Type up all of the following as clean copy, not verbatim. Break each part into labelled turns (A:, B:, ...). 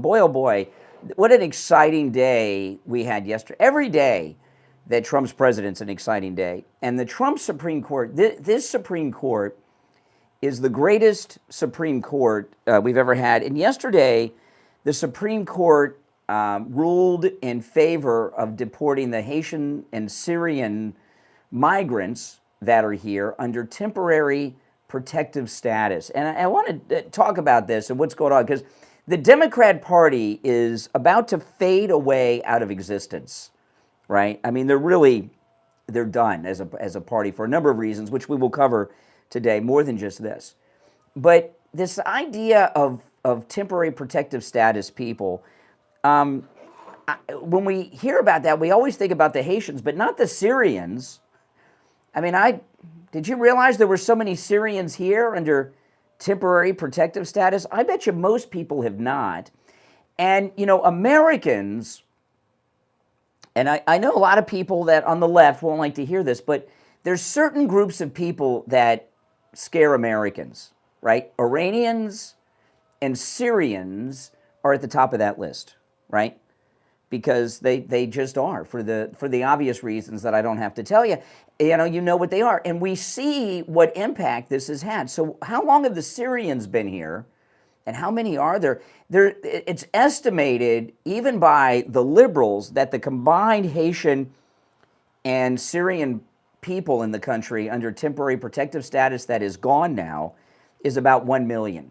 A: boy, oh boy, what an exciting day we had yesterday. Every day that Trump's president's an exciting day. And the Trump Supreme Court, this Supreme Court is the greatest Supreme Court we've ever had. And yesterday, the Supreme Court ruled in favor of deporting the Haitian and Syrian migrants that are here under temporary protective status. And I want to talk about this and what's going on, because the Democrat Party is about to fade away out of existence, right? I mean, they're done as a party for a number of reasons, which we will cover today, more than just this. But this idea of temporary protective status people, when we hear about that, we always think about the Haitians, but not the Syrians. I mean, did you realize there were so many Syrians here under temporary protective status? I bet you most people have not. And, you know, Americans, and I know a lot of people that on the left won't like to hear this, but there's certain groups of people that scare Americans, right? Iranians and Syrians are at the top of that list, right? Because they just are, for the obvious reasons that I don't have to tell you. You know what they are. And we see what impact this has had. So how long have the Syrians been here? And how many are there? It's estimated, even by the liberals, that the combined Haitian and Syrian people in the country under temporary protective status that is gone now is about 1 million.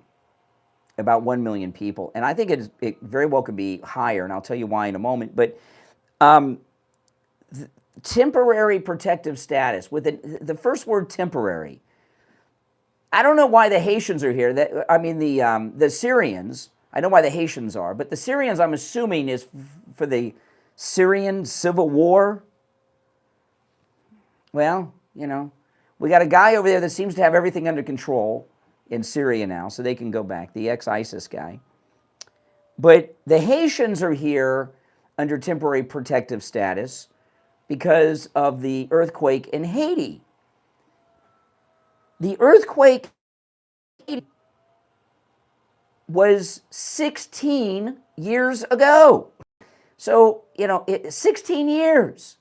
A: About 1 million people. And I think it very well could be higher, and I'll tell you why in a moment. But temporary protective status, with the first word temporary. I don't know why the Haitians are here. The Syrians, I know why the Haitians are, but the Syrians, I'm assuming, is for the Syrian civil war. Well, you know, we got a guy over there that seems to have everything under control in Syria now, so they can go back, the ex-ISIS guy. But the Haitians are here under temporary protective status because of the earthquake in Haiti. The earthquake was 16 years ago. So, 16 years.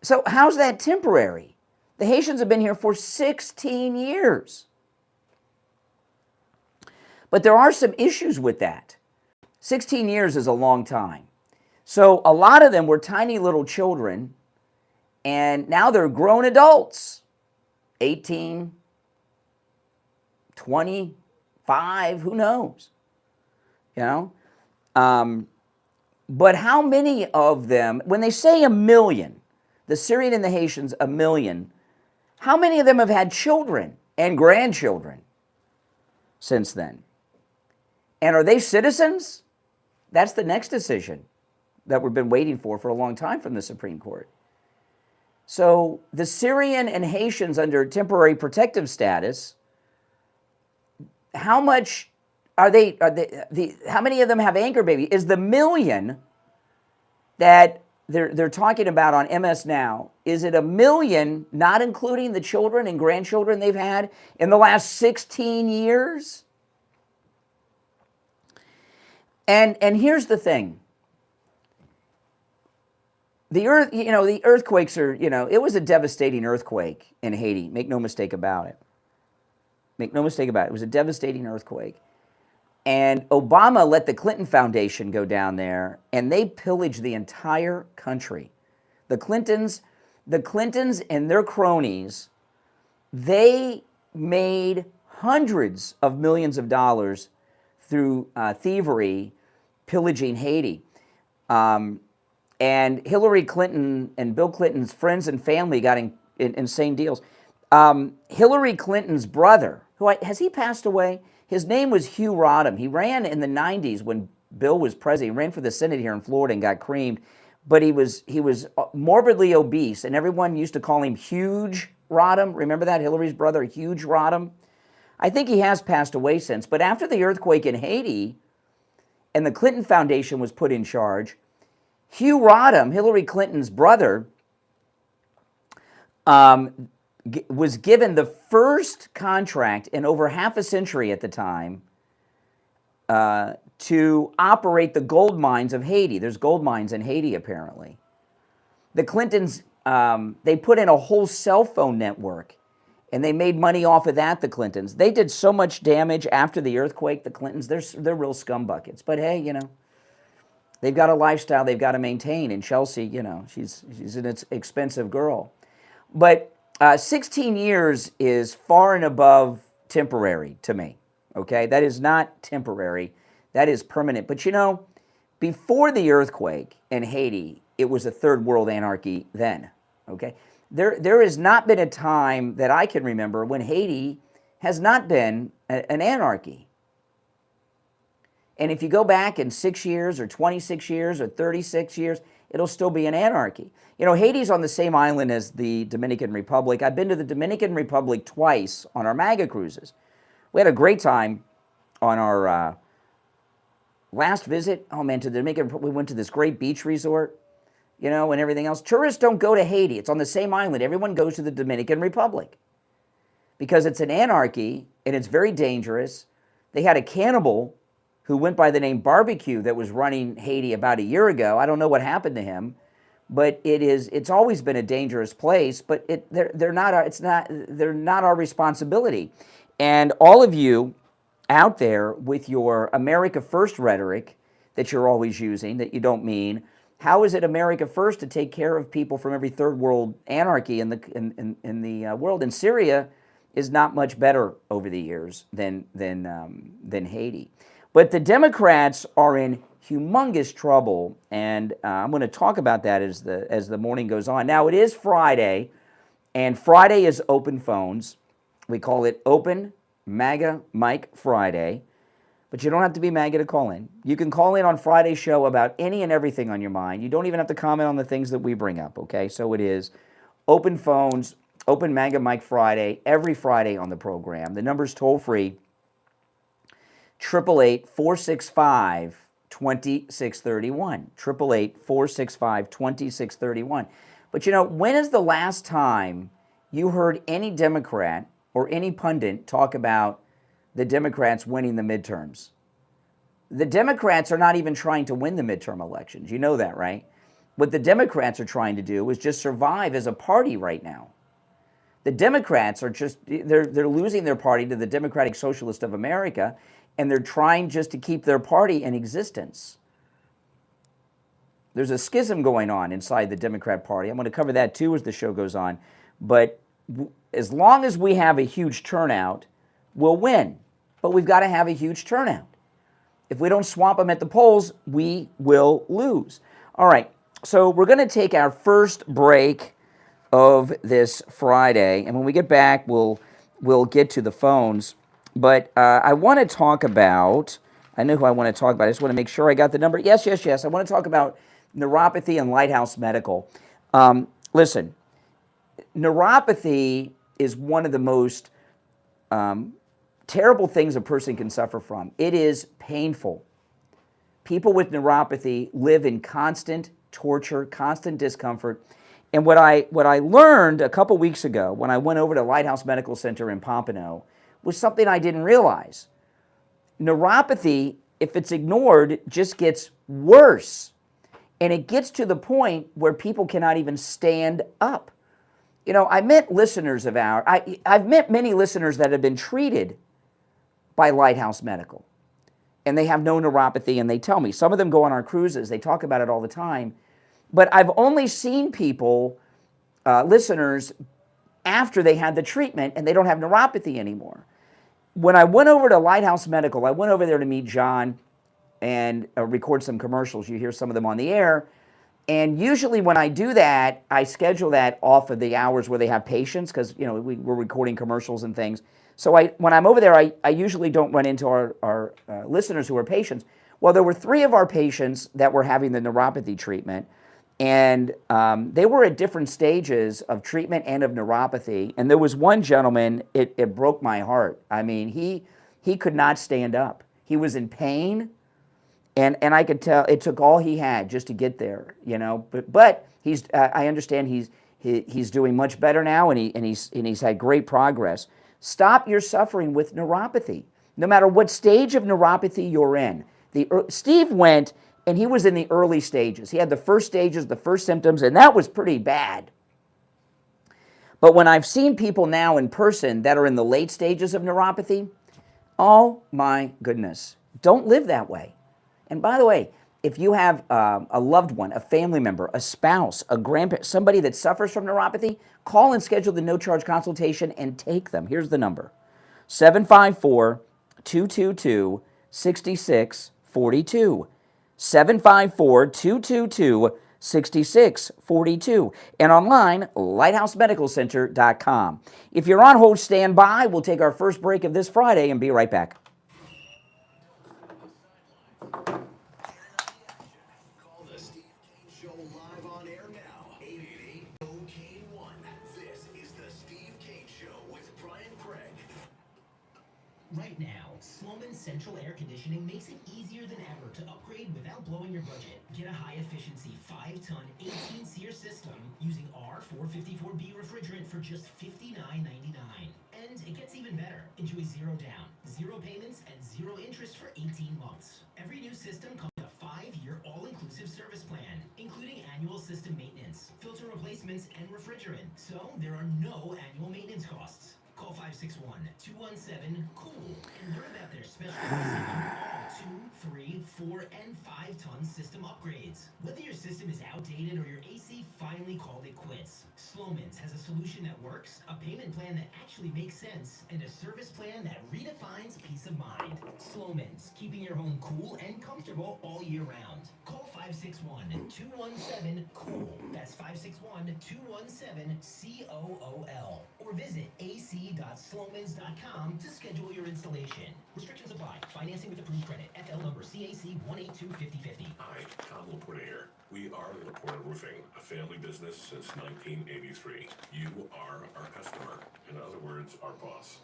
A: So how's that temporary? The Haitians have been here for 16 years. But there are some issues with that. 16 years is a long time. So a lot of them were tiny little children, and now they're grown adults. 18, 25, who knows? But how many of them, when they say 1 million, the Syrian and the Haitians, 1 million, how many of them have had children and grandchildren since then? And are they citizens? That's the next decision that we've been waiting for a long time from the Supreme Court. So the Syrian and Haitians under temporary protective status, how much how many of them have anchor baby? Is the 1 million that they're talking about on MS Now, is it 1 million, not including the children and grandchildren they've had in the last 16 years? And here's the thing. The earthquakes are, it was a devastating earthquake in Haiti. Make no mistake about it. Make no mistake about it. It was a devastating earthquake. And Obama let the Clinton Foundation go down there, and they pillaged the entire country. The Clintons and their cronies, they made hundreds of millions of dollars through thievery, pillaging Haiti. And Hillary Clinton and Bill Clinton's friends and family got insane deals. Hillary Clinton's brother, has he passed away? His name was Hugh Rodham. He ran in the 90s when Bill was president. He ran for the Senate here in Florida and got creamed. But he was morbidly obese, and everyone used to call him Huge Rodham. Remember that? Hillary's brother, Huge Rodham. I think he has passed away since. But after the earthquake in Haiti and the Clinton Foundation was put in charge, Hugh Rodham, Hillary Clinton's brother, was given the first contract in over half a century at the time to operate the gold mines of Haiti. There's gold mines in Haiti, apparently. The Clintons, they put in a whole cell phone network, and they made money off of that, the Clintons. They did so much damage after the earthquake, the Clintons. They're real scumbuckets. But hey, you know, they've got a lifestyle they've got to maintain. And Chelsea, you know, she's an expensive girl. But 16 years is far and above temporary to me, okay? That is not temporary. That is permanent. But you know, before the earthquake in Haiti, it was a third world anarchy then, okay? There has not been a time that I can remember when Haiti has not been an anarchy. And if you go back in 6 years or 26 years or 36 years, it'll still be an anarchy. You know, Haiti's on the same island as the Dominican Republic. I've been to the Dominican Republic twice on our MAGA cruises. We had a great time on our last visit. Oh man, to the Dominican Republic, we went to this great beach resort, you know, and everything else. Tourists don't go to Haiti. It's on the same island. Everyone goes to the Dominican Republic because it's an anarchy and it's very dangerous. They had a cannibal who went by the name Barbecue that was running Haiti about a year ago. I don't know what happened to him, but it's always been a dangerous place, but they're not our responsibility. And all of you out there with your America First rhetoric that you're always using, that you don't mean, how is it America First to take care of people from every third world anarchy in the world? And Syria is not much better over the years than Haiti. But the Democrats are in humongous trouble, and I'm going to talk about that as the morning goes on. Now, it is Friday, and Friday is open phones. We call it Open MAGA Mike Friday, but you don't have to be MAGA to call in. You can call in on Friday's show about any and everything on your mind. You don't even have to comment on the things that we bring up, okay? So it is open phones, Open MAGA Mike Friday, every Friday on the program. The number's toll-free, 888-465-2631, 888-465-2631. But you know, when is the last time you heard any Democrat or any pundit talk about the Democrats winning the midterms? The Democrats are not even trying to win the midterm elections. You know that, right? What the Democrats are trying to do is just survive as a party right now. The Democrats are just, they're losing their party to the Democratic Socialist of America, and they're trying just to keep their party in existence. There's a schism going on inside the Democrat Party. I'm going to cover that too as the show goes on. But as long as we have a huge turnout, we'll win. But we've got to have a huge turnout. If we don't swamp them at the polls, we will lose. All right, so we're going to take our first break of this Friday. And when we get back, we'll get to the phones. But I want to talk about, I know who I want to talk about. I just want to make sure I got the number. Yes. I want to talk about neuropathy and Lighthouse Medical. Listen, neuropathy is one of the most terrible things a person can suffer from. It is painful. People with neuropathy live in constant torture, constant discomfort. And what I learned a couple weeks ago when I went over to Lighthouse Medical Center in Pompano was something I didn't realize. Neuropathy, if it's ignored, just gets worse. And it gets to the point where people cannot even stand up. You know, I met listeners of ours, I've met many listeners that have been treated by Lighthouse Medical. And they have no neuropathy, and they tell me. Some of them go on our cruises, they talk about it all the time. But I've only seen people, listeners, after they had the treatment and they don't have neuropathy anymore. When I went over to Lighthouse Medical, I went over there to meet John and record some commercials. You hear some of them on the air. And usually when I do that, I schedule that off of the hours where they have patients because, you know, we're recording commercials and things. So when I'm over there, I usually don't run into our listeners who are patients. Well, there were 3 of our patients that were having the neuropathy treatment. And they were at different stages of treatment and of neuropathy. And there was one gentleman, it broke my heart. I mean, he could not stand up. He was in pain, and I could tell it took all he had just to get there, you know. But he's I understand he's doing much better now, and he's had great progress. Stop your suffering with neuropathy. no matter what stage of neuropathy you're in. Steve went, and he was in the early stages. He had the first stages, the first symptoms, and that was pretty bad. But when I've seen people now in person that are in the late stages of neuropathy, oh my goodness, don't live that way. And by the way, if you have a loved one, a family member, a spouse, a grandparent, somebody that suffers from neuropathy, call and schedule the no-charge consultation and take them. Here's the number, 754-222-6642, 754-222-6642, and online, lighthousemedicalcenter.com. If you're on hold, stand by. We'll take our first break of this Friday and be right back.
B: Call the Steve Kane Show live on air now. 888-0-KANE-1. This is the Steve Kane Show with Brian Craig.
C: Right now, Sloman's Central Air Conditioning makes it easier than ever to upgrade without blowing your budget. Get a high-efficiency 5-ton 18-SEER system using R454B refrigerant for just $59.99. And it gets even better. Enjoy 0 down, 0 payments, and 0 interest for 18 months. Every new system comes with a 5-year all-inclusive service plan, including annual system maintenance, filter replacements, and refrigerant. So there are no annual maintenance costs. Call 561-217-COOL and learn about their special pricing on all 2, 3, 4, and 5-ton system upgrades. Whether your system is outdated or your AC finally called it quits, Sloman's has a solution that works, a payment plan that actually makes sense, and a service plan that redefines peace of mind. Sloman's, keeping your home cool and comfortable all year round. Call 561-217-COOL. That's 561-217-COOL. Or visit ac.slomans.com to schedule your installation. Restrictions apply. Financing with approved credit. FL number CAC 1825050.
D: Hi, Tom Laporta here. We are Laporta Roofing, a family business since 1983. You are our customer. In other words, our boss.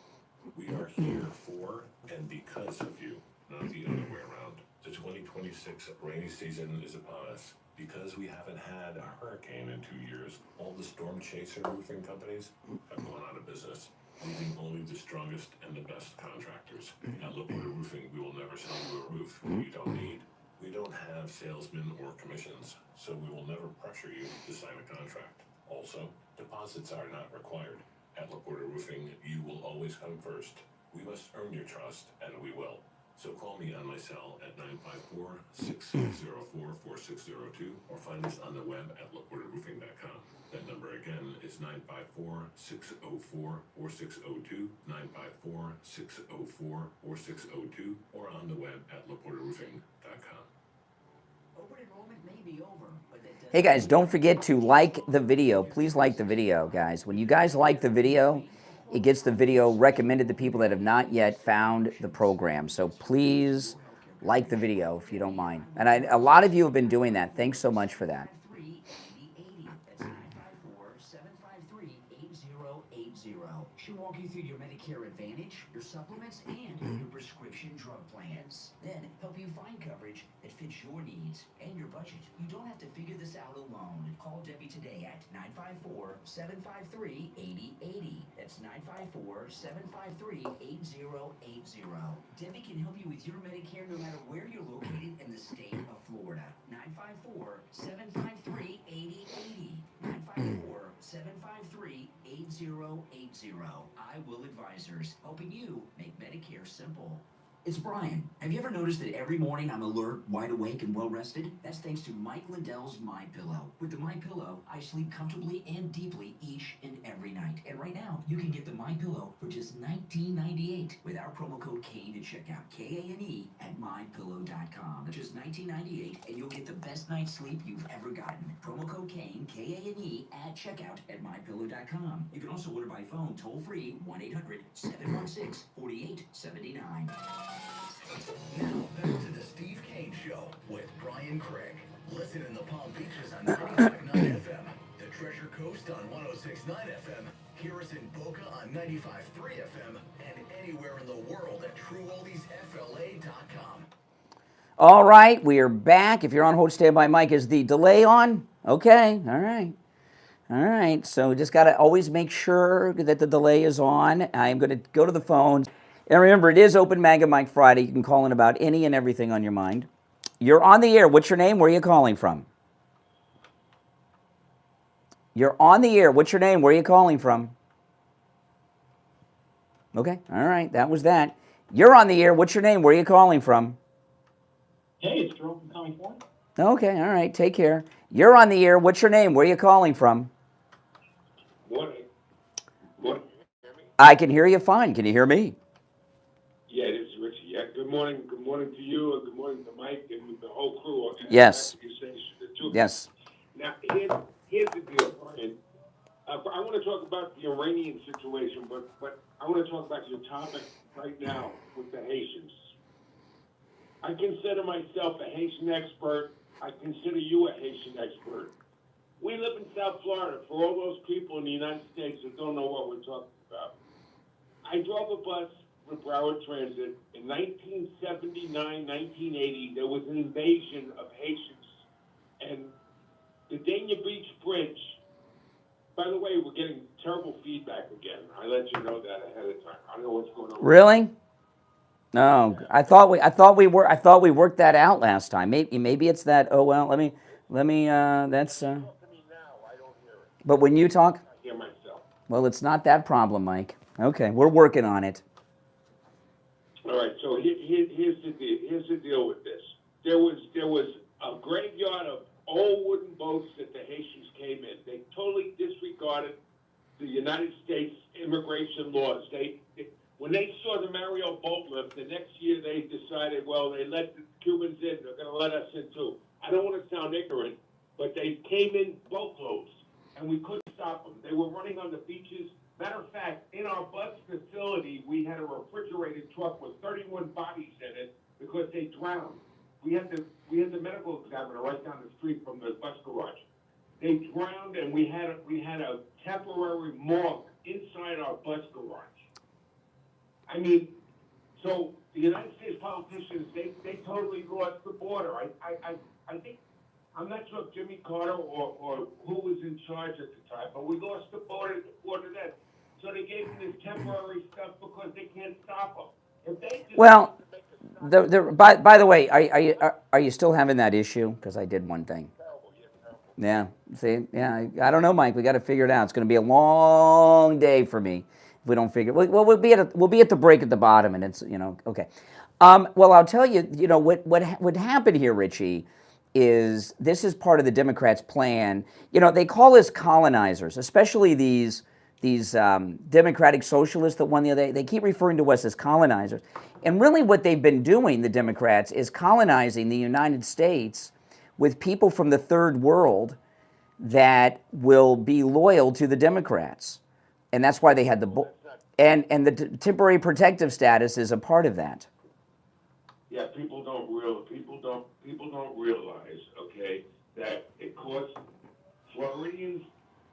D: We are here for and because of you, not the other way around. The 2026 rainy season is upon us. Because we haven't had a hurricane in 2 years, all the storm chaser roofing companies have gone out of business, leaving only the strongest and the best contractors. At Laporta Roofing, we will never sell you a roof you don't need. We don't have salesmen or commissions, so we will never pressure you to sign a contract. Also, deposits are not required. At Laporta Roofing, you will always come first. We must earn your trust, and we will. So call me on my cell at 954-604-4602 or find us on the web at laportaroofing.com. That number again is 954-604-4602, 954-604-4602, or on the web at laportaroofing.com.
B: Open enrollment may be over, but
A: Hey guys, don't forget to like the video. Please like the video, guys. When you guys like the video, it gets the video recommended to people that have not yet found the program. So please like the video if you don't mind. And a lot of you have been doing that. Thanks so much for that.
E: She'll walk you through your Medicare Advantage, your supplements, and your prescription drug plans. Then help you find coverage that fits your needs and your budget. You don't have to figure this out alone. Call Debbie today at 954-753-8080. That's 954-753-8080. Debbie can help you with your Medicare no matter where you're located in the state of Florida. 954-753-8080. 954-753-8080. I Will Advisors, helping you make Medicare simple. It's Brian. Have you ever noticed that every morning I'm alert, wide awake, and well-rested? That's thanks to Mike Lindell's MyPillow. With the MyPillow, I sleep comfortably and deeply each and every night. And right now, you can get the MyPillow for just $19.98 with our promo code KANE at checkout, KANE at MyPillow.com. That's just $19.98, and you'll get the best night's sleep you've ever gotten. Promo code KANE, KANE at checkout at MyPillow.com. You can also order by phone toll-free 1-800-716-4879.
B: Now, back to the Steve Kane Show with Brian Craig. Listen in the Palm Beaches on 95.9 FM, the Treasure Coast on 106.9 FM, hear us in Boca on 95.3 FM, and anywhere in the world at TrueOldiesFLA.com.
A: All right, we are back. If you're on hold, stand by. Mike, is the delay on? Okay, all right. All right, so just got to always make sure that the delay is on. I'm going to go to the phones. And remember, it is Open Mag and Mike Friday. You can call in about any and everything on your mind. You're on the air. What's your name? Where are you calling from? You're on the air. What's your name? Where are you calling from? Okay, all right, that was that. You're on the air. What's your name? Where are you calling from?
F: Hey, it's Jerome from California.
A: Okay, all right, take care. You're on the air. What's your name? Where are you calling from?
D: Morning. Morning.
A: I can hear you fine. Can you hear me?
D: Yeah, this is Richie. Yeah, good morning. Good morning to you, and good morning to Mike and the whole crew.
A: Yes. Yes.
D: Now, here's the deal, Brian. I want to talk about the Iranian situation, but I want to talk about your topic right now with the Haitians. I consider myself a Haitian expert. I consider you a Haitian expert. We live in South Florida. For all those people in the United States that don't know what we're talking about, I drove a bus with Broward Transit in 1979, 1980. There was an invasion of Haitians, and the Dania Beach Bridge. By the way, we're getting terrible feedback again. I let you know that ahead of time. I don't know what's going on.
A: Really? No, I thought we worked that out last time. Maybe it's that. Oh well, let me. That's. But when you talk,
D: I hear myself.
A: well, it's not that problem, Mike. Okay, we're working on it.
D: All right. So here's the deal. Here's the deal with this. There was a graveyard of old wooden boats that the Haitians came in. They totally disregarded the United States immigration laws. When they saw the Mario boat lift, the next year they decided, well, they let the Cubans in, they're going to let us in too. I don't want to sound ignorant, but they came in boatloads, and we couldn't stop them. They were running on the beaches. Matter of fact, in our bus facility, we had a refrigerated truck with 31 bodies in it because they drowned. We had the medical examiner right down the street from the bus garage. They drowned, and we had a temporary morgue inside our bus garage. I mean, so the United States politicians, they totally lost the border. I think, I'm not sure if Jimmy Carter or who was in charge at the time, but we lost the border then. So they gave them this temporary stuff because they can't stop them. If they just
A: Well, by the way, are you still having that issue? Because I did one thing. Yeah. See, yeah. I don't know, Mike. We got to figure it out. It's going to be a long day for me if we don't figure. Well, we'll be at the break at the bottom, and it's okay. Well, I'll tell you. What happened here, Richie, is this is part of the Democrats' plan. They call us colonizers, especially these Democratic Socialists that won the other day. They keep referring to us as colonizers, and really, what they've been doing, the Democrats, is colonizing the United States with people from the third world that will be loyal to the Democrats, and that's why they had and the temporary protective status is a part of that.
D: Yeah, people don't realize, okay, that it costs Floridians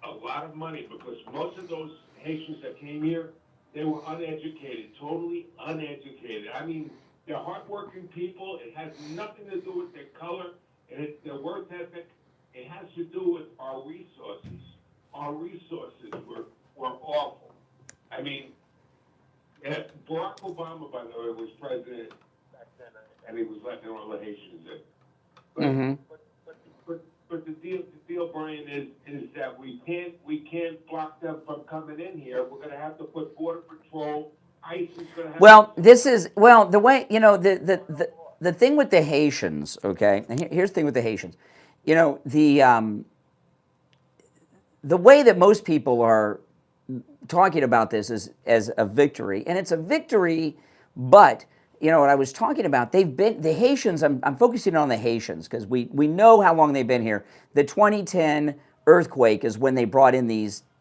D: a lot of money because most of those Haitians that came here, they were uneducated, totally uneducated. I mean, they're hardworking people. It has nothing to do with their color and their work ethic. It has to do with our resources. Our resources were awful. I mean, Barack Obama, by the way, was president back then, and he was letting all the Haitians in. But the deal, Brian, is that we can't block them from coming in here. We're going to have to put Border Patrol. ICE is going to have.
A: Well, the way the thing with the Haitians. Okay, and here's the thing with the Haitians. The way that most people are talking about this is as a victory, and it's a victory, but what I was talking about, they've been, the Haitians, I'm focusing on the Haitians because we know how long they've been here. The 2010 earthquake is when they brought in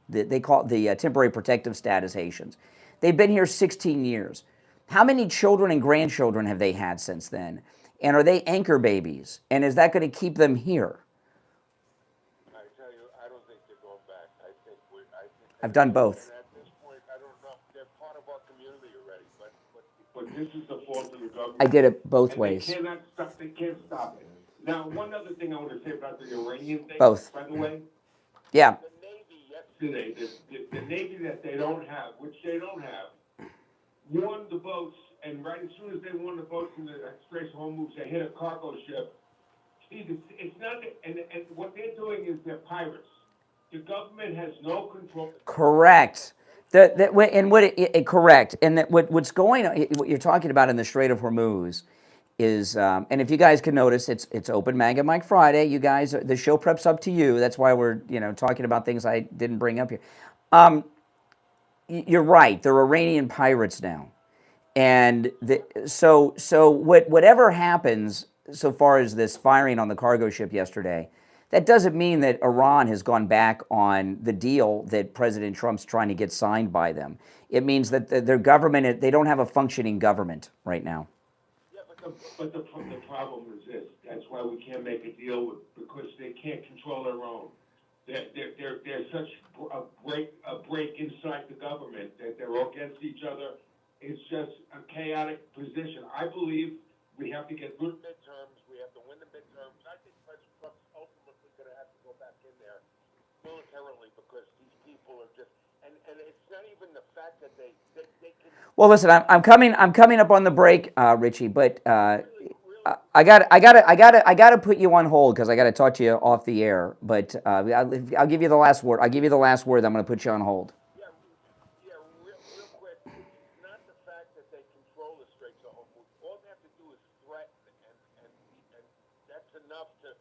A: they call it the temporary protective status Haitians. They've been here 16 years. How many children and grandchildren have they had since then? And are they anchor babies? And is that going to keep them here?
D: I tell you, I don't think they're going back. I think
A: I've done both.
D: At this point, I don't know. They're part of our community already, but this is the fault of the government.
A: I did it both
D: and
A: ways.
D: They can't stop it. Now, one other thing I want to say about the Iranian thing.
A: Both.
D: By the way.
A: Yeah.
D: The Navy yesterday, the Navy that they don't have, which they don't have,
G: won the votes, and right as soon as they won the votes in the Express Home Moves, they hit a cargo ship. Steve, it's not, and what they're doing is they're pirates. The government has no control.
A: Correct. Correct. And what's going on, what you're talking about in the Strait of Hormuz is, and if you guys can notice, it's Open Manga Mike Friday. You guys, the show prep's up to you. That's why we're talking about things I didn't bring up here. You're right. They're Iranian pirates now, and whatever happens so far as this firing on the cargo ship yesterday, that doesn't mean that Iran has gone back on the deal that President Trump's trying to get signed by them. It means that their government, they don't have a functioning government right now.
G: Yeah, but the problem is this. That's why we can't make a deal because they can't control their own. There's such a break inside the government that they're all against each other. It's just a chaotic position. I believe we have to get through midterms. We have to win the midterms. I think President Trump's ultimately going to have to go back in there militarily because these people are just, and it's not even the fact that they can.
A: Well, listen, I'm coming up on the break, Richie, but I gotta put you on hold because I gotta talk to you off the air. But I'll give you the last word. I'll give you the last word. I'm going to put you on hold.
G: Real quick. It's not the fact that they control the Straits of Hormuz. All they have to do is threaten, and that's enough to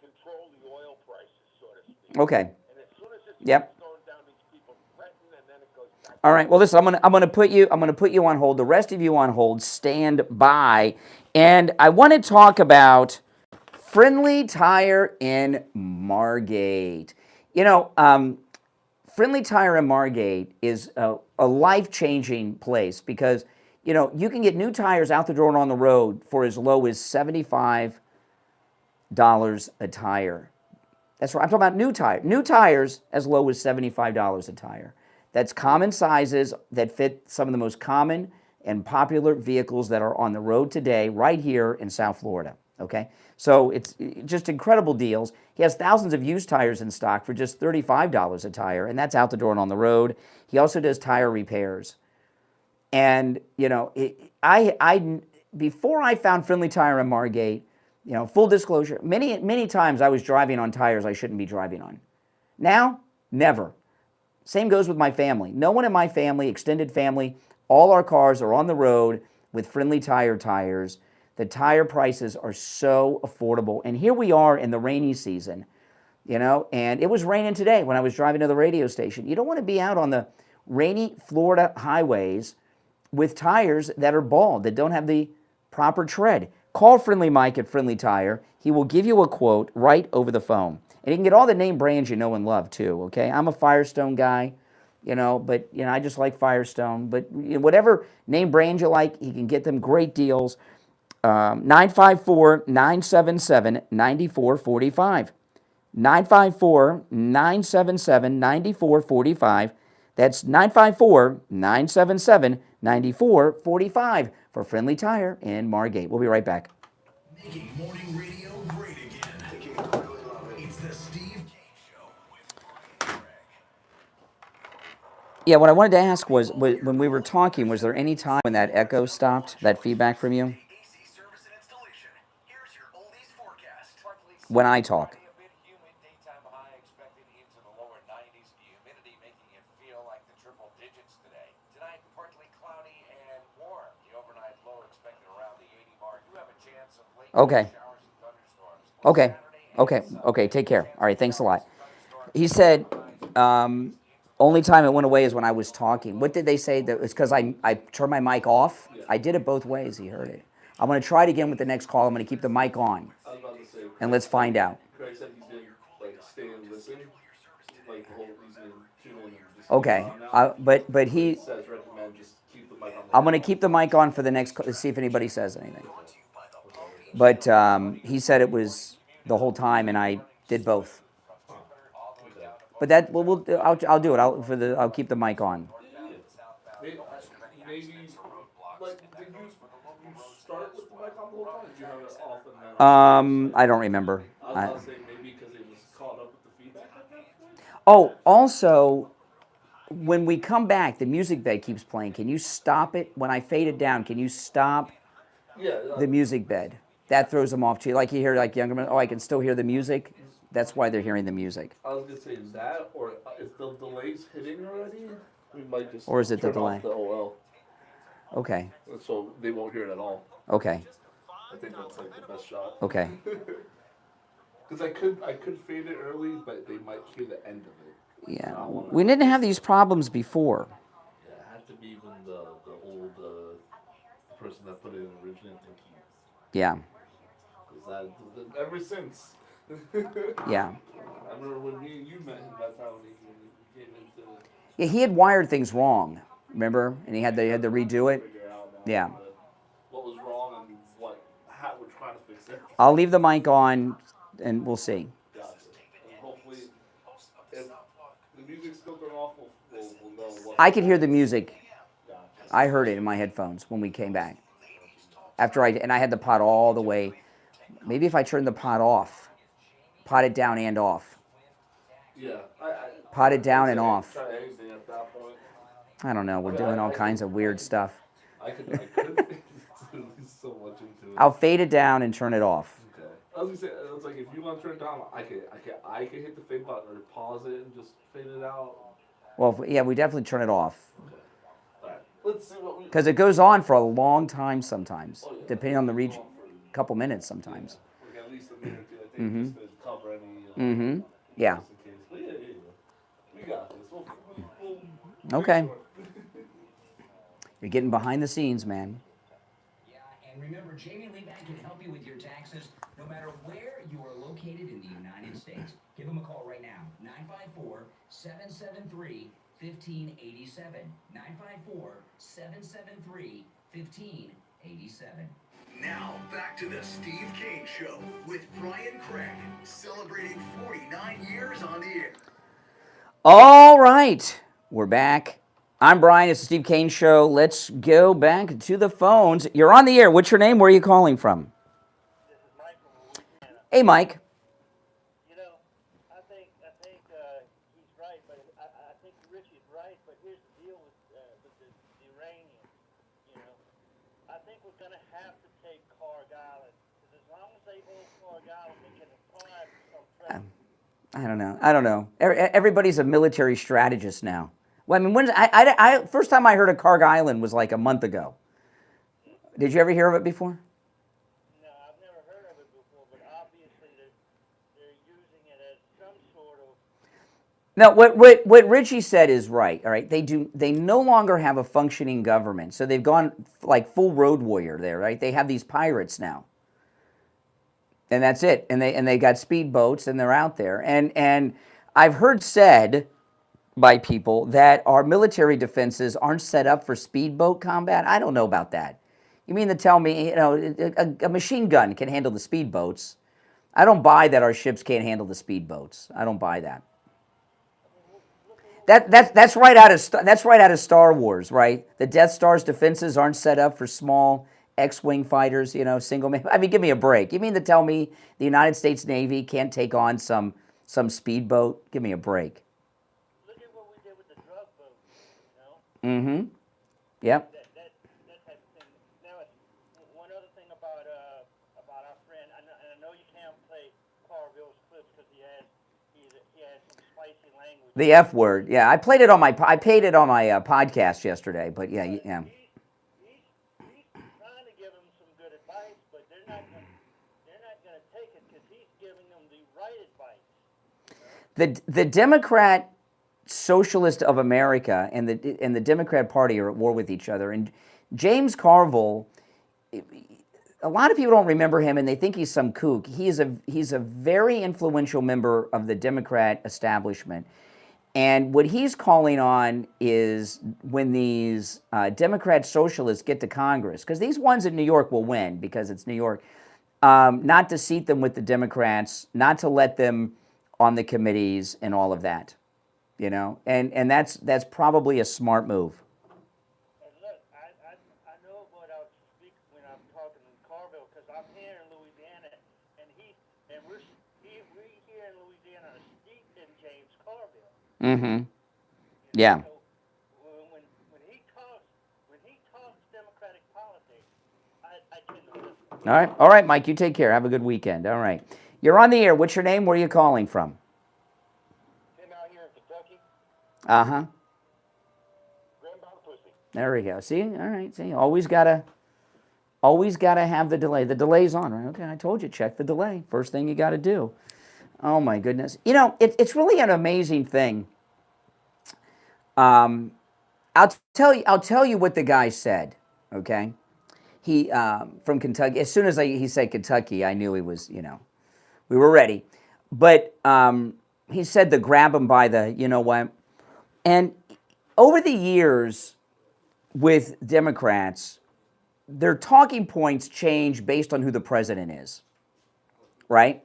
G: control the oil prices, so to speak.
A: Okay.
G: And as soon as it's
A: Yep.
G: going down, these people threaten, and then it goes back.
A: All right. Well, listen, I'm gonna put you on hold. The rest of you on hold. Stand by, and I want to talk about Friendly Tire in Margate. Friendly Tire in Margate is a life-changing place because you can get new tires out the door and on the road for as low as $75 a tire. That's right. I'm talking about new tires. New tires as low as $75 a tire. That's common sizes that fit some of the most common and popular vehicles that are on the road today, right here in South Florida. Okay? So it's just incredible deals. He has thousands of used tires in stock for just $35 a tire, and that's out the door and on the road. He also does tire repairs. And, before I found Friendly Tire in Margate, full disclosure, many times I was driving on tires I shouldn't be driving on. Now, never. Same goes with my family. No one in my family, extended family, all our cars are on the road with Friendly Tire tires. The tire prices are so affordable. And here we are in the rainy season, and it was raining today when I was driving to the radio station. You don't want to be out on the rainy Florida highways with tires that are bald, that don't have the proper tread. Call Friendly Mike at Friendly Tire. He will give you a quote right over the phone. And you can get all the name brands you know and love, too, okay? I'm a Firestone guy, but I just like Firestone. But whatever name brand you like, he can get them great deals. 954-977-9445. 954-977-9445. That's 954-977-9445 for Friendly Tire in Margate. We'll be right back.
B: Making morning radio great again. It's the Steve Kane Show with Brian Craig.
A: Yeah, what I wanted to ask was when we were talking, was there any time when that echo stopped, that feedback from you?
B: AC service and installation. Here's your oldies forecast.
A: When I talk.
H: A bit humid, daytime high expected into the lower 90s. Humidity making it feel like the triple digits today. Tonight, partly cloudy and warm. The overnight low expected around the 80 mark. You have a chance of late
A: Okay.
H: showers and thunderstorms.
A: Okay. Take care. All right. Thanks a lot. He said, only time it went away is when I was talking. What did they say? That it's because I turned my mic off? I did it both ways. He heard it. I'm going to try it again with the next call. I'm going to keep the mic on.
I: I was about to say,
A: And let's find out.
I: Craig said he's going to stay and listen, the whole he's going to tune in and just
A: Okay. But he,
I: says recommend just keep the mic on.
A: I'm going to keep the mic on for the next call to see if anybody says anything. But he said it was the whole time, and I did both. But that I'll do it. I'll keep the mic on.
I: Maybe did you start with the mic on the whole time? Or did you have it off and then?
A: I don't remember.
I: I was about to say maybe because it was caught up with the feedback at that point.
A: Oh, also, when we come back, the music bed keeps playing. Can you stop it? When I fade it down, can you stop
I: Yeah.
A: the music bed? That throws them off too. Like you hear like younger men, oh, I can still hear the music. That's why they're hearing the music.
I: I was gonna say that, or if the delay's hitting already, we might just
A: Or is it the
I: turn
A: delay?
I: off the OL,
A: Okay.
I: so they won't hear it at all.
A: Okay.
I: I think that's like the best shot.
A: Okay.
I: Because I could fade it early, but they might hear the end of it.
A: Yeah. We didn't have these problems before.
I: Yeah, it had to be even the old person that put it in originally. I think
A: Yeah.
I: because ever since.
A: Yeah.
I: I remember when me and you met him. That's how he came into.
A: Yeah, he had wired things wrong. Remember? And he had to redo it.
I: Figure out now
A: Yeah.
I: what was wrong and how we're trying to fix it.
A: I'll leave the mic on, and we'll see.
I: Gotcha. And hopefully, if the music's still going off, we'll know what.
A: I could hear the music.
I: Gotcha.
A: I heard it in my headphones when we came back. After I had the pot all the way. Maybe if I turned the pot off, pot it down and off.
I: Yeah.
A: Pot it down and off.
I: Try anything at that point.
A: I don't know. We're doing all kinds of weird stuff.
I: I could do so much into it.
A: I'll fade it down and turn it off.
I: Okay. I was gonna say, it's like if you want to turn it down, I could hit the fade button or pause it and just fade it out.
A: Well, yeah, we definitely turn it off.
I: Okay. All right. Let's see what we.
A: Because it goes on for a long time sometimes,
I: Oh, yeah.
A: depending on the region. A couple minutes sometimes.
I: Like at least a minute or two, I think, just to cover any.
A: Mm-hmm. Yeah.
I: Just in case. But yeah. We got this. We'll
A: Okay.
I: make sure.
A: You're getting behind the scenes, man.
E: Yeah, and remember, Jamie Lee Bank can help you with your taxes no matter where you are located in the United States. Give them a call right now, 954-773-1587. 954-773-1587.
B: Now, back to the Steve Kane Show with Brian Craig, celebrating 49 years on the air.
A: All right. We're back. I'm Brian. It's the Steve Kane Show. Let's go back to the phones. You're on the air. What's your name? Where are you calling from?
F: This is Mike from Louisiana.
A: Hey, Mike.
F: You know, I think he's right, but I think Richie's right. But here's the deal with the Iranians. You know, I think we're going to have to take Cargill, because as long as they hold Cargill, they can apply some pressure.
A: I don't know. Everybody's a military strategist now. Well, I mean, first time I heard of Carg Island was like a month ago. Did you ever hear of it before?
F: No, I've never heard of it before, but obviously they're using it as some sort of.
A: No, what Richie said is right. All right, they no longer have a functioning government, so they've gone like full road warrior there, right? They have these pirates now, and that's it. And they got speedboats and they're out there. And I've heard said by people that our military defenses aren't set up for speedboat combat. I don't know about that. You mean to tell me, a machine gun can handle the speedboats? I don't buy that our ships can't handle the speedboats. I don't buy that. That's right out of Star Wars, right? The Death Star's defenses aren't set up for small X-wing fighters, single man. I mean, give me a break. You mean to tell me the United States Navy can't take on some speedboat? Give me a break.
F: Look at what we did with the drug boat,
A: Mm-hmm. Yep.
F: That type of thing. Now, one other thing about our friend, and I know you can't play Carville's clips because he has some spicy language.
A: The F word. Yeah, I played it on my podcast yesterday. But yeah.
F: He's trying to give them some good advice, but they're not going to take it because he's giving them the right advice.
A: The Democrat Socialist of America and the Democrat Party are at war with each other. And James Carville, a lot of people don't remember him, and they think he's some kook. He's a very influential member of the Democrat establishment. And what he's calling on is when these Democrat Socialists get to Congress, because these ones in New York will win because it's New York, not to seat them with the Democrats, not to let them on the committees and all of that. And that's probably a smart move.
F: And look, I know what I was speaking when I'm talking to Carville because I'm here in Louisiana, and we're here in Louisiana are steeped in James Carville.
A: Mm-hmm. Yeah.
F: So
A: All right, Mike, you take care. Have a good weekend. All right. You're on the air. What's your name? Where are you calling from?
F: Tim out here in Kentucky.
A: Uh-huh.
F: Grandma pussy.
A: There we go. See? All right. See, always gotta have the delay. The delay's on, right? Okay, I told you, check the delay. First thing you got to do. Oh my goodness. You know, it's really an amazing thing. I'll tell you what the guy said. Okay, he from Kentucky. As soon as he said Kentucky, I knew he was. You know, we were ready. But he said to grab him by the. You know what? And over the years, with Democrats, their talking points change based on who the president is, right?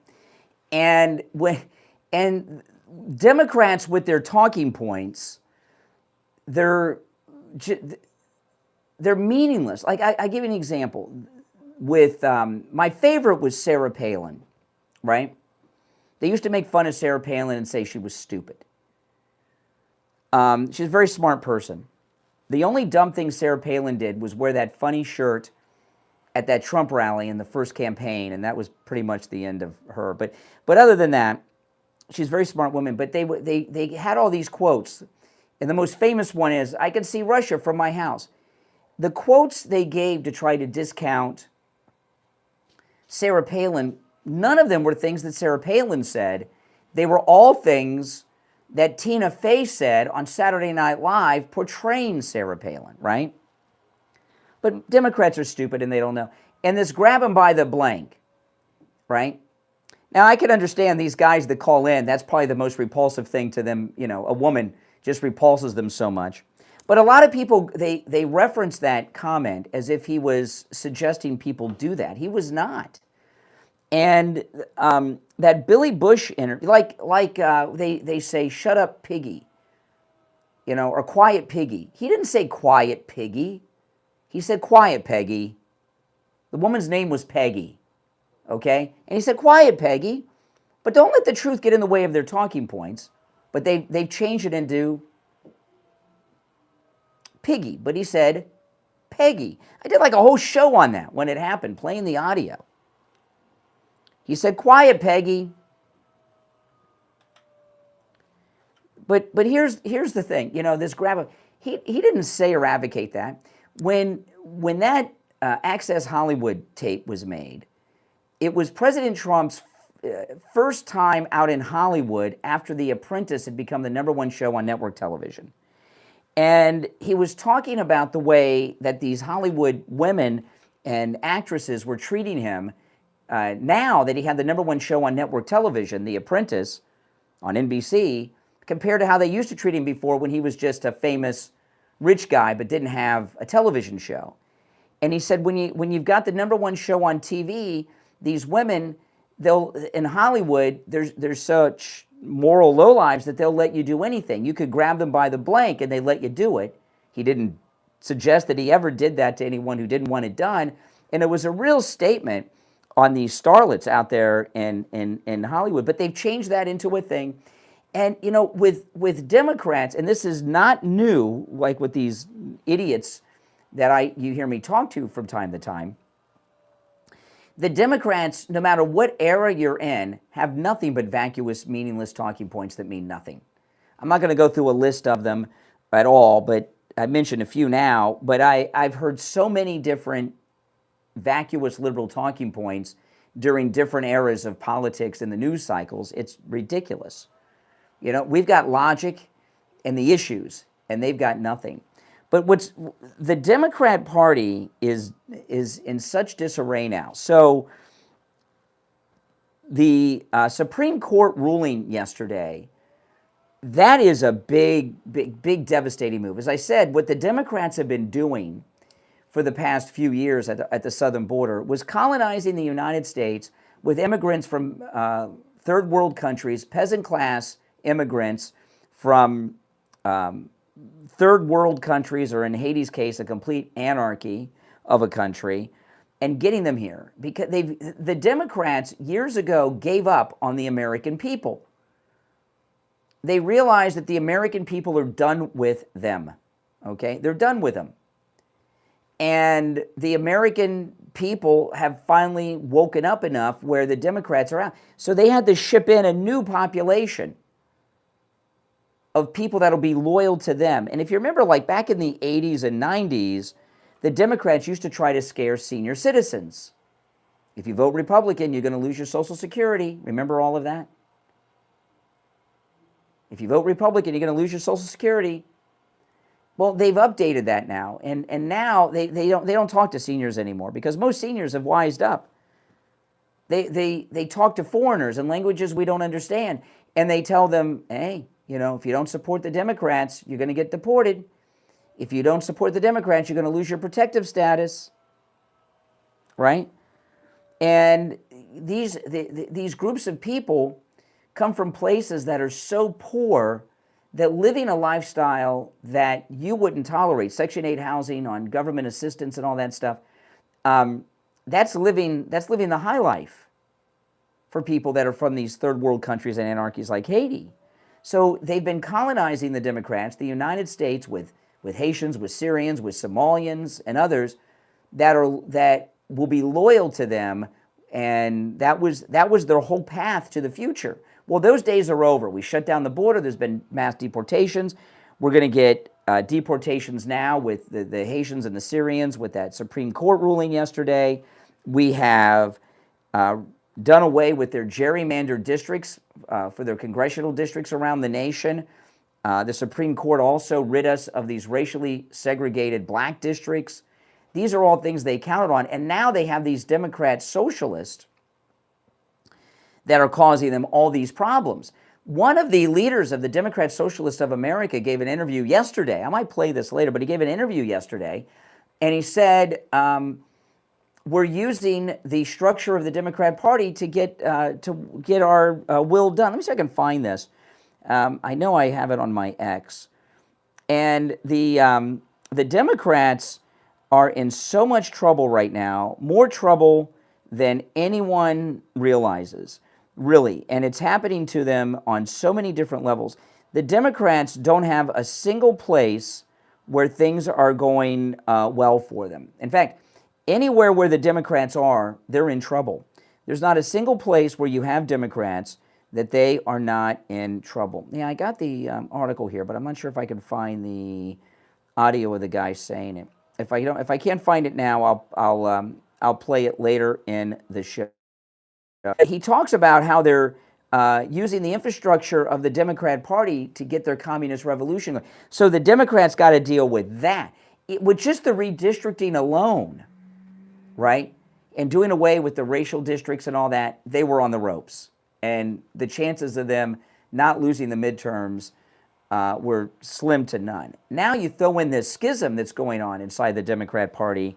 A: And Democrats with their talking points, they're meaningless. Like I give you an example. With my favorite was Sarah Palin, right? They used to make fun of Sarah Palin and say she was stupid. She's a very smart person. The only dumb thing Sarah Palin did was wear that funny shirt at that Trump rally in the first campaign, and that was pretty much the end of her. But other than that, she's a very smart woman. But they had all these quotes, and the most famous one is, "I can see Russia from my house." The quotes they gave to try to discount Sarah Palin, none of them were things that Sarah Palin said. They were all things that Tina Fey said on Saturday Night Live portraying Sarah Palin, right? But Democrats are stupid and they don't know. And this grab them by the blank, right? Now, I can understand these guys that call in, that's probably the most repulsive thing to them. You know, a woman just repulses them so much. But a lot of people, they reference that comment as if he was suggesting people do that. He was not. And that Billy Bush interview, they say, "Shut up, piggy," you know, or "Quiet, piggy." He didn't say "Quiet, piggy." He said "Quiet, Peggy." The woman's name was Peggy, okay? And he said "Quiet, Peggy," but don't let the truth get in the way of their talking points. But they've changed it into piggy, but he said Peggy. I did like a whole show on that when it happened, playing the audio. He said, "Quiet, Peggy." But here's the thing, you know, this grab. He didn't say or advocate that. When that Access Hollywood tape was made, it was President Trump's first time out in Hollywood after The Apprentice had become the #1 show on network television. And he was talking about the way that these Hollywood women and actresses were treating him now that he had the #1 show on network television, The Apprentice, on NBC, compared to how they used to treat him before when he was just a famous rich guy but didn't have a television show. And he said, when you've got the #1 show on TV, these women, in Hollywood, there's such moral lowlives that they'll let you do anything. You could grab them by the blank and they let you do it. He didn't suggest that he ever did that to anyone who didn't want it done. And it was a real statement on these starlets out there in Hollywood. But they've changed that into a thing. And, you know, with Democrats, and this is not new, like with these idiots that you hear me talk to from time to time, the Democrats, no matter what era you're in, have nothing but vacuous, meaningless talking points that mean nothing. I'm not going to go through a list of them at all, but I mentioned a few now. But I've heard so many different vacuous liberal talking points during different eras of politics and the news cycles. It's ridiculous. You know, we've got logic and the issues, and they've got nothing. But the Democrat Party is in such disarray now. So the Supreme Court ruling yesterday, that is a big, devastating move. As I said, what the Democrats have been doing for the past few years at the southern border was colonizing the United States with immigrants from third world countries, peasant class immigrants from third world countries, or in Haiti's case, a complete anarchy of a country, and getting them here. Because the Democrats years ago gave up on the American people. They realized that the American people are done with them, okay? They're done with them. And the American people have finally woken up enough where the Democrats are out. So they had to ship in a new population of people that'll be loyal to them. And if you remember, like back in the 80s and 90s, the Democrats used to try to scare senior citizens. If you vote Republican, you're going to lose your Social Security. Remember all of that? If you vote Republican, you're going to lose your Social Security. Well, they've updated that now, and now they don't talk to seniors anymore because most seniors have wised up. They talk to foreigners in languages we don't understand, and they tell them, hey, you know, if you don't support the Democrats, you're going to get deported. If you don't support the Democrats, you're going to lose your protective status, right? And these groups of people come from places that are so poor that living a lifestyle that you wouldn't tolerate, Section 8 housing on government assistance and all that stuff, that's living the high life for people that are from these third world countries and anarchies like Haiti. So they've been colonizing the Democrats, the United States, with Haitians, with Syrians, with Somalians, and others that will be loyal to them, and that was their whole path to the future. Well, those days are over. We shut down the border. There's been mass deportations. We're going to get deportations now with the Haitians and the Syrians with that Supreme Court ruling yesterday. We have done away with their gerrymandered districts for their congressional districts around the nation. The Supreme Court also rid us of these racially segregated black districts. These are all things they counted on, and now they have these Democrat socialists that are causing them all these problems. One of the leaders of the Democrat Socialists of America gave an interview yesterday. I might play this later, but he gave an interview yesterday, and he said, we're using the structure of the Democrat Party to get our will done. Let me see if I can find this. I know I have it on my X. And the Democrats are in so much trouble right now, more trouble than anyone realizes, really. And it's happening to them on so many different levels. The Democrats don't have a single place where things are going well for them. In fact, anywhere where the Democrats are, they're in trouble. There's not a single place where you have Democrats that they are not in trouble. Yeah, I got the article here, but I'm not sure if I can find the audio of the guy saying it. If I can't find it now, I'll play it later in the show. He talks about how they're using the infrastructure of the Democrat Party to get their communist revolution going. So the Democrats got to deal with that. With just the redistricting alone, right, and doing away with the racial districts and all that, they were on the ropes. And the chances of them not losing the midterms were slim to none. Now you throw in this schism that's going on inside the Democrat Party,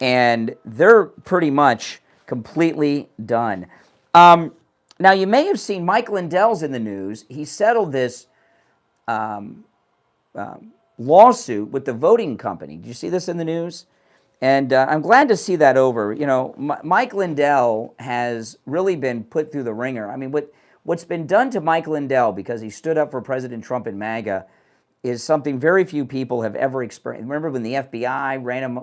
A: and they're pretty much completely done. Now you may have seen Mike Lindell's in the news. He settled this lawsuit with the voting company. Did you see this in the news? And I'm glad to see that over. You know, Mike Lindell has really been put through the ringer. I mean, what's been done to Mike Lindell because he stood up for President Trump and MAGA is something very few people have ever experienced. Remember when the FBI ran him,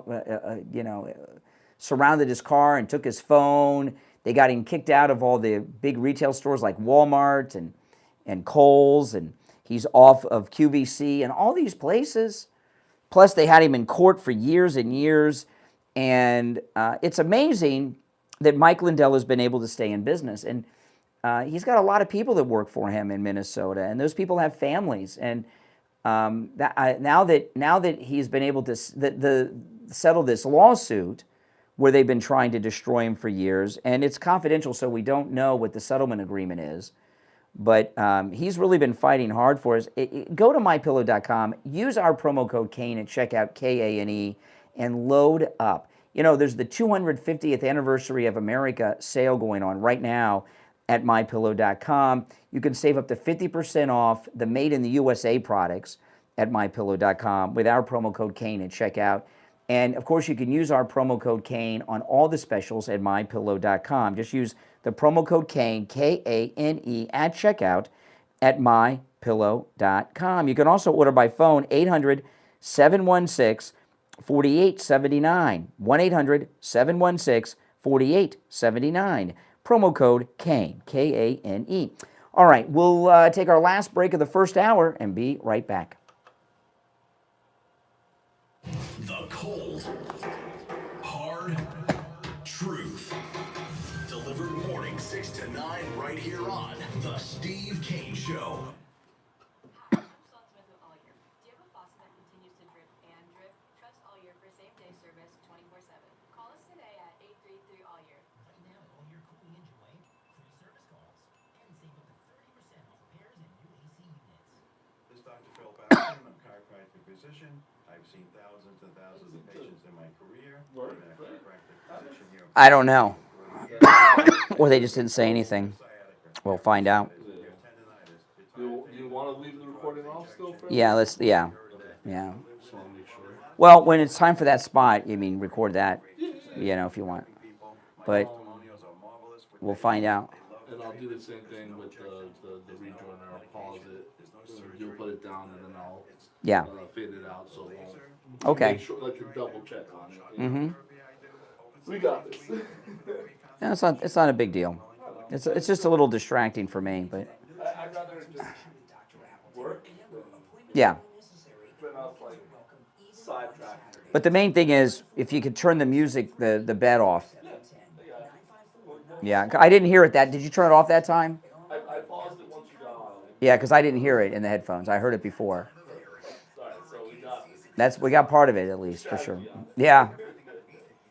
A: surrounded his car and took his phone? They got him kicked out of all the big retail stores like Walmart and Kohl's, and he's off of QVC and all these places. Plus, they had him in court for years and years, and it's amazing that Mike Lindell has been able to stay in business. And he's got a lot of people that work for him in Minnesota, and those people have families. And now that he's been able to settle this lawsuit, where they've been trying to destroy him for years, and it's confidential, so we don't know what the settlement agreement is. But he's really been fighting hard for us. Go to mypillow.com, use our promo code Kane at checkout, KANE, and load up. You know, there's the 250th anniversary of America sale going on right now at mypillow.com. You can save up to 50% off the Made in the USA products at mypillow.com with our promo code Kane at checkout. And, of course, you can use our promo code Kane on all the specials at mypillow.com. Just use the promo code Kane, K-A-N-E, at checkout at mypillow.com. You can also order by phone, 800-716-8255, 4879. 1-800-716-4879. Promo code KANE, K-A-N-E. All right, we'll take our last break of the first hour and be right back.
B: The cold, hard truth. Delivered morning 6 to 9 right here on The Steve Kane Show.
J: Hi, I'm Salt Smith with All Year. Do you have a faucet that continues to drip and drip? Trust All Year for same-day service 24/7. Call us today at 833 All Year.
C: Right now, all your cooling enjoy free service calls and save up to 30% off repairs and new AC units.
K: This is Dr. Phil Barron. I'm a chiropractic physician. I've seen thousands and thousands of patients in my career. I'm a chiropractic physician here.
A: I don't know. Or they just didn't say anything. We'll find out.
I: Do you want to leave the recording off still?
A: Yeah, yeah.
I: Just want to make sure.
A: Well, when it's time for that spot, record that, if you want. But we'll find out.
I: And I'll do the same thing with the rejoiner. I'll pause it. You'll put it down, and then I'll fade it out. So
A: Okay.
I: Make sure, like, to double check on it.
A: Mm-hmm.
I: We got this.
A: No, it's not a big deal. It's just a little distracting for me, but
I: I'd rather just work.
A: yeah.
I: But not like sidetracked.
A: But the main thing is, if you could turn the music, the bed off. Yeah, I didn't hear it. Did you turn it off that time?
I: I paused it once you got on it.
A: Yeah, because I didn't hear it in the headphones. I heard it before.
I: Sorry, so we got this.
A: We got part of it at least for sure. Yeah.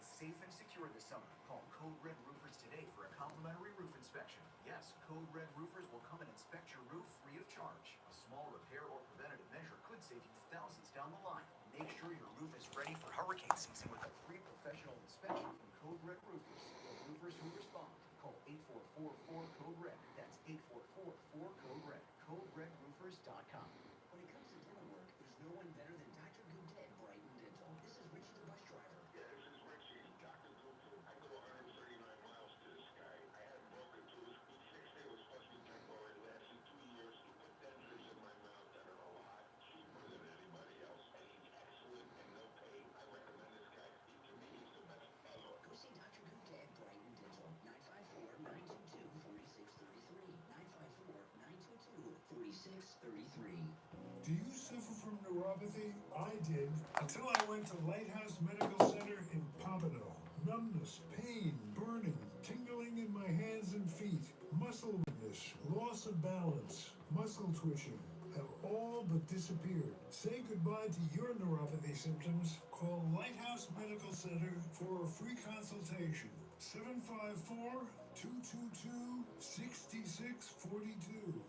B: Safe and secure this summer. Call Code Red Roofers today for a complimentary roof inspection. Yes, Code Red Roofers will come and inspect your roof free of charge. A small repair or preventative measure could save you thousands down the line. Make sure your roof is ready for hurricane season with a free professional inspection from Code Red Roofers. The roofers who respond. Call 8444-CODE-RED. That's 8444-CODE-RED. CodeRedRoofers.com.
E: When it comes to dental work, there's no one better than Dr. Goudet, Brighton Dental. This is Richie the bus driver.
D: Yeah, this is Richie, Dr. Gupta. I go 139 miles to this guy. I had a broken tooth. He fixed it. It was supposed to be temporary. It lasted 2 years. He put dentures in my mouth that are a lot cheaper than anybody else. And he's excellent and no pain. I recommend this guy. To me, he's the best.
E: Go see Dr. Goudet, Brighton Dental. 954-922-4633. 954-922-4633.
L: Do you suffer from neuropathy? I did, until I went to Lighthouse Medical Center in Pompano. Numbness, pain, burning, tingling in my hands and feet, muscle weakness, loss of balance, muscle twitching have all but disappeared. Say goodbye to your neuropathy symptoms. Call Lighthouse Medical Center for a free consultation. 754-222-6642.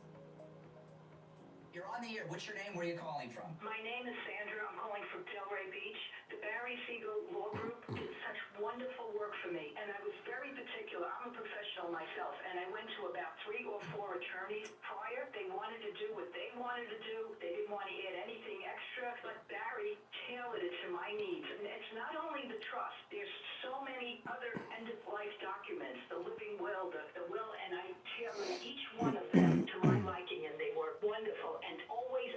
E: You're on the air. What's your name? Where are you calling from?
M: My name is Sandra. I'm calling from Delray Beach. The Barry Siegel Law Group did such wonderful work for me, and I was very particular. I'm a professional myself, and I went to about 3 or 4 attorneys prior. They wanted to do what they wanted to do. They didn't want to add anything extra, but Barry tailored it to my needs. And it's not only the trust. There's so many other end-of-life documents, the living will, the will, and I tailored each one of them to my liking, and they were wonderful and always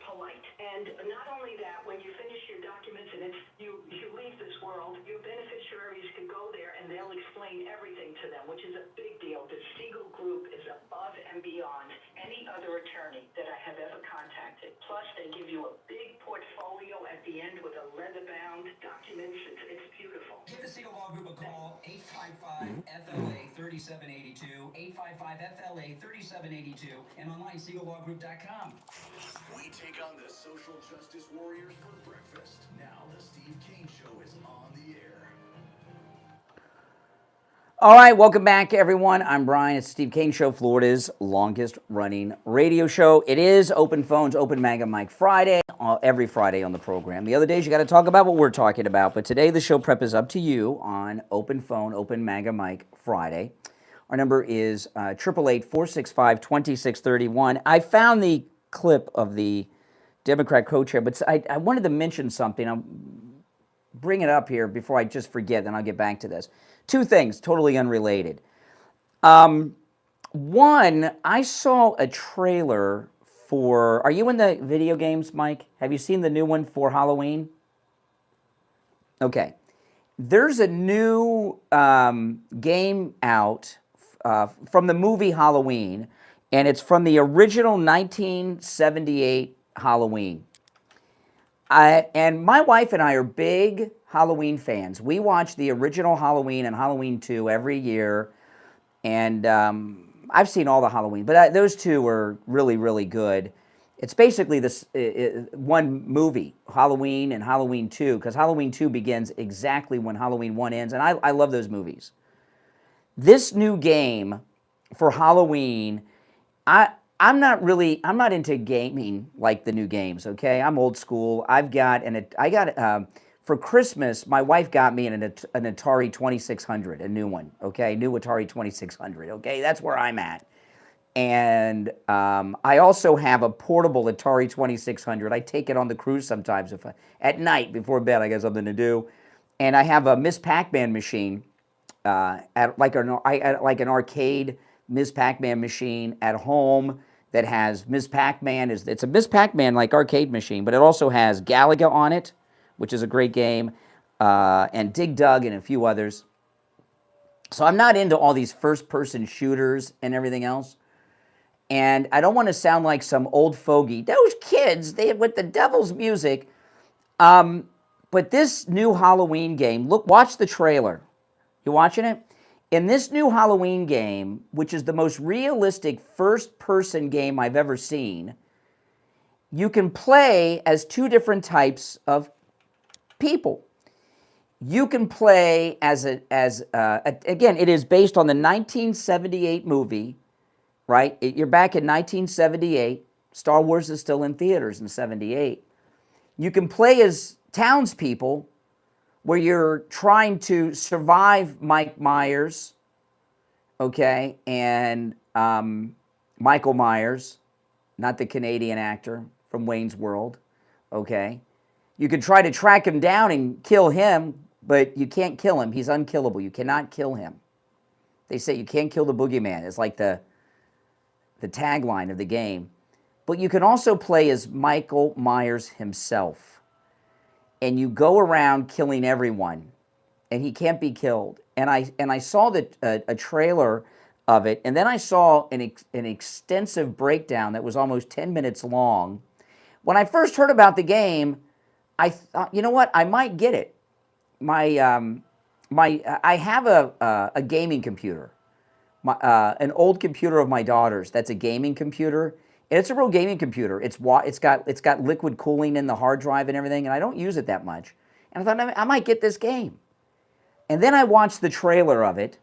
M: polite. And not only that, when you finish your documents and you leave this world, your beneficiaries can go there and they'll explain everything to them, which is a big deal. The Siegel Group is above and beyond any other attorney that I have ever contacted. Plus, they give you a big portfolio at the end with a leather-bound documents. It's beautiful.
E: Give the Siegel Law Group a call, 855-FLA-3782, 855-FLA-3782, and online, SiegelLawGroup.com.
B: We take on the social justice warriors for breakfast. Now the Steve Kane Show is on the air.
A: All right, welcome back, everyone. I'm Brian. It's the Steve Kane Show, Florida's longest-running radio show. It is Open Phones, Open MAGA Mic Friday, every Friday on the program. The other days, you got to talk about what we're talking about, but today the show prep is up to you on Open Phone, Open MAGA Mic Friday. Our number is 888-465-2631. I found the clip of the Democrat co-chair, but I wanted to mention something. I'll bring it up here before I just forget, then I'll get back to this. 2 things, totally unrelated. One, I saw a trailer for, are you in the video games, Mike? Have you seen the new one for Halloween? Okay. There's a new game out from the movie Halloween, and it's from the original 1978 Halloween. And my wife and I are big Halloween fans. We watch the original Halloween and Halloween 2 every year, and I've seen all the Halloween, but those two are really, really good. It's basically this one movie, Halloween and Halloween 2, because Halloween 2 begins exactly when Halloween 1 ends, and I love those movies. This new game for Halloween, I'm not into gaming like the new games, okay? I'm old school. For Christmas, my wife got me an Atari 2600, a new one, okay? New Atari 2600, okay? That's where I'm at. And I also have a portable Atari 2600. I take it on the cruise sometimes at night before bed. I got something to do. And I have a Miss Pac-Man machine, at like an arcade Miss Pac-Man machine at home that has Miss Pac-Man. It's a Miss Pac-Man like arcade machine, but it also has Galaga on it, which is a great game, and Dig Dug and a few others. So I'm not into all these first-person shooters and everything else. And I don't want to sound like some old fogey. Those kids, with the devil's music. But this new Halloween game, watch the trailer. You watching it? In this new Halloween game, which is the most realistic first-person game I've ever seen, you can play as two different types of people. You can play again, it is based on the 1978 movie. Right? You're back in 1978. Star Wars is still in theaters in 78. You can play as townspeople where you're trying to survive Mike Myers, okay, and Michael Myers, not the Canadian actor from Wayne's World, okay. You could try to track him down and kill him, but you can't kill him. He's unkillable. You cannot kill him. They say you can't kill the boogeyman. It's like the tagline of the game. But you can also play as Michael Myers himself. And you go around killing everyone. And he can't be killed. And I saw a trailer of it, and then I saw an extensive breakdown that was almost 10 minutes long. When I first heard about the game, I thought, you know what, I might get it. I have a gaming computer. An old computer of my daughter's that's a gaming computer. And it's a real gaming computer. It's got liquid cooling in the hard drive and everything, and I don't use it that much. And I thought I might get this game. And then I watched the trailer of it,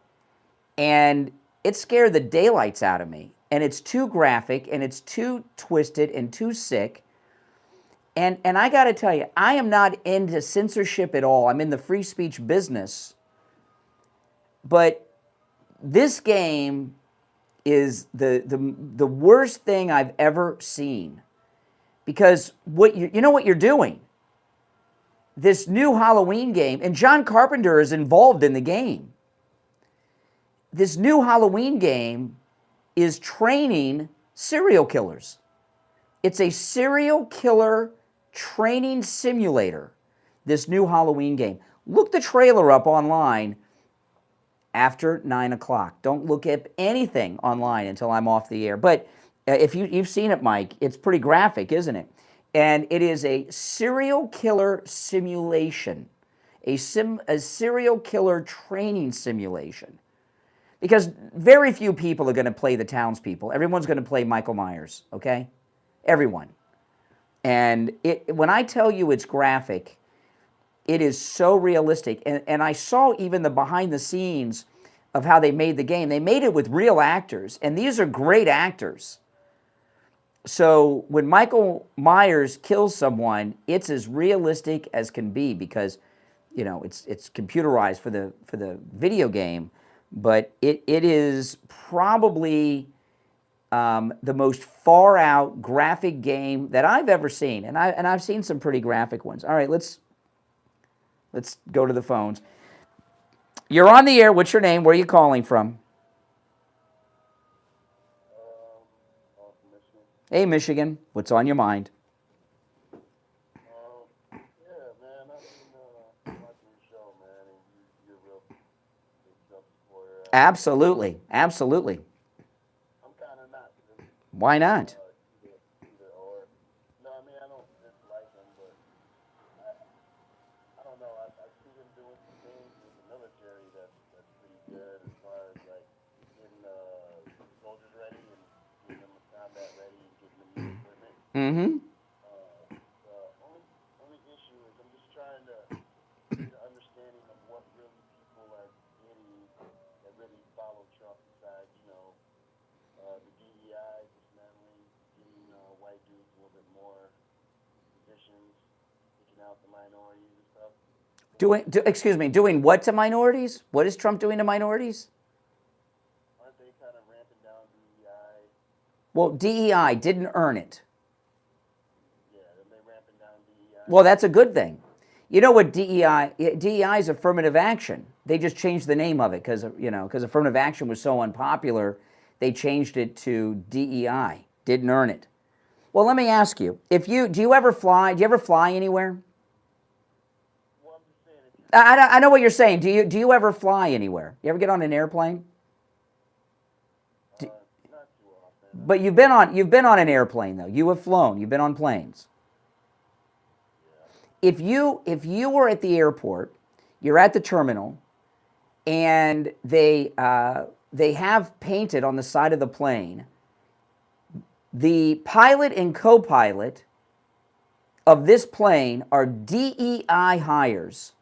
A: and it scared the daylights out of me. And it's too graphic, and it's too twisted and too sick. And I got to tell you, I am not into censorship at all. I'm in the free speech business. But this game is the worst thing I've ever seen, because you know what you're doing. This new Halloween game, and John Carpenter is involved in the game. This new Halloween game is training serial killers. It's a serial killer training simulator, this new Halloween game. Look the trailer up online after 9 o'clock. Don't look at anything online until I'm off the air. But if you've seen it, Mike, it's pretty graphic, isn't it? And it is a serial killer simulation, a serial killer training simulation. Because very few people are going to play the townspeople. Everyone's going to play Michael Myers, okay? Everyone. And when I tell you it's graphic, it is so realistic. And I saw even the behind the scenes of how they made the game. They made it with real actors, and these are great actors. So when Michael Myers kills someone, it's as realistic as can be, because, you know, it's computerized for the video game, but it is probably the most far out graphic game that I've ever seen, and I've seen some pretty graphic ones. All right, let's go to the phones. You're on the air. What's your name? Where are you calling from? Hey, Michigan. What's on your mind?
N: Yeah, man, I've been watching
A: Absolutely, absolutely.
F: I'm kind of not.
A: Why not?
F: Either or. No, I mean, I don't dislike him, but I don't know. I see him doing some things with the military that's pretty good as far as like getting soldiers ready and getting them combat ready and getting them new equipment.
A: Mm-hmm.
F: The only issue is I'm just trying to get an understanding of what really people are getting that really follow Trump besides, the DEI, dismantling, getting white dudes a little bit more positions, picking out the minorities and stuff.
A: Doing what to minorities? What is Trump doing to minorities?
F: Aren't they kind of ramping down DEI?
A: Well, DEI didn't earn it.
F: Yeah, they're ramping down DEI.
A: Well, that's a good thing. You know what DEI is affirmative action. They just changed the name of it because affirmative action was so unpopular, they changed it to DEI. Didn't earn it. Well, let me ask you, do you ever fly? Do you ever fly anywhere?
F: Well, I'm just saying,
A: I know what you're saying. Do you ever fly anywhere? You ever get on an airplane?
F: not too often.
A: But you've been on an airplane though. You have flown. You've been on planes. If you were at the airport, you're at the terminal, and they have painted on the side of the plane, the pilot and co-pilot of this plane are DEI hires.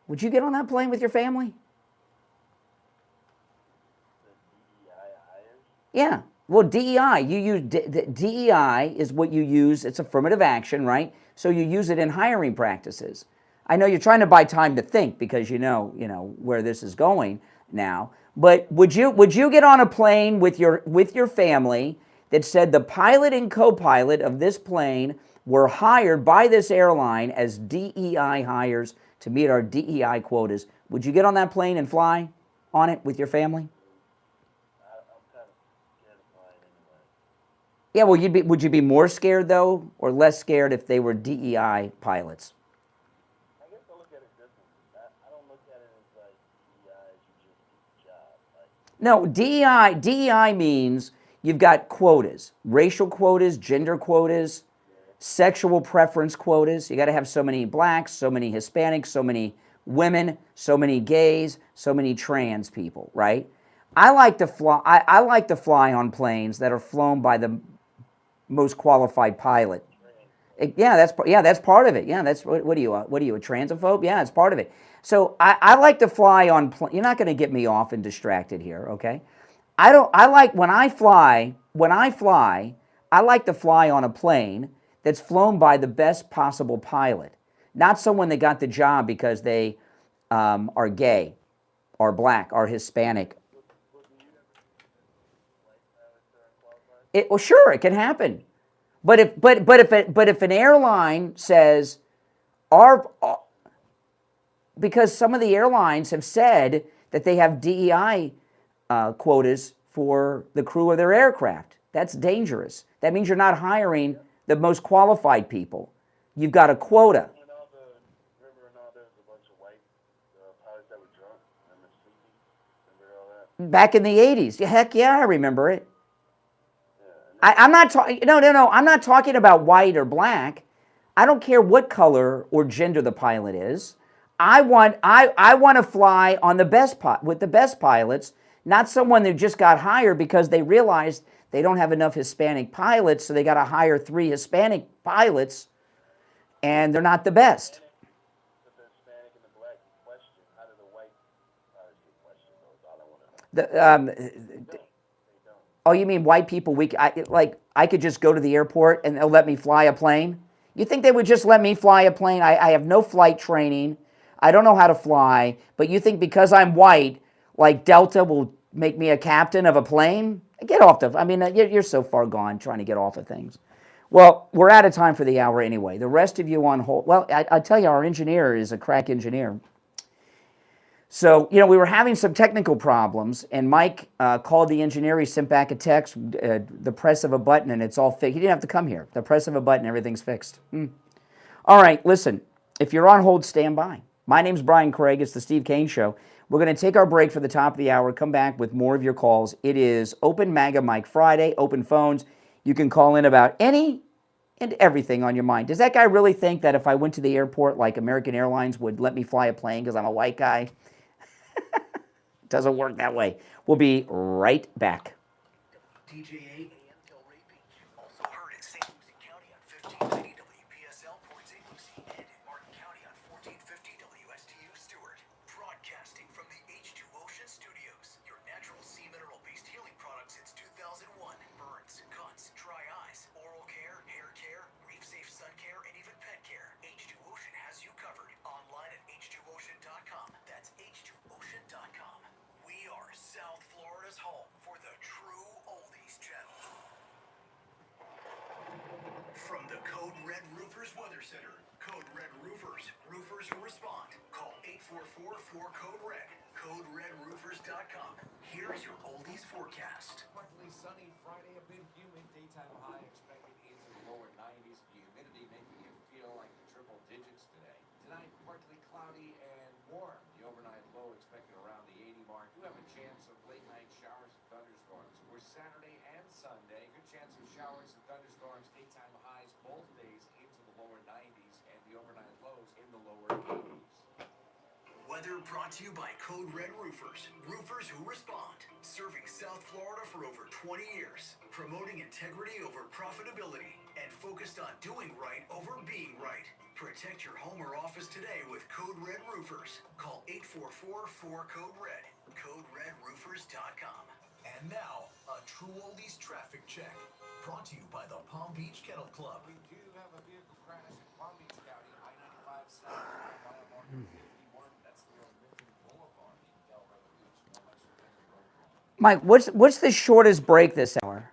A: Would you get on that plane with your family? Yeah. Well, DEI, DEI is what you use. It's affirmative action, right? So you use it in hiring practices. I know you're trying to buy time to think because you know where this is going now. But would you get on a plane with your family that said the pilot and co-pilot of this plane were hired by this airline as DEI hires to meet our DEI quotas? Would you get on that plane and fly on it with your family? Yeah, well, would you be more scared, though, or less scared if they were DEI pilots?
F: I guess I look at it differently. I don't look at it as like DEI, you just get the job.
A: No, DEI means you've got quotas, racial quotas, gender quotas, sexual preference quotas. You got to have so many blacks, so many Hispanics, so many women, so many gays, so many trans people, right? I like to fly. I like to fly on planes that are flown by the most qualified pilot. That's part of it. Yeah, that's what are you, a transphobe? Yeah, it's part of it. So I like to fly on. You're not going to get me off and distracted here, okay? When I fly, I like to fly on a plane that's flown by the best possible pilot, not someone that got the job because they are gay, or black, or Hispanic. Well, sure, it can happen, but if an airline says, because some of the airlines have said that they have DEI quotas for the crew of their aircraft, that's dangerous. That means you're not hiring the most qualified people. You've got a quota.
F: Remember there was a bunch of white pilots that were drunk, remember all that?
A: Back in the 80s, heck yeah, I remember it. I'm not talking. No. I'm not talking about white or black. I don't care what color or gender the pilot is. I want to fly on with the best pilots, not someone that just got hired because they realized they don't have enough Hispanic pilots, so they got to hire 3 Hispanic pilots, and they're not the best.
F: The Hispanic and the black question. How do the white pilots get questioned? All I want to know.
A: Oh, you mean white people? I could just go to the airport and they'll let me fly a plane? You think they would just let me fly a plane? I have no flight training. I don't know how to fly. But you think because I'm white, like Delta will make me a captain of a plane? Get off you're so far gone trying to get off of things. Well, we're out of time for the hour anyway. The rest of you on hold. Well, I tell you, our engineer is a crack engineer. So, we were having some technical problems, and Mike called the engineer. He sent back a text, the press of a button, and it's all fixed. He didn't have to come here. The press of a button, everything's fixed. All right, listen, if you're on hold, stand by. My name's Brian Craig. It's the Steve Kane Show. We're going to take our break for the top of the hour, come back with more of your calls. It is Open MAGA Mike Friday, open phones. You can call in about any and everything on your mind. Does that guy really think that if I went to the airport, like American Airlines would let me fly a plane because I'm a white guy? Doesn't work that way. We'll be right back.
B: DJA AM Delray Beach. Also heard in St. Lucie County on 1590 WPSL Port St. Lucie and in Martin County on 1450 WSTU Stewart. Broadcasting from the H2 Ocean Studios. Your natural sea mineral-based healing product since 2001. Burns, cuts, dry eyes, oral care, hair care, reef-safe sun care, and even pet care. H2 Ocean has you covered. Online at h2ocean.com. That's h2ocean.com. We are South Florida's home for the True Oldies channel. From the Code Red Roofers Weather Center, Code Red Roofers, roofers who respond. Call 844-4CODE-RED, CodeRedRoofers.com. Here is your Oldies forecast.
H: Partly sunny Friday, a bit humid. Daytime high expected into the lower 90s. Humidity making it feel like the triple digits today. Tonight, partly cloudy and warm. The overnight low expected around the 80 mark. You have a chance of late night showers and thunderstorms. For Saturday and Sunday, good chance of showers and thunderstorms. Daytime highs both days into the lower 90s and the overnight lows in the lower 80s.
B: Weather brought to you by Code Red Roofers, roofers who respond. Serving South Florida for over 20 years, promoting integrity over profitability, and focused on doing right over being right. Protect your home or office today with Code Red Roofers. Call 844-4CODE-RED, CodeRedRoofers.com. And now, a True Oldies traffic check. Brought to you by the Palm Beach Kennel Club.
H: We do have a vehicle crash in Palm Beach County, I-95 south, mile marker 51. That's near Griffin Boulevard in Delray Beach. No extra lane road closure.
A: Mike, what's the shortest break this hour?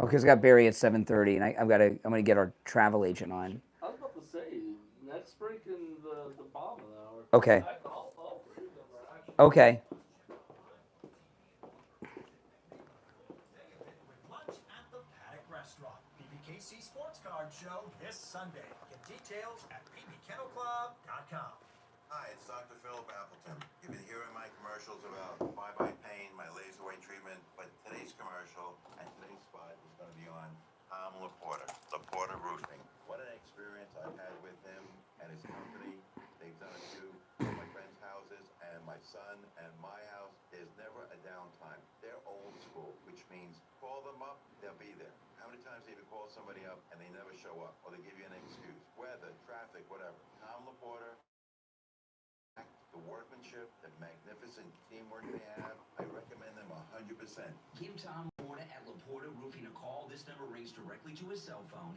A: Okay, it's got Barry at 7:30, and I'm gonna get our travel agent on.
I: I was about to say, next break in the bottom of the hour.
A: Okay.
I: All three of them are actually.
A: Okay.
N: Lunch at the Paddock Restaurant. PBKC Sports Card Show this Sunday. Get details at pbkennelclub.com.
K: Hi, it's Dr. Philip Appleton. You've been hearing my commercials about bye-bye pain, my laser weight treatment, but today's commercial and today's spot is going to be on Pamela Laporta Roofing. What an experience I've had with him and his company. They've done it to my friends' houses and my son and my house. There's never a downtime. They're old school, which means call them up, they'll be there. How many times have you called somebody up and they never show up, or they give you an excuse? Weather, traffic, whatever. Tom Laporta, the workmanship, the magnificent teamwork they have, I recommend them 100%.
E: Give Tom Laporta at Laporta Roofing a call. This number rings directly to his cell phone,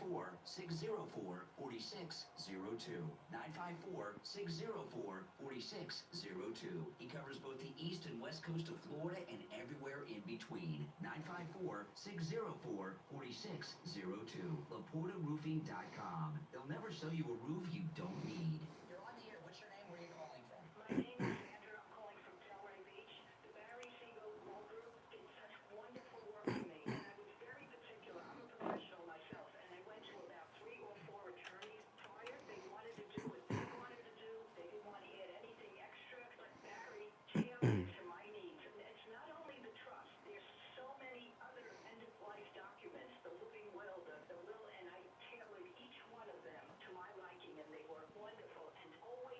E: 954-604-4602. 954-604-4602. He covers both the east and west coast of Florida and everywhere in between. 954-604-4602. LaportaRoofing.com. They'll never sell you a roof you don't need. You're on the air. What's your name? Where are you calling from?
M: My name is Sandra. I'm calling from Delray Beach. The Barry Siegel Law Group did such wonderful work for me, and I was very particular. I'm a professional myself, and I went to about 3 or 4 attorneys prior. They wanted to do what they wanted to do. They didn't want to add anything extra, but Barry tailored to my needs. And it's not only the trust. There's so many other end-of-life documents, the living will, the will, and I tailored each one of them to my liking, and they were wonderful and always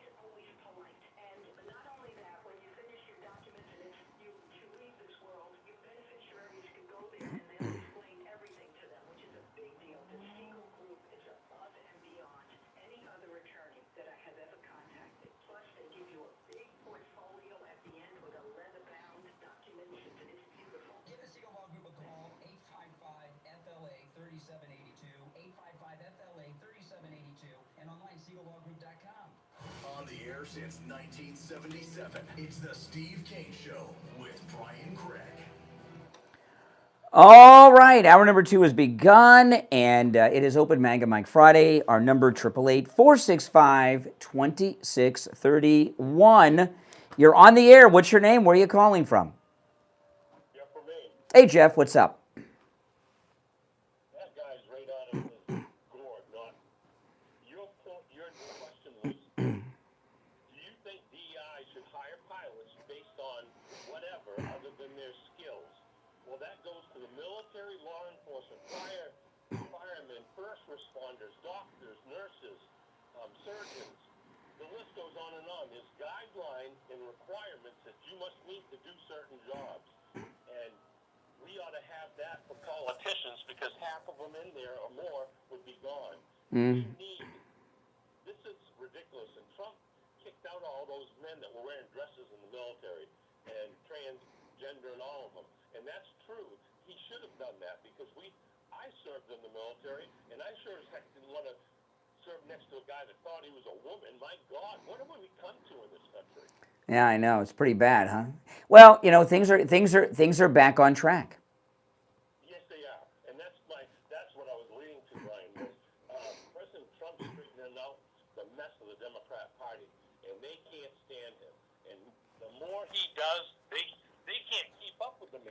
M: polite. And not only that, when you finish your documents and you leave this world, your beneficiaries can go there and they'll explain everything to them, which is a big deal. The Siegel Group is above and beyond any other attorney that I have ever contacted. Plus, they give you a big portfolio at the end with a leather-bound documents. It's beautiful.
E: Give the Siegel Law Group a call, 855-FLA-3782, 855-FLA-3782, and online SiegelLawGroup.com.
B: On the air since 1977, it's the Steve Kane Show with Brian Craig.
A: All right, hour number 2 has begun, and it is Open MAGA Mike Friday. Our number, 888-465-2631. You're on the air. What's your name? Where are you calling from?
F: Yeah, for me.
A: Hey, Jeff, what's up?
O: That guy's right out of his gourd, not your point. Your question was, do you think DEI should hire pilots based on whatever other than their skills? Well, that goes to the military, law enforcement, firemen, first responders, doctors, nurses, surgeons. The list goes on and on. There's guidelines and requirements that you must meet to do certain jobs. And we ought to have that for politicians because half of them in there or more would be gone. We need, this is ridiculous. And Trump kicked out all those men that were wearing dresses in the military and transgender and all of them. And that's true. He should have done that because I served in the military and I sure as heck didn't want to serve next to a guy that thought he was a woman. My God, what have we come to in this country?
A: Yeah, I know. It's pretty bad, huh? Well, you know, things are back on track.
O: Yes, they are, and that's what I was leading to, Brian. Was President Trump straightening out the mess of the Democrat Party, and they can't stand him. And the more he does, they can't keep up with him.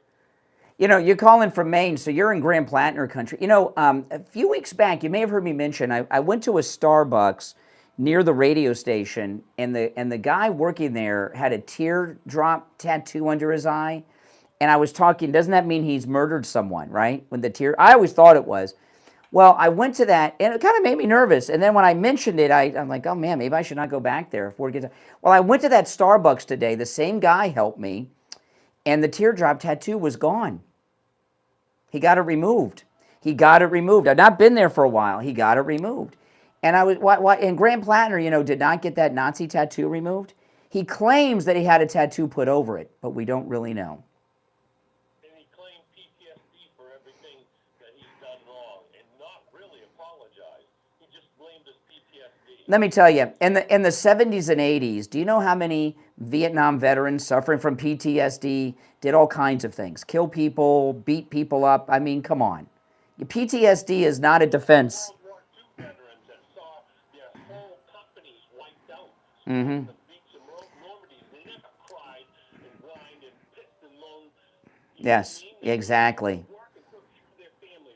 A: You know, you're calling from Maine, so you're in Grand Platinum country. You know, a few weeks back, you may have heard me mention, I went to a Starbucks near the radio station, and the guy working there had a teardrop tattoo under his eye. And I was talking, doesn't that mean he's murdered someone, right? When the tear, I always thought it was. Well, I went to that, and it kind of made me nervous. And then when I mentioned it, I'm like, oh man, maybe I should not go back there before it gets. Well, I went to that Starbucks today. The same guy helped me, and the teardrop tattoo was gone. He got it removed. I've not been there for a while. He got it removed. And and Grand Platinum, you know, did not get that Nazi tattoo removed. He claims that he had a tattoo put over it, but we don't really know.
O: And he claimed PTSD for everything that he's done wrong and not really apologized. He just blamed his PTSD.
A: Let me tell you, in the 70s and 80s, do you know how many Vietnam veterans suffering from PTSD did all kinds of things? Kill people, beat people up. I mean, come on. PTSD is not a defense.
O: World War II veterans that saw their whole companies wiped out.
A: Mm-hmm.
O: The beach of Normandy, they never cried and whined and pissed and moaned.
A: Yes, exactly.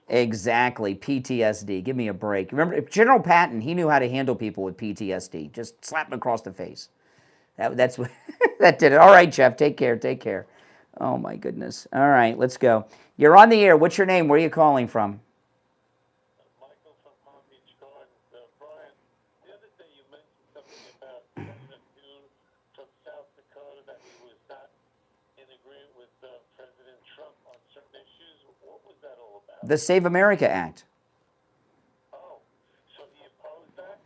A: Exactly, PTSD. Give me a break. Remember, General Patton, he knew how to handle people with PTSD. Just slap them across the face. That's what that did it. All right, Jeff, take care. Oh, my goodness. All right, let's go. You're on the air. What's your name? Where are you calling from?
O: Michael from Palm Beach Gardens. Brian, the other day you mentioned something about President Dune from South Dakota, that he was not in agreement with President Trump on certain issues. What was that all about?
A: The Save America Act.
O: Oh, so he opposed that?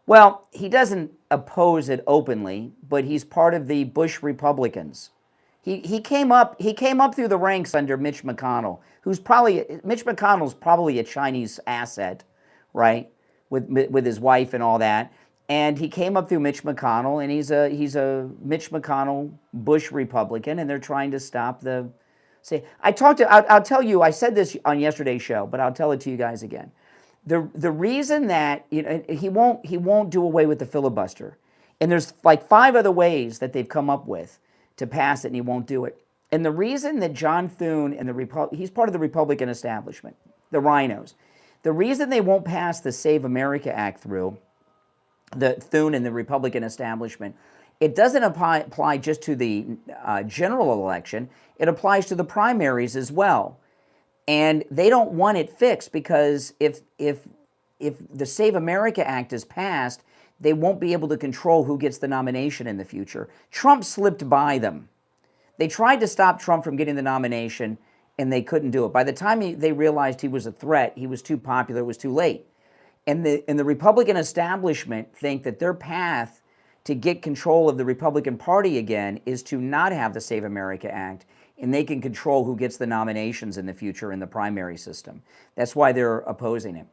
A: Well, he doesn't oppose it openly, but he's part of the Bush Republicans. He came up through the ranks under Mitch McConnell, Mitch McConnell's probably a Chinese asset, right? With his wife and all that. And he came up through Mitch McConnell, and he's a Mitch McConnell Bush Republican, and they're trying to stop the. I'll tell you, I said this on yesterday's show, but I'll tell it to you guys again. The reason that he won't do away with the filibuster, and there's like 5 other ways that they've come up with to pass it, and he won't do it. And the reason that John Thune and he's part of the Republican establishment, the rhinos. The reason they won't pass the Save America Act through, the Thune and the Republican establishment, it doesn't apply just to the general election. It applies to the primaries as well. And they don't want it fixed because if the Save America Act is passed, they won't be able to control who gets the nomination in the future. Trump slipped by them. They tried to stop Trump from getting the nomination, and they couldn't do it. By the time they realized he was a threat, he was too popular, it was too late. And the Republican establishment think that their path to get control of the Republican Party again is to not have the Save America Act, and they can control who gets the nominations in the future in the primary system. That's why they're opposing it.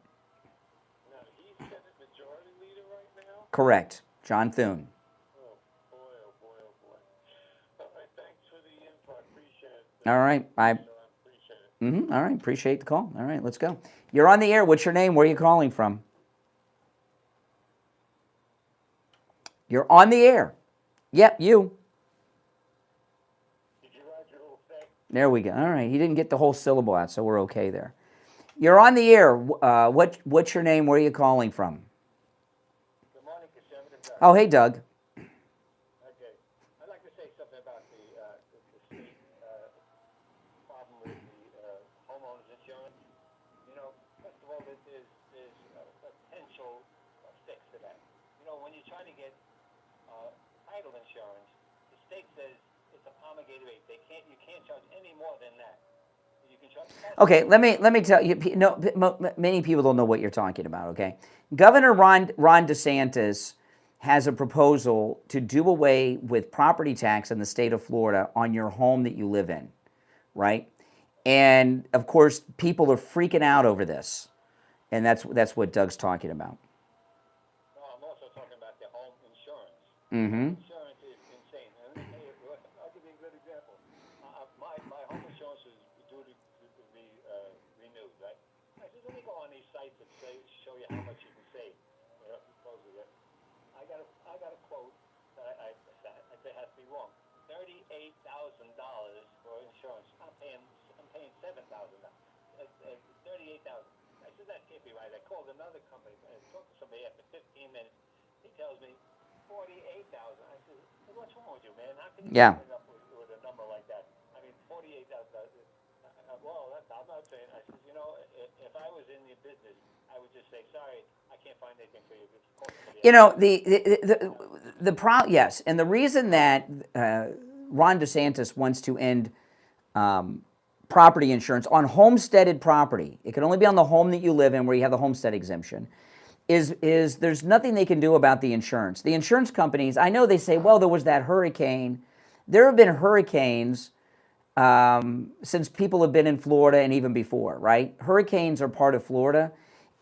O: Now, he's Senate Majority Leader right now?
A: Correct. John Thune.
O: Oh, boy, oh, boy, oh, boy. All right, thanks for the info. I appreciate it.
A: All right. I
O: appreciate it.
A: All right. Appreciate the call. All right, let's go. You're on the air. What's your name? Where are you calling from? You're on the air. Yep, you.
O: Did you ride your little thing?
A: There we go. All right. He didn't get the whole syllable out, so we're okay there. You're on the air. What's your name? Where are you calling from?
F: Good morning, Conservative Doug.
A: Oh, hey, Doug.
F: Okay. I'd like to say something about the state problem with the homeowners insurance. You know, first of all, there's a potential fix to that. You know, when you're trying to get title insurance, the state says it's a promulgated rate. You can't charge any more than that. You can charge.
A: Okay, let me tell you. No, many people don't know what you're talking about. Okay, Governor Ron DeSantis has a proposal to do away with property tax in the state of Florida on your home that you live in, right? And of course, people are freaking out over this, and that's what Doug's talking about.
F: No, I'm also talking about the home insurance.
A: Mm-hmm.
F: Insurance is insane. And let me tell you, I'll give you a good example. My home insurance is due to be renewed, right? I said, let me go on these sites that show you how much you can save. I got a quote that I say has to be wrong. $38,000 for insurance. I'm paying $7,000. $38,000. I said that can't be right. I called another company and talked to somebody after 15 minutes. He tells me $48,000. I said, what's wrong with you, man? How can you come up with a number like that? I mean, $48,000. Well, I'm not saying. I said, you know, if I was in the business, I would just say, sorry, I can't find anything for you.
A: You know, the problem, yes, and the reason that Ron DeSantis wants to end property insurance on homesteaded property, it can only be on the home that you live in where you have the homestead exemption, is there's nothing they can do about the insurance. The insurance companies, I know they say, well, there was that hurricane. There have been hurricanes since people have been in Florida and even before, right? Hurricanes are part of Florida.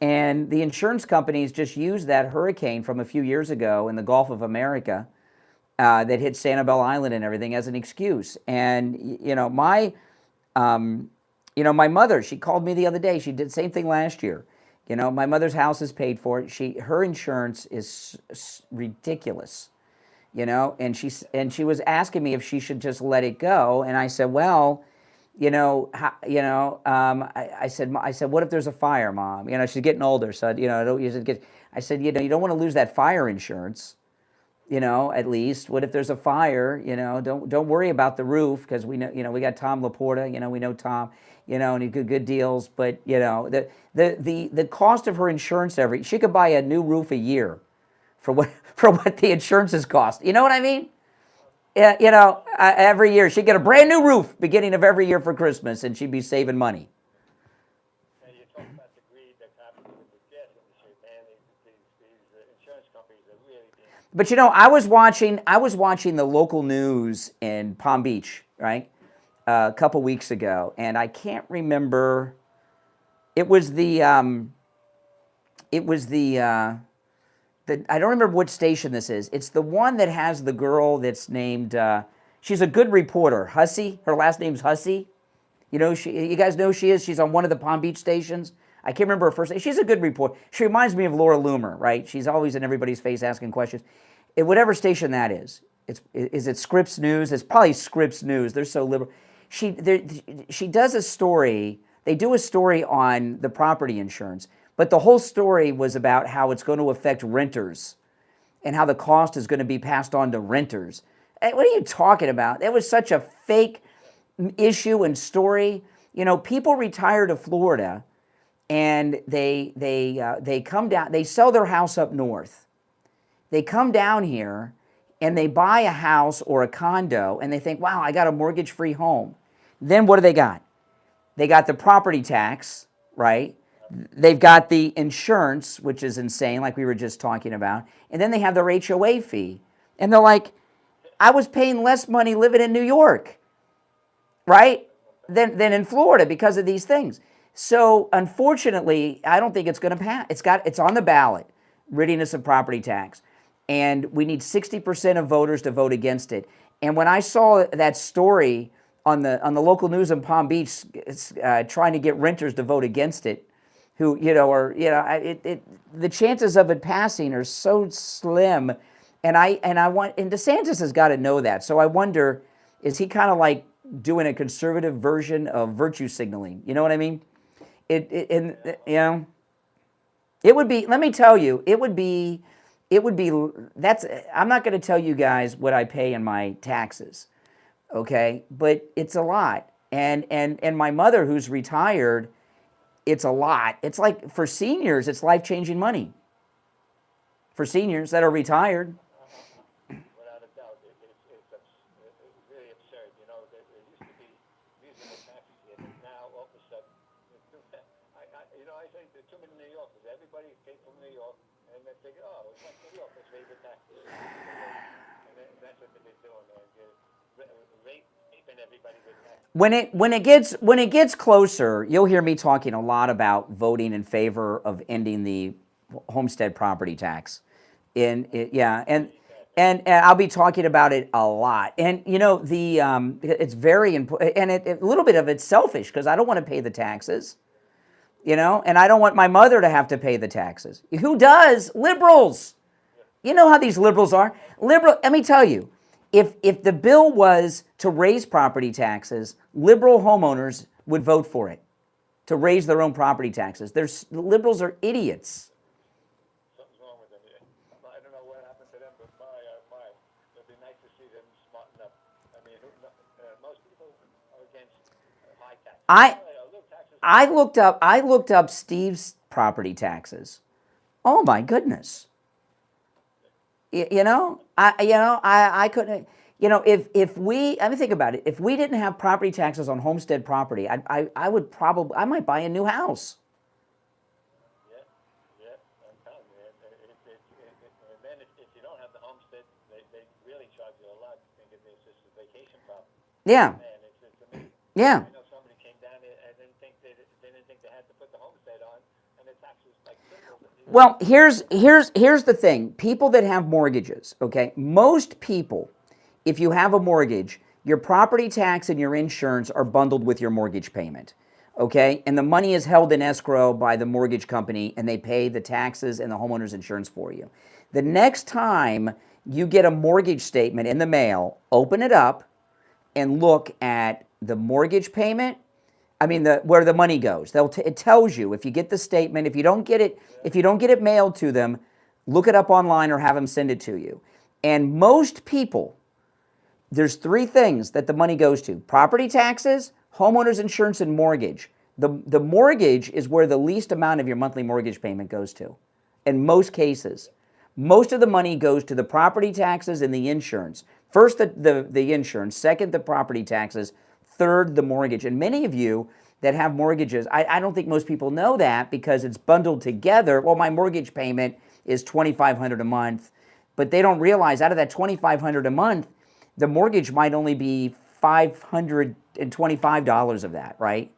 A: And the insurance companies just used that hurricane from a few years ago in the Gulf of America that hit Sanibel Island and everything as an excuse. And my mother, she called me the other day. She did the same thing last year. You know, my mother's house is paid for. Her insurance is ridiculous. You know, and she was asking me if she should just let it go, and I said, well. I said, what if there's a fire, Mom? You know, she's getting older, so I said, you don't want to lose that fire insurance. You know, at least, what if there's a fire? You know, don't worry about the roof because we know, we got Tom Laporta. You know, we know Tom. You know, and he good deals. But the cost of her insurance she could buy a new roof a year for what the insurances cost. You know what I mean? Yeah, every year she'd get a brand new roof beginning of every year for Christmas, and she'd be saving money.
F: And you talk about the greed that's happening with the gas industry, man. These insurance companies are really being...
A: But I was watching the local news in Palm Beach, right, a couple weeks ago, and I can't remember. It was the I don't remember what station this is. It's the one that has the girl that's named, she's a good reporter, Hussey. Her last name's Hussey. You guys know who she is? She's on one of the Palm Beach stations. I can't remember her first name. She's a good reporter. She reminds me of Laura Loomer, right? She's always in everybody's face asking questions. At whatever station that is it Scripps News? It's probably Scripps News. They're so liberal. She does a story. They do a story on the property insurance. But the whole story was about how it's going to affect renters and how the cost is going to be passed on to renters. What are you talking about? That was such a fake issue and story. You know, people retire to Florida and they come down, they sell their house up north. They come down here and they buy a house or a condo and they think, wow, I got a mortgage-free home. Then what do they got? They got the property tax, right? They've got the insurance, which is insane, like we were just talking about. And then they have their HOA fee. And they're like, I was paying less money living in New York, right, than in Florida because of these things. So, unfortunately, I don't think it's going to pass. It's on the ballot, readiness of property tax. And we need 60% of voters to vote against it. And when I saw that story on the local news in Palm Beach trying to get renters to vote against it, the chances of it passing are so slim, and DeSantis has got to know that. So I wonder, is he kind of like doing a conservative version of virtue signaling. You know what I mean? You know, it would be, let me tell you, it would be, that's, I'm not going to tell you guys what I pay in my taxes, okay? But it's a lot. And my mother, who's retired, it's a lot. It's like, for seniors, it's life-changing money. For seniors that are retired.
F: Without a doubt, it's really absurd. You know, there used to be reasonable taxes here, but now all of a sudden, I say there are too many New Yorkers. Everybody came from New York, and they figure, oh, it's like New York, let's raise the taxes. And that's what they're doing, man. Raping everybody with taxes.
A: When it gets closer, you'll hear me talking a lot about voting in favor of ending the homestead property tax. And I'll be talking about it a lot. And you know, it's very important, and a little bit of it's selfish because I don't want to pay the taxes, you know, and I don't want my mother to have to pay the taxes. Who does? Liberals. You know how these liberals are. Let me tell you, if the bill was to raise property taxes, liberal homeowners would vote for it, to raise their own property taxes. The liberals are idiots.
F: Something's wrong with them. I don't know what happened to them, but it'd be nice to see them smarten up. I mean, most people are against high taxes.
A: I looked up Steve's property taxes. Oh my goodness. I couldn't. You know, if we, let me think about it. If we didn't have property taxes on homestead property, I might buy a new house.
F: Yeah, I'm telling you. And then if you don't have the homestead, they really charge you a lot. I think it's just a vacation property.
A: Yeah.
F: Man, it's amazing.
A: Yeah.
F: I know somebody came down here and didn't think they had to put the homestead on, and the taxes like tripled.
A: Well, here's the thing. People that have mortgages, okay? Most people, if you have a mortgage, your property tax and your insurance are bundled with your mortgage payment, okay? And the money is held in escrow by the mortgage company, and they pay the taxes and the homeowner's insurance for you. The next time you get a mortgage statement in the mail, open it up and look at the mortgage payment. I mean, where the money goes. It tells you if you get the statement. If you don't get it mailed to them, look it up online or have them send it to you. And most people, there's three things that the money goes to: property taxes, homeowner's insurance, and mortgage. The mortgage is where the least amount of your monthly mortgage payment goes to. In most cases, most of the money goes to the property taxes and the insurance. First, the insurance. Second, the property taxes. Third, the mortgage. And many of you that have mortgages, I don't think most people know that because it's bundled together. Well, my mortgage payment is $2,500 a month, but they don't realize out of that $2,500 a month, the mortgage might only be $525 of that, right?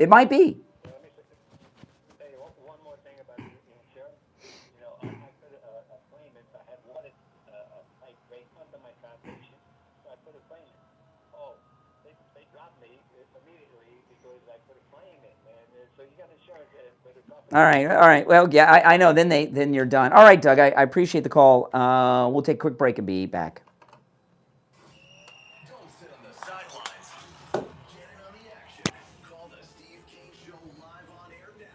A: It might be.
F: Let me say one more thing about the insurance. You know, I put a claim in. I had wanted a pipe right under my foundation, so I put a claim in. Oh, they dropped me immediately because I put a claim in, man. So you got insurance, but it's not.
A: All right. Well, yeah, I know. Then you're done. All right, Doug. I appreciate the call. We'll take a quick break and be back.
B: Don't sit on the sidelines. Get in on the action. Call the Steve Kane Show live on air now.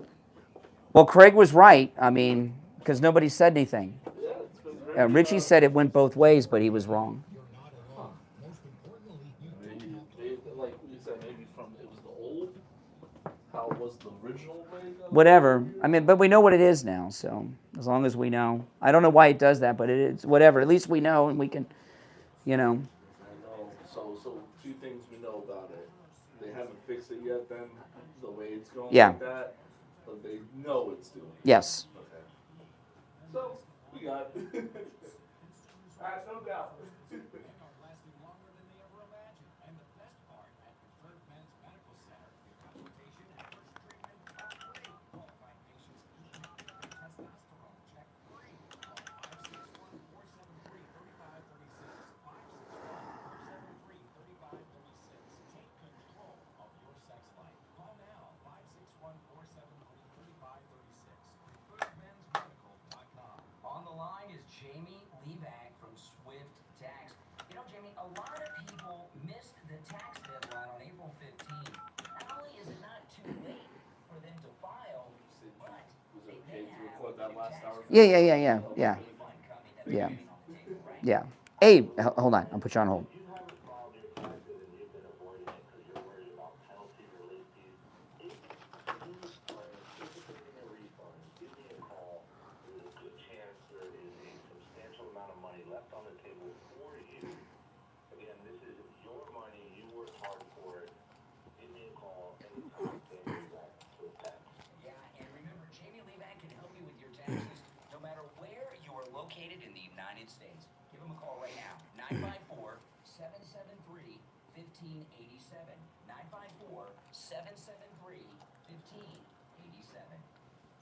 B: 888-GO-KANE.
A: Well, Craig was right. I mean, because nobody said anything. Richie said it went both ways, but he was wrong.
I: Like you said, maybe it was the old. How was the original way?
A: Whatever. I mean, but we know what it is now, so as long as we know. I don't know why it does that, but it's whatever. At least we know, and we can, you know.
I: I know. So two things we know about it. They haven't fixed it yet, then, the way it's going like that. But they know it's doing it.
A: Yes.
I: Okay. So, we got it. I have no doubt.
E: On the line is Jamie Levac from Swift
I: that last hour.
A: Yeah. Hey, hold on. I'll put you on hold.
E: Located in the United States. Give them a call right now. 954-773-1587. 954-773-1587.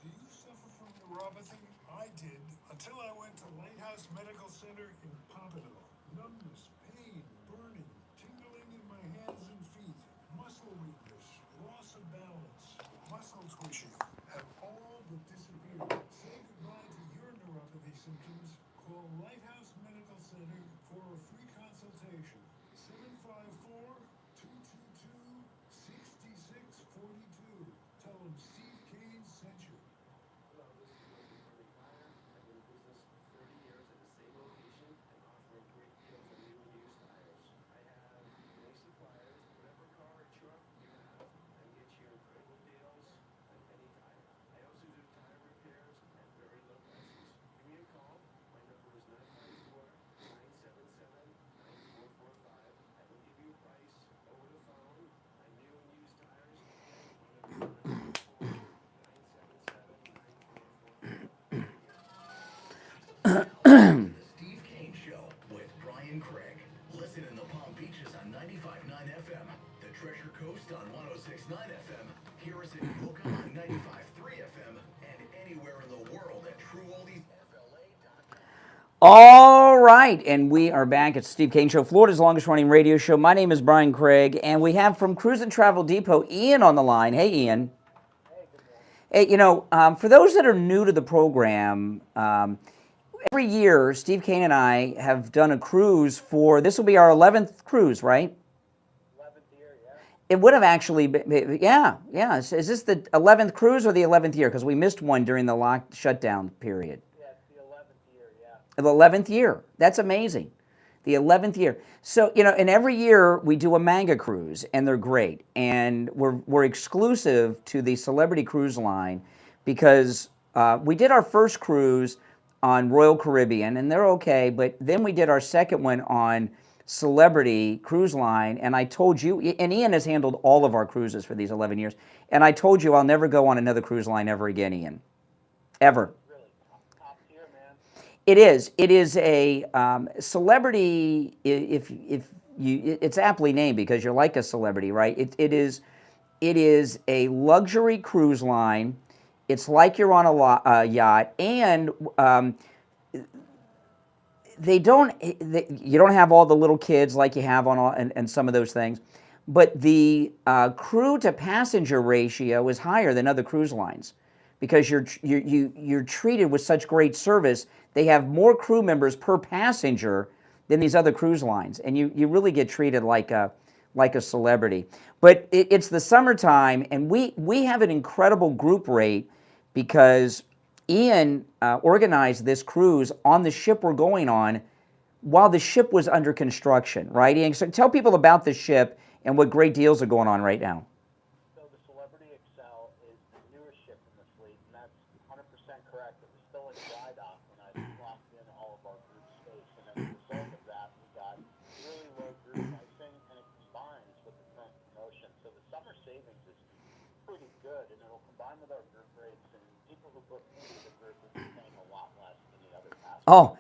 L: Do you suffer from neuropathy? I did, until I went to Lighthouse Medical Center in Pompano. Numbness, pain, burning, tingling in my hands and feet, muscle weakness, loss of balance, muscle twitching, have all but disappeared. Say goodbye to your neuropathy symptoms. Call Lighthouse Medical Center for a free consultation. 754-222-6642. Tell them Steve Kane sent you. Hello, this is Wesley from Retire. I've been in business 30 years at the same location and offering great deals on new and used tires. I have many suppliers. Whatever car or truck you have, I get you incredible deals on any tire. I also do tire repairs at very low prices. Give me a call. My number is 954-977-9445. I will give you a price over the phone on new and used tires.
B: Steve Kane Show with Brian Craig. Listen in the Palm Beaches on 95.9 FM, the Treasure Coast on 106.9 FM, hear us in Boca on 95.3 FM, and anywhere in the world at TrueOldiesFLA.com.
A: All right, and we are back at Steve Kane Show, Florida's longest running radio show. My name is Brian Craig, and we have from Cruise and Travel Depot, Ian on the line. Hey, Ian. Hey, for those that are new to the program, every year, Steve Kane and I have done a cruise this will be our 11th cruise, right?
F: 11th year, yeah.
A: It would have actually been, yeah. Is this the 11th cruise or the 11th year? Because we missed one during the shutdown period.
F: Yeah, it's the 11th year, yeah.
A: The 11th year. That's amazing. The 11th year. So, and every year we do a manga cruise, and they're great. And we're exclusive to the Celebrity Cruise Line because we did our first cruise on Royal Caribbean, and they're okay, but then we did our second one on Celebrity Cruise Line, and I told you, and Ian has handled all of our cruises for these 11 years, and I told you I'll never go on another cruise line ever again, Ian. Ever.
F: Really, top tier, man.
A: It is. It is a Celebrity, it's aptly named because you're like a celebrity, right? It is a luxury cruise line. It's like you're on a yacht, and you don't have all the little kids like you have on and some of those things, but the crew to passenger ratio is higher than other cruise lines because you're treated with such great service. They have more crew members per passenger than these other cruise lines, and you really get treated like a celebrity. But it's the summertime, and we have an incredible group rate because Ian organized this cruise on the ship we're going on while the ship was under construction, right, Ian? So tell people about the ship and what great deals are going on right now.
F: So the Celebrity Excel is the newest ship in the fleet, and that's 100% correct. It was still in dry dock when I locked in all of our group space, and as a result of that, we got really low group pricing, and it combines with the current promotion. So the summer savings is pretty good, and it'll combine with our group rates, and people who book into the group will be paying a lot less than the other passengers.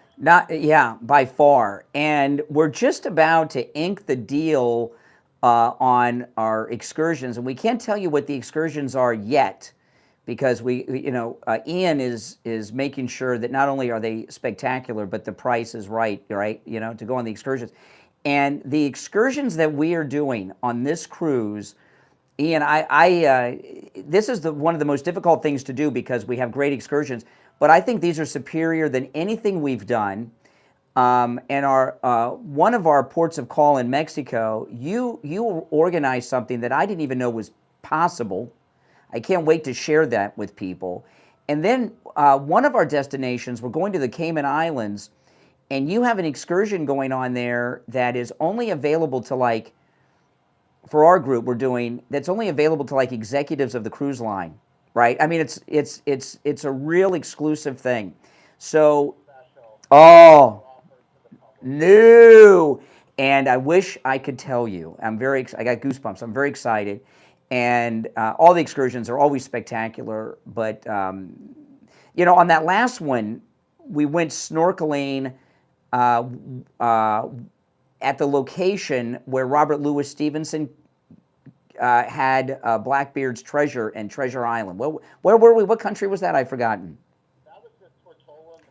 A: By far. And we're just about to ink the deal on our excursions, and we can't tell you what the excursions are yet because Ian is making sure that not only are they spectacular, but the price is right, to go on the excursions. And the excursions that we are doing on this cruise, Ian, this is one of the most difficult things to do because we have great excursions, but I think these are superior than anything we've done. And one of our ports of call in Mexico, you organized something that I didn't even know was possible. I can't wait to share that with people. And then one of our destinations, we're going to the Cayman Islands, and you have an excursion going on there that is only available to, like, for our group we're doing, that's only available to, like, executives of the cruise line, right? I mean, it's a real exclusive thing. So, oh, no. And I wish I could tell you. I got goosebumps. I'm very excited. And all the excursions are always spectacular. But, you know, on that last one, we went snorkeling at the location where Robert Louis Stevenson had Blackbeard's treasure and Treasure Island. Where were we? What country was that? I've forgotten.
F: That was the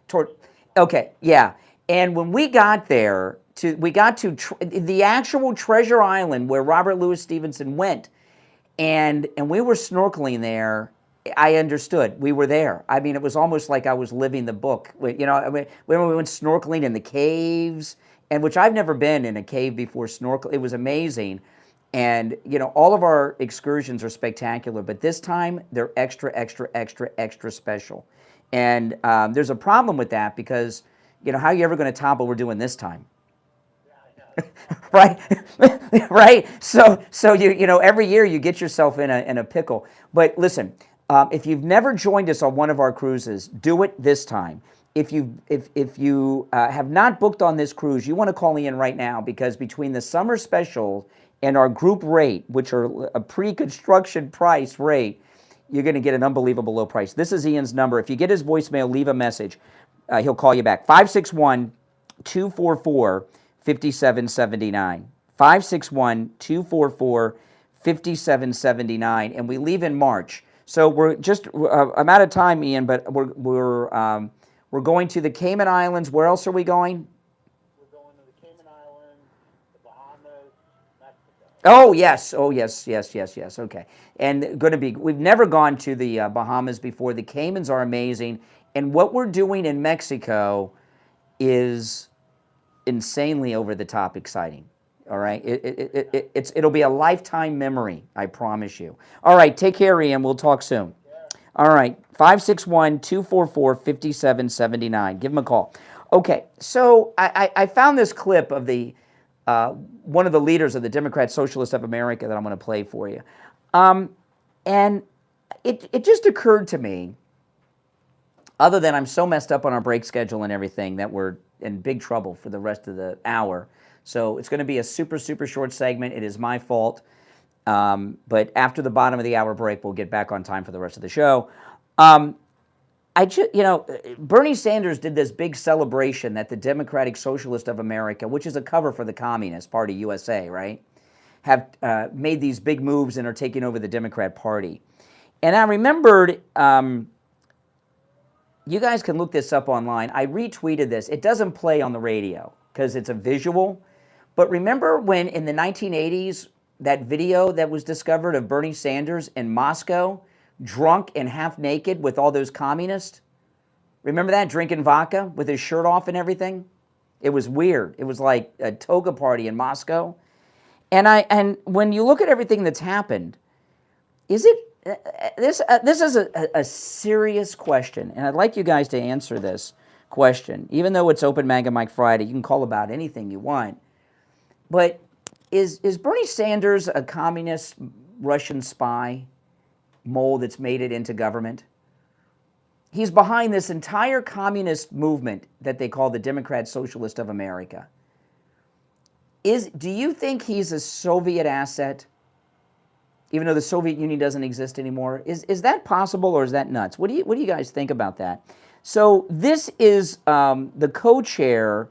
F: Tortola.
A: Okay, yeah. And when we got there, we got to the actual Treasure Island where Robert Louis Stevenson went, and we were snorkeling there. I understood. We were there. I mean, it was almost like I was living the book. You know, I mean, when we went snorkeling in the caves, and which I've never been in a cave before snorkel. It was amazing. And, you know, all of our excursions are spectacular, but this time they're extra, extra, extra, extra special. And there's a problem with that because, you know, how are you ever going to top what we're doing this time? Right? Right? So you know, every year you get yourself in a pickle. But listen, if you've never joined us on one of our cruises, do it this time. If you have not booked on this cruise, you want to call in right now, because between the summer special and our group rate, which are a pre-construction price rate, you're going to get an unbelievable low price. This is Ian's number. If you get his voicemail, leave a message. He'll call you back. 561-244-5779. 561-244-5779. And we leave in March. So we're just, I'm out of time, Ian, but we're going to the Cayman Islands. Where else are we going?
F: We're going to the Cayman Islands, the Bahamas, Mexico.
A: Oh, yes. Oh, yes. Okay. And we've never gone to the Bahamas before. The Caymans are amazing. And what we're doing in Mexico is insanely over the top exciting. All right. It'll be a lifetime memory, I promise you. All right. Take care, Ian. We'll talk soon. All right. 561-244-5779. Give him a call. Okay. So I found this clip of the one of the leaders of the Democrat Socialist of America that I'm going to play for you. And it just occurred to me, other than I'm so messed up on our break schedule and everything, that we're in big trouble for the rest of the hour. So it's going to be a super, super short segment. It is my fault. But after the bottom of the hour break, we'll get back on time for the rest of the show. Bernie Sanders did this big celebration that the Democratic Socialist of America, which is a cover for the Communist Party USA, right, have made these big moves and are taking over the Democrat Party. And I remembered, you guys can look this up online. I retweeted this. It doesn't play on the radio because it's a visual. But remember when in the 1980s, that video that was discovered of Bernie Sanders in Moscow, drunk and half naked with all those communists? Remember that, drinking vodka with his shirt off and everything? It was weird. It was like a toga party in Moscow. And when you look at everything that's happened, is it this is a serious question, and I'd like you guys to answer this question. Even though it's Open Mag and Mike Friday, you can call about anything you want. But is Bernie Sanders a communist Russian spy mole that's made it into government? He's behind this entire communist movement that they call the Democrat Socialist of America. Do you think he's a Soviet asset, even though the Soviet Union doesn't exist anymore? Is that possible, or is that nuts? What do you guys think about that? So this is the co-chair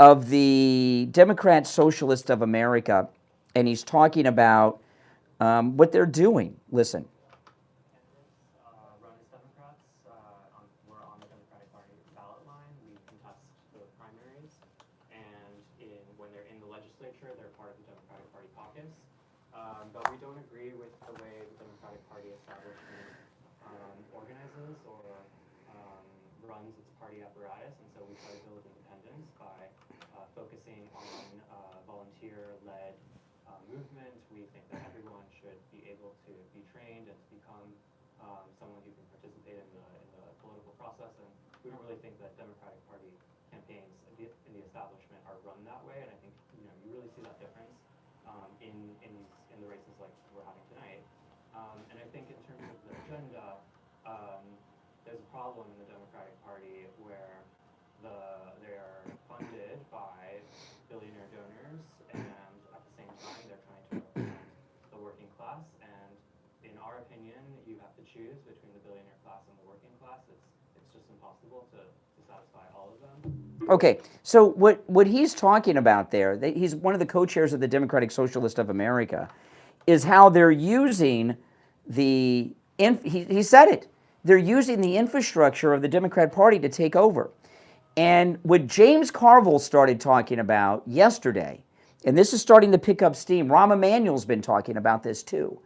A: of the Democrat Socialist of America, and he's talking about what they're doing. Listen.
P: But we don't agree with the way the Democratic Party establishment organizes or runs its party apparatus, and so we try to build independence by focusing on volunteer-led movement. We think that everyone should be able to be trained and to become someone who can participate in the we don't really think that Democratic Party campaigns in the establishment are run that way, and I think you really see that difference in the races like we're having tonight. And I think in terms of the agenda, there's a problem in the Democratic Party where they are funded by billionaire donors, and at the same time they're trying to represent the working class. And in our opinion, you have to choose between the billionaire class and the working class. It's just impossible to satisfy all of them.
A: Okay, so what he's talking about there, he's one of the co-chairs of the Democratic Socialist of America, is how they're using he said it, they're using the infrastructure of the Democrat Party to take over. And what James Carville started talking about yesterday, and this is starting to pick up steam, Rahm Emanuel's been talking about this too,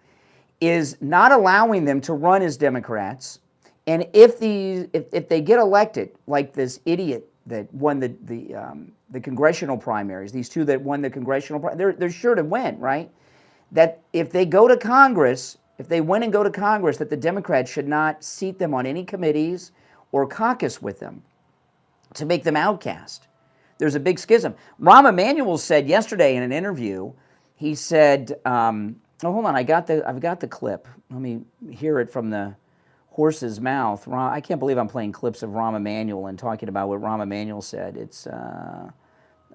A: is not allowing them to run as Democrats. And if they get elected, like this idiot that won the congressional primaries, these two that won the congressional primaries, they're sure to win, right? That if they go to Congress, if they win and go to Congress, that the Democrats should not seat them on any committees or caucus with them to make them outcast. There's a big schism. Rahm Emanuel said yesterday in an interview, he said, oh, hold on, I've got the clip. Let me hear it from the horse's mouth. I can't believe I'm playing clips of Rahm Emanuel and talking about what Rahm Emanuel said. It's,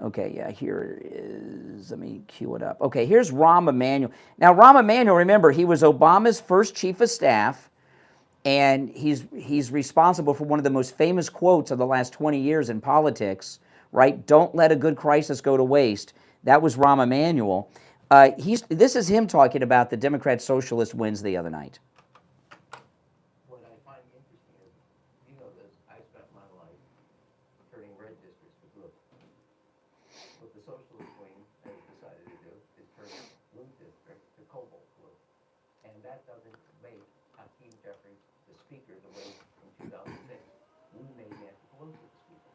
A: okay, yeah, here it is. Let me cue it up. Okay, here's Rahm Emanuel. Now, Rahm Emanuel, remember, he was Obama's first chief of staff, and he's responsible for one of the most famous quotes of the last 20 years in politics, right? Don't let a good crisis go to waste. That was Rahm Emanuel. This is him talking about the Democrat Socialist wins the other night.
Q: What I find interesting is, you know this, I spent my life turning red districts to blue. What the Socialist wing has decided to do is turn blue districts to cobalt blue. And that doesn't make Hakeem Jeffries the speaker the way from 2006. We made Nancy Pelosi the speaker.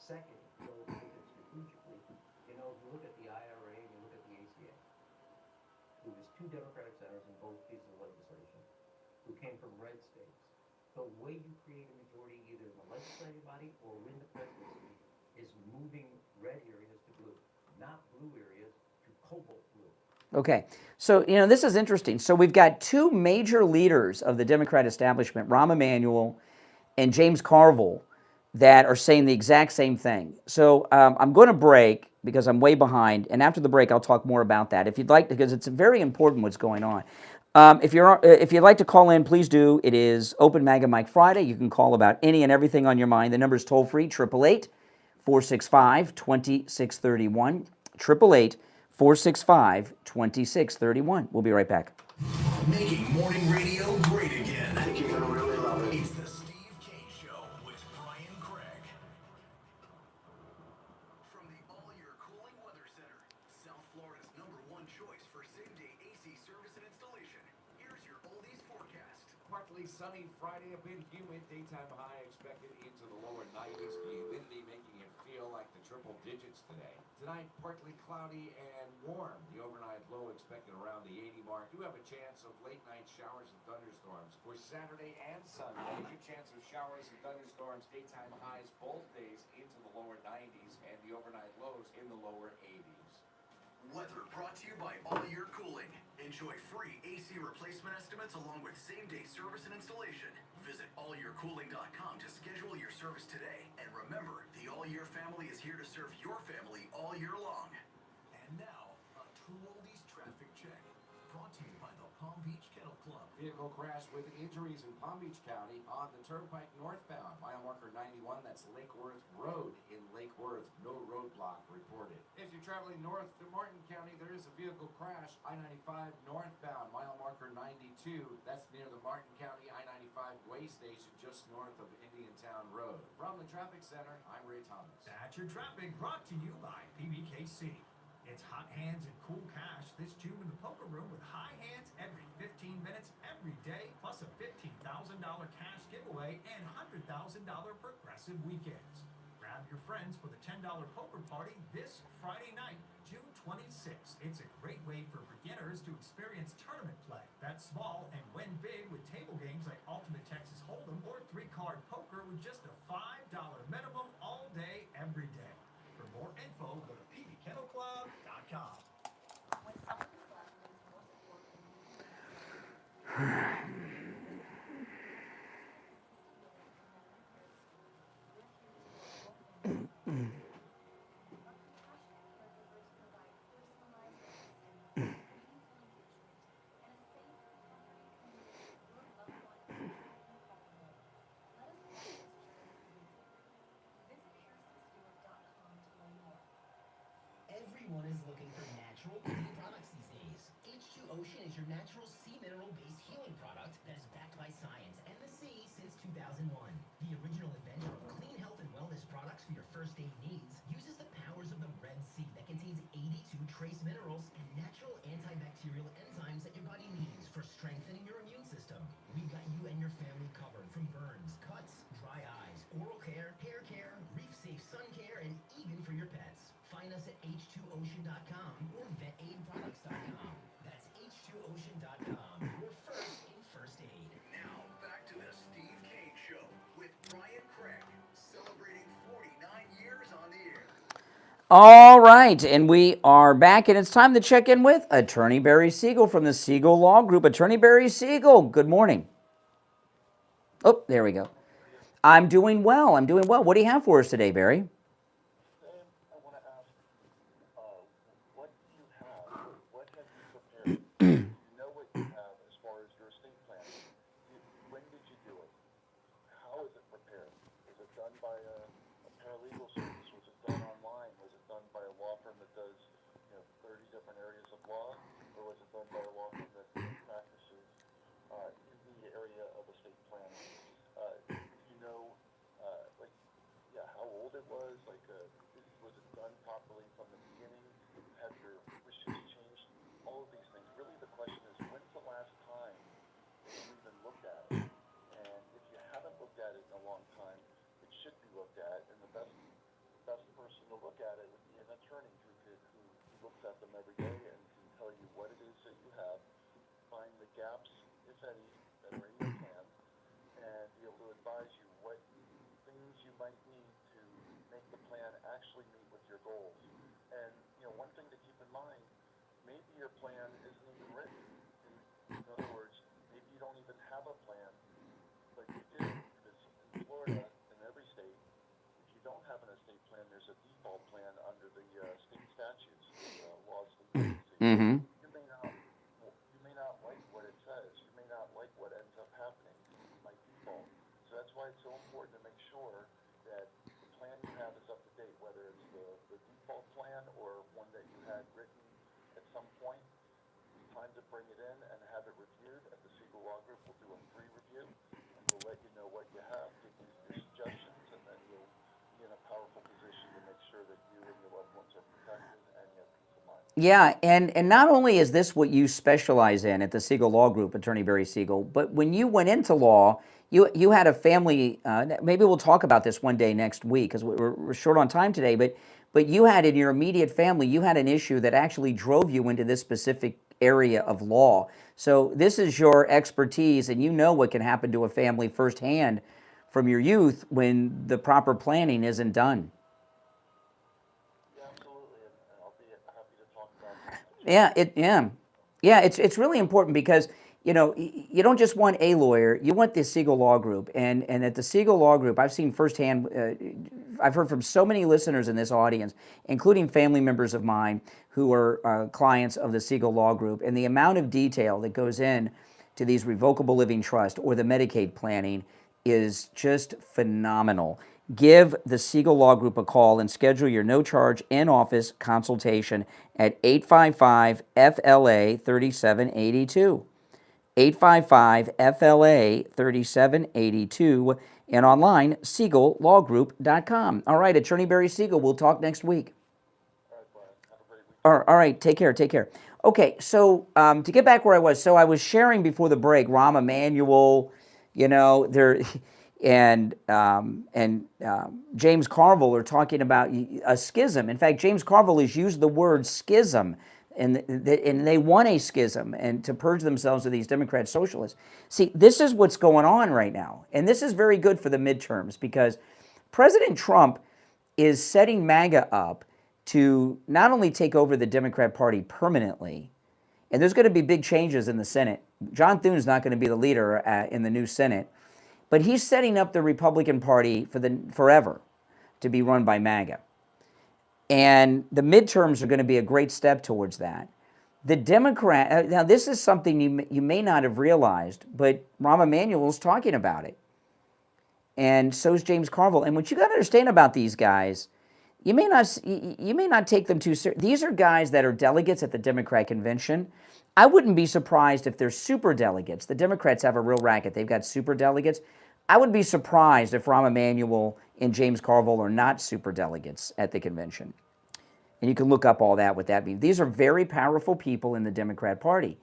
Q: Second, you know, look at it strategically. You know, if you look at the IRA and you look at the ACA, there was two Democratic senators in both pieces of legislation who came from red states. The way you create a majority either in the legislative body or win the presidency is moving red areas to blue, not blue areas to cobalt blue.
A: Okay, so this is interesting. So we've got two major leaders of the Democrat establishment, Rahm Emanuel and James Carville, that are saying the exact same thing. So I'm going to break because I'm way behind, and after the break I'll talk more about that if you'd like, because it's very important what's going on. If you'd like to call in, please do. It is Open MAGA Mike Friday. You can call about any and everything on your mind. The number is toll free, 888-465-2631, 888-465-2631. We'll be right back.
B: Making morning radio great again. I think you're gonna really love it. It's the Steve Kane Show with Brian Craig. From the All-Year Cooling Weather Center, South Florida's #1 choice for same-day AC service and installation. Here's your oldies forecast.
H: Partly sunny Friday, a bit humid, daytime high expected into the lower 90s. Humidity making it feel like the triple digits today. Tonight, partly cloudy and warm. The overnight low expected around the 80 mark. Do have a chance of late night showers and thunderstorms for Saturday and Sunday. Good chance of showers and thunderstorms. Daytime highs both days into the lower 90s and the overnight lows in the lower 80s.
B: Weather brought to you by All-Year Cooling. Enjoy free AC replacement estimates along with same-day service and installation. Visit allyearcooling.com to schedule your service today. And remember, the All-Year family is here to serve your family all year long. And now, a True Oldies traffic check. Brought to you by the Palm Beach Kennel Club.
H: Vehicle crash with injuries in Palm Beach County on the Turnpike northbound. Mile marker 91, that's Lake Worth Road in Lake Worth. No roadblock reported. If you're traveling north to Martin County, there is a vehicle crash. I-95 northbound, mile marker 92. That's near the Martin County I-95 way station just north of Indiantown Road. From the traffic center, I'm Ray Thomas.
N: That's your traffic brought to you by PBKC. It's hot hands and cool cash this June in the poker room with high hands every 15 minutes every day, plus a $15,000 cash giveaway and $100,000 progressive weekends. Grab your friends for the $10 poker party this Friday night, June 26th. It's a great way for beginners to experience tournament play. Bet small and win big with table games like Ultimate Texas Hold'em or 3-card poker with just a $5
C: Everyone is looking for natural clean products these days. H2 Ocean is your natural sea mineral-based healing product that is backed by science and the sea since 2001. The original inventor of clean health and wellness products for your first aid needs uses the powers of the Red Sea that contains 82 trace minerals and natural antibacterial enzymes that your body needs for strengthening your immune system. We've got you and your family covered from burns, cuts, dry eyes, oral care, hair care, reef-safe sun care, and even for your pets. Find us at h2ocean.com or vetaidproducts.com. That's h2ocean.com. Your first in first aid.
B: Now, back to the Steve Kane Show with Brian Craig, celebrating 49 years on the air.
A: All right, and we are back, and it's time to check in with Attorney Barry Siegel from the Siegel Law Group. Attorney Barry Siegel, good morning. Oh, there we go. I'm doing well. What do you have for us today, Barry?
R: I want to ask, what do you have? What have you prepared? You know what you have as far as your estate plan. When did you do it? How is it prepared? Was it done by a paralegal service? Was it done online? Was it done by a law firm that does 30 different areas of law? Or was it done by a law firm that practices in the area of estate planning? How old it was? Was it done properly from the beginning? Have your wishes changed? All of these things. Really, the question is, when's the last time that you even looked at it? And if you haven't looked at it in a long time, it should be looked at. And the best person to look at it would be an attorney who looks at them every day and can tell you what it is that you have, find the gaps, if any, that are in your plan, and be able to advise you what things you might need to make the plan actually meet with your goals. And one thing to keep in mind, maybe your plan isn't even written. In other words, maybe you don't even have a plan, but you do, because in Florida, in every state, if you don't have an estate plan, there's a default plan under the state statutes, laws of the agency.
A: Mm-hmm.
R: You may not like what it says. You may not like what ends up happening by default. So that's why it's so important to make sure that the plan you have is up to date, whether it's the default plan or one that you had written at some point. It's time to bring it in and have it reviewed. At the Siegel Law Group, we'll do a free review, and we'll let you know what you have, give you your suggestions, and then you'll be in a powerful position to make sure that you and your loved ones are protected and you have peace of mind.
A: Yeah, and not only is this what you specialize in at the Siegel Law Group, Attorney Barry Siegel, but when you went into law, you had a family, maybe we'll talk about this one day next week, because we're short on time today, but you had in your immediate family, you had an issue that actually drove you into this specific area of law. So this is your expertise, and you know what can happen to a family firsthand from your youth when the proper planning isn't done. Yeah, it's really important because you don't just want a lawyer, you want the Siegel Law Group, and at the Siegel Law Group, I've seen firsthand. I've heard from so many listeners in this audience, including family members of mine who are clients of the Siegel Law Group, and the amount of detail that goes in to these revocable living trust or the Medicaid planning is just phenomenal. Give the Siegel Law Group a call and schedule your no-charge in-office consultation at 855-FLA-3782. 855-FLA-3782 and online, SiegelLawGroup.com. All right, Attorney Barry Siegel, we'll talk next week. All right, take care. Okay, so to get back where I was, so I was sharing before the break, Rahm Emanuel, and James Carville are talking about a schism. In fact, James Carville has used the word schism, and they want a schism and to purge themselves of these Democrat socialists. See, this is what's going on right now, and this is very good for the midterms because President Trump is setting MAGA up to not only take over the Democrat Party permanently, And there's going to be big changes in the Senate. John Thune's not going to be the leader in the new Senate, but he's setting up the Republican Party for forever to be run by MAGA. And the midterms are going to be a great step towards that. The Democrat, now this is something you may not have realized, but Rahm Emanuel's talking about it. And so is James Carville. And what you got to understand about these guys, you may not take them too seriously. These are guys that are delegates at the Democrat convention. I wouldn't be surprised if they're super delegates. The Democrats have a real racket. They've got super delegates. I would be surprised if Rahm Emanuel and James Carville are not super delegates at the convention. And you can look up all that, what that means. These are very powerful people in the Democrat Party.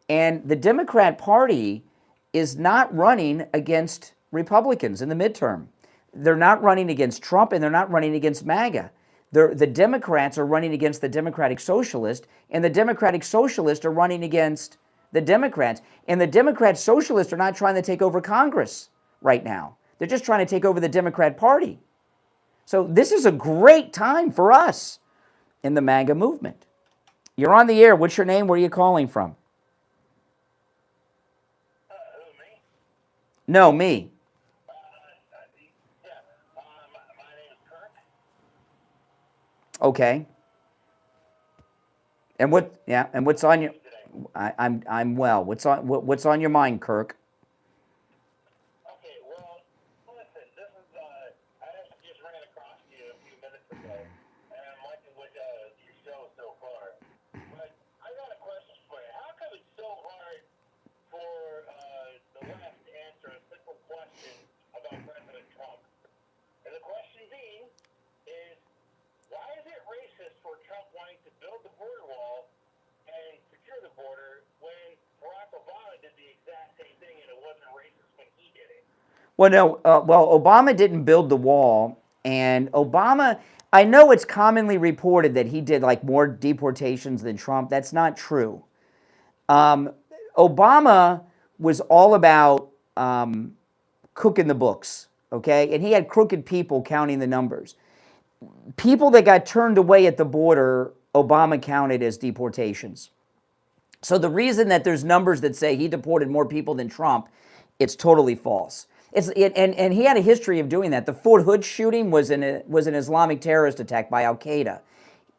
A: And the Democrat Party is not running against Republicans in the midterm. They're not running against Trump, and they're not running against MAGA. The Democrats are running against the Democratic Socialist, and the Democratic Socialists are running against the Democrats. And the Democrat Socialists are not trying to take over Congress right now. They're just trying to take over the Democrat Party. So this is a great time for us in the MAGA movement. You're on the air. What's your name? Where are you calling from?
F: Who, me?
A: No, me.
F: My name is Kirk.
A: Okay. And what's on your? I'm well. What's on your mind, Kirk?
F: Okay, well, listen, this is, I actually just ran across you a few minutes ago, and I'm liking what your show so far. But I got a question for you. How come it's so hard for the left to answer a simple question about President Trump? And the question being is, why is it racist for Trump wanting to build the border wall and secure the border when Barack Obama did the exact same thing and it wasn't racist when he did it?
A: Well, no. Obama didn't build the wall, and Obama. I know it's commonly reported that he did like more deportations than Trump. That's not true. Obama was all about cooking the books, okay? And he had crooked people counting the numbers. People that got turned away at the border, Obama counted as deportations. So the reason that there's numbers that say he deported more people than Trump, it's totally false. And he had a history of doing that. The Fort Hood shooting was an Islamic terrorist attack by Al-Qaeda.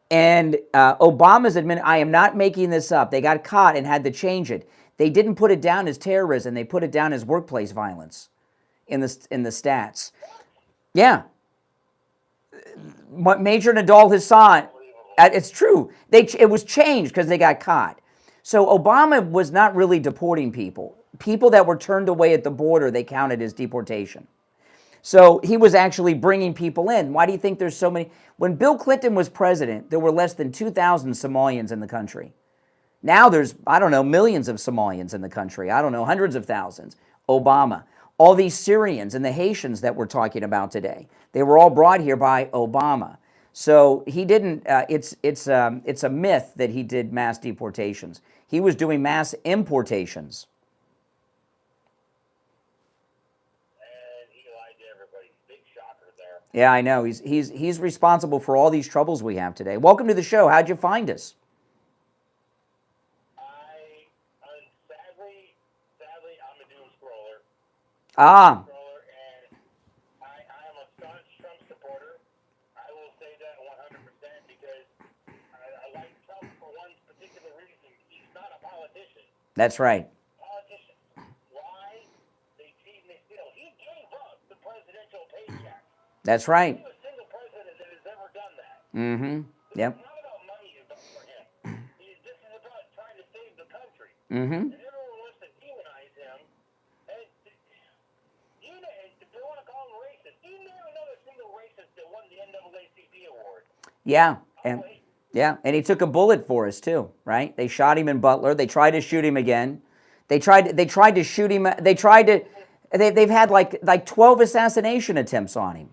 A: And Obama's admitted, I am not making this up. They got caught and had to change it. They didn't put it down as terrorism. They put it down as workplace violence in the stats. Yeah. Major Nadal Hassan, it's true. It was changed because they got caught. So Obama was not really deporting people. People that were turned away at the border, they counted as deportation. So he was actually bringing people in. Why do you think there's so many? When Bill Clinton was president, there were less than 2,000 Somalians in the country. Now there's, I don't know, millions of Somalians in the country. I don't know, hundreds of thousands. Obama. All these Syrians and the Haitians that we're talking about today, they were all brought here by Obama. So he didn't, it's a myth that he did mass deportations. He was doing mass importations. Yeah, I know. He's responsible for all these troubles we have today. Welcome to the show. How'd you find us?
F: Sadly, I'm a doom scroller.
A: Ah.
F: And I am a staunch Trump supporter. I will say that 100% because I like Trump for one particular reason. He's not a politician.
A: That's right.
F: Politicians, why they cheat and they steal. He gave up the presidential paycheck.
A: That's right.
F: He's the single president that has ever done that.
A: Mm-hmm. Yep.
F: It's not about money for him. This is about trying to save the country.
A: Mm-hmm.
F: And everyone wants to demonize him. And if they want to call him racist, even another single racist that won the NAACP award.
A: Yeah. And he took a bullet for us too, right? They shot him in Butler. They tried to shoot him again. They tried to shoot him. They've had like 12 assassination attempts on him.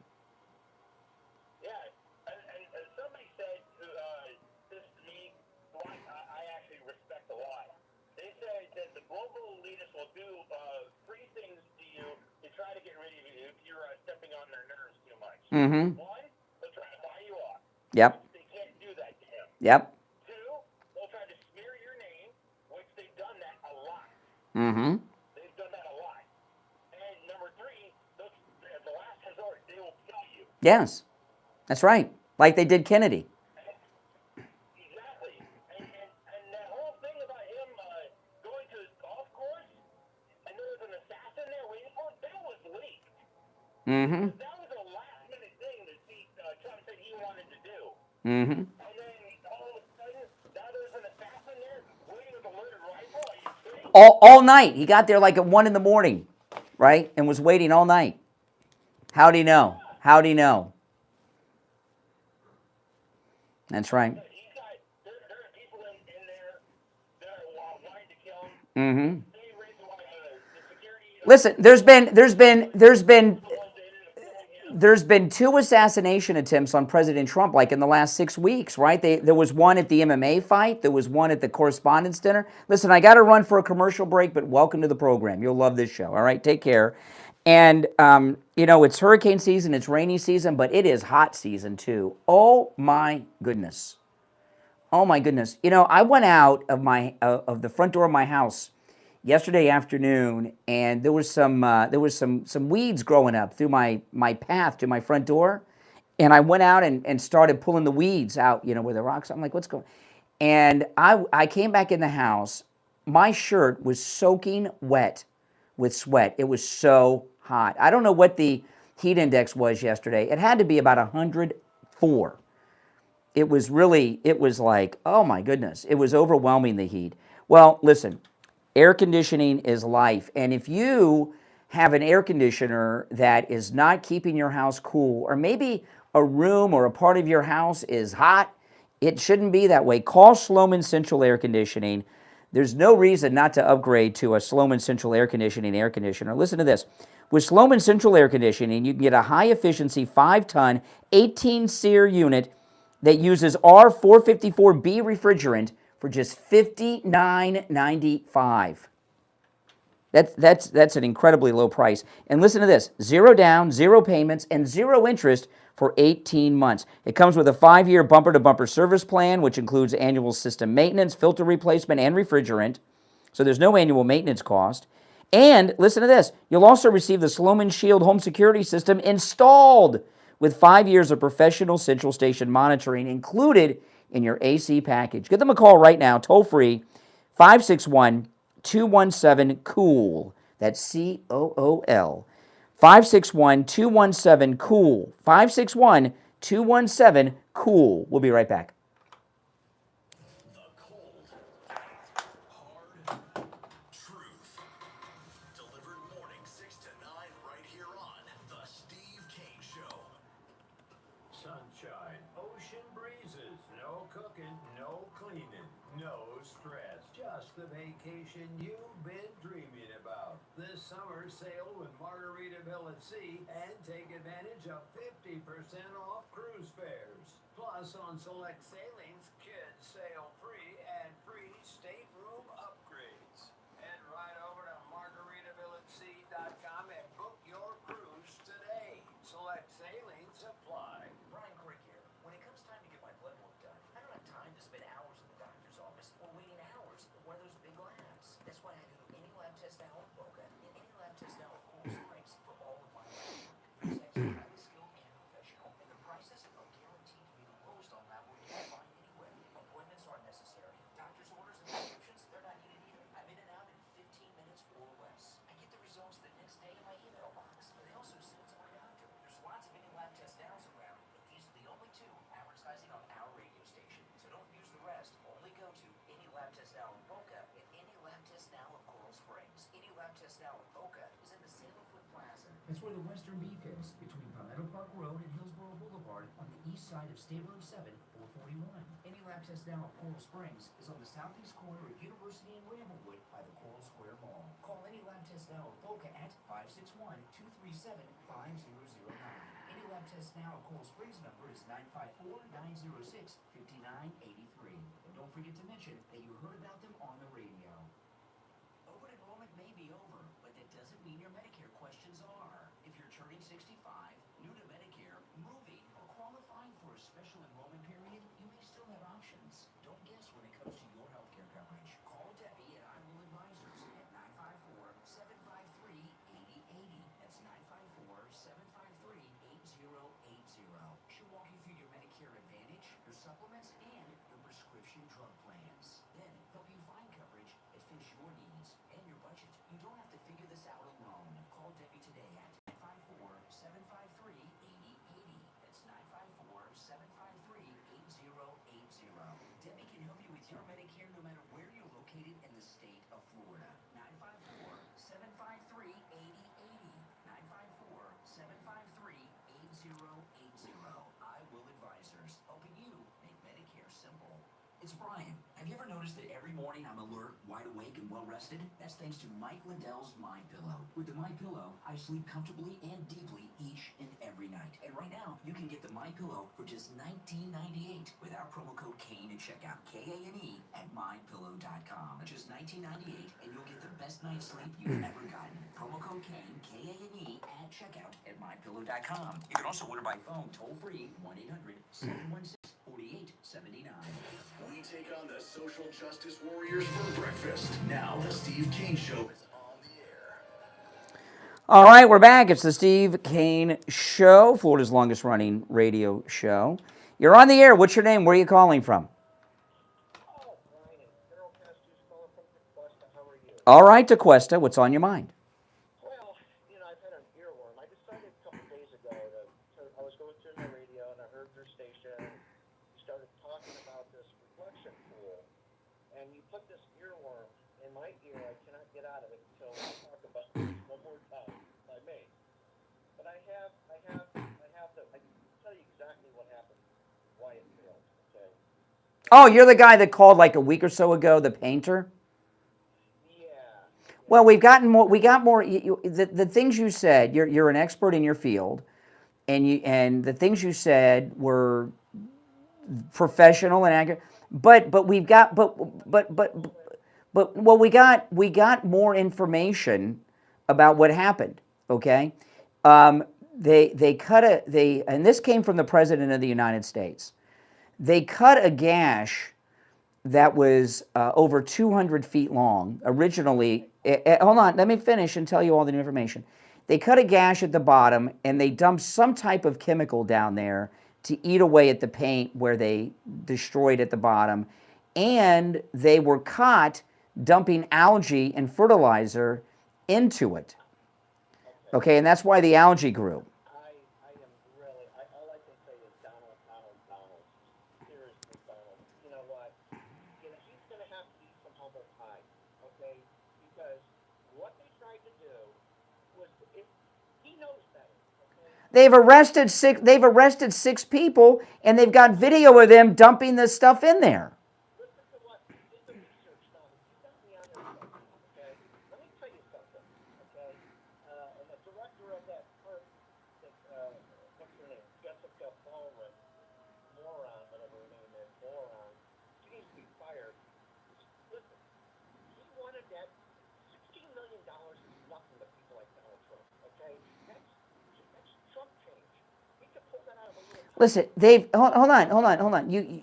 A: Mm-hmm.
F: One, they'll try to buy you off.
A: Yep.
F: They can't do that to him.
A: Yep.
F: Two, they'll try to smear your name
A: Mm-hmm.
O: They've done that a lot. And number three, the last resort, they will kill you.
A: Yes, that's right. Like they did Kennedy.
O: Exactly. And that whole thing about him going to his golf course, and there was an assassin there waiting for him, that was leaked.
A: Mm-hmm.
O: That was a last-minute thing that Trump said he wanted to do.
A: Mm-hmm.
O: And then all of a sudden, now there's an assassin there waiting with a loaded rifle. Are you kidding?
A: All night. He got there like at 1 a.m, right? And was waiting all night. How'd he know? How'd he know? That's right.
O: There are people in there that are wanting to kill him.
A: Mm-hmm.
O: Same reason why the security...
A: Listen, there's been 2 assassination attempts on President Trump, like in the last 6 weeks, right? There was one at the MMA fight. There was one at the Correspondents' Dinner. Listen, I got to run for a commercial break, but welcome to the program. You'll love this show. All right, take care. And, it's hurricane season, it's rainy season, but it is hot season too. Oh, my goodness. Oh, my goodness. I went out of the front door of my house yesterday afternoon, and there was some weeds growing up through my path to my front door, and I went out and started pulling the weeds out, where the rocks. I'm like, what's going on? And I came back in the house. My shirt was soaking wet with sweat. It was so hot. I don't know what the heat index was yesterday. It had to be about 104. It was like, oh my goodness. It was overwhelming, the heat. Well, listen. Air conditioning is life. And if you have an air conditioner that is not keeping your house cool, or maybe a room or a part of your house is hot, it shouldn't be that way. Call Sloman Central Air Conditioning. There's no reason not to upgrade to a Sloman Central Air conditioner. Listen to this. With Sloman Central Air Conditioning, you can get a high-efficiency 5-ton, 18-SEER unit that uses R454B refrigerant for just $59.95. That's an incredibly low price. And listen to this, 0 down, 0 payments, and 0 interest for 18 months. It comes with a 5-year bumper-to-bumper service plan, which includes annual system maintenance, filter replacement, and refrigerant. So there's no annual maintenance cost. And listen to this, you'll also receive the Sloman Shield home security system installed with 5 years of professional central station monitoring included in your AC package. Give them a call right now, toll free, 561-217-COOL. That's COOL. 561-217-COOL. 561-217-COOL. We'll be right back.
B: The cold, hard truth. Delivered morning 6 to 9 right here on The Steve Kane Show.
S: Sunshine, ocean breezes, no cooking, no cleaning, no stress. Just the vacation you've been dreaming about. This summer, sail with Margaritaville at Sea and take advantage of 50% off cruise fares. Plus, on select sailings, kids sail free and free stateroom upgrades. Head right over to margaritavillatSea.com and book your cruise today. Select sailings apply.
E: Brian Crick here. When it comes time to get my blood work done, I don't have time to spend hours in the doctor's office or waiting hours at one of those big labs. That's why I do any lab test now at Boca and any lab test now at Cold Springs for all of my lab work. These techs are highly skilled and professional, and the prices are guaranteed to be the lowest on lab work you can find anywhere. Appointments aren't necessary. Doctor's orders and prescriptions, they're not needed either. I'm in and out in 15 minutes or less. I get the results the next day in my email box. And they also send it to my doctor. There's lots of any lab test nows around, but these are the only 2 advertising on our radio station. So don't use the rest. Only go to any lab test now in Boca and any lab test now of Coral Springs. Any lab test now in Boca is in the Sandalwood Plaza. That's where the Western Beef is, between Palmetto Park Road and Hillsborough Boulevard on the east side of State Road 7, 441. Any lab test now at Coral Springs is on the southeast corner of University and Ramblewood by the Coral Square Mall. Call any lab test now at Boca at 561-237-5009. Any lab test now at Coral Springs number is 954-906-5983. And don't forget to mention that you heard about them on the radio. Open enrollment may be over, but that doesn't mean your Medicare questions are. If you're turning 65, new to Medicare, moving, or qualifying for a special enrollment period, you may still have options. Don't guess when it comes to your healthcare coverage. Call Debbie at I Will Advisors at supplements, and your prescription drug plans. Then help you find coverage that fits your needs and your budget. You don't have to figure this out alone. Call Debbie today at 954-753-8080. That's 954-753-8080. Debbie can help you with your Medicare no matter where you're located in the state of Florida. 954-753-8080. 954-753-8080. I Will Advisors, helping you make Medicare simple. It's Brian. Have you ever noticed that every morning I'm alert, wide awake, and well rested? That's thanks to Mike Lindell's My Pillow. With the My Pillow, I sleep comfortably and deeply each and every night. And right now, you can get the My Pillow for just $19.98 with our promo code Kane at checkout. K-A-N-E at mypillow.com. Just $19.98, and you'll get the best night's sleep you've ever gotten. Promo code Kane, K-A-N-E at checkout at mypillow.com. You can also order by phone toll free 1-800-716-4879.
B: We take on the social justice warriors for breakfast. Now the Steve Kane Show is on the air.
A: All right, we're back. It's the Steve Kane Show, Florida's longest running radio show. You're on the air. What's your name? Where are you calling from? All right, DeQuesta, what's on your mind?
F: Well, I've had an earworm. I decided a couple days ago I was going through the radio and I heard your station. You started talking about this reflection pool, and you put this earworm in my ear. I cannot get out of it until we talk about it one more time, if I may. But I can tell you exactly what happened, why it failed. Okay.
A: Oh, you're the guy that called like a week or so ago, the painter? Well, we got more. The things you said. You're an expert in your field, and the things you said were professional and accurate. But we got more information about what happened. Okay, and this came from the President of the United States. They cut a gash that was over 200 feet long. Originally, hold on, let me finish and tell you all the information. They cut a gash at the bottom and they dumped some type of chemical down there to eat away at the paint where they destroyed at the bottom. And they were caught dumping algae and fertilizer into it. Okay, and that's why the algae grew.
F: All I can say is Donald. Seriously, Donald. You know what? He's going to have to eat some humble pie, okay? Because what they tried to do was, he knows better, okay?
A: They've arrested six people, and they've got video of them dumping this stuff in there.
F: Listen to what did the research done. You got me on there, okay? Let me tell you something, okay? And the director of that firm, what's her name? Jessica Ballman, moron, whatever her name is, moron. She needs to be fired. Listen, he wanted that $16 million is nothing to people like Donald Trump, okay? That's Trump change. He could pull that out of a little.
A: Listen, hold on.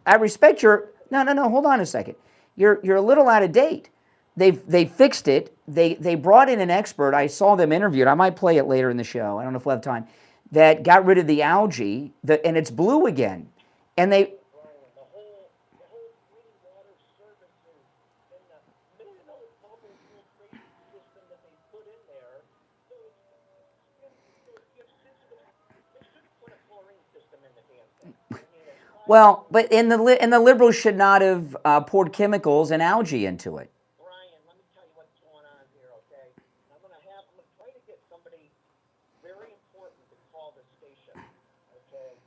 A: I respect your. No. Hold on a second. You're a little out of date. They fixed it. They brought in an expert. I saw them interviewed. I might play it later in the show. I don't know if we'll have time. That got rid of the algae. And it's blue again. And they. Well, but and the liberals should not have poured chemicals and algae into it.
F: Brian, let me tell you what's going on here, okay? I'm going to try to get somebody very important to call the station, okay?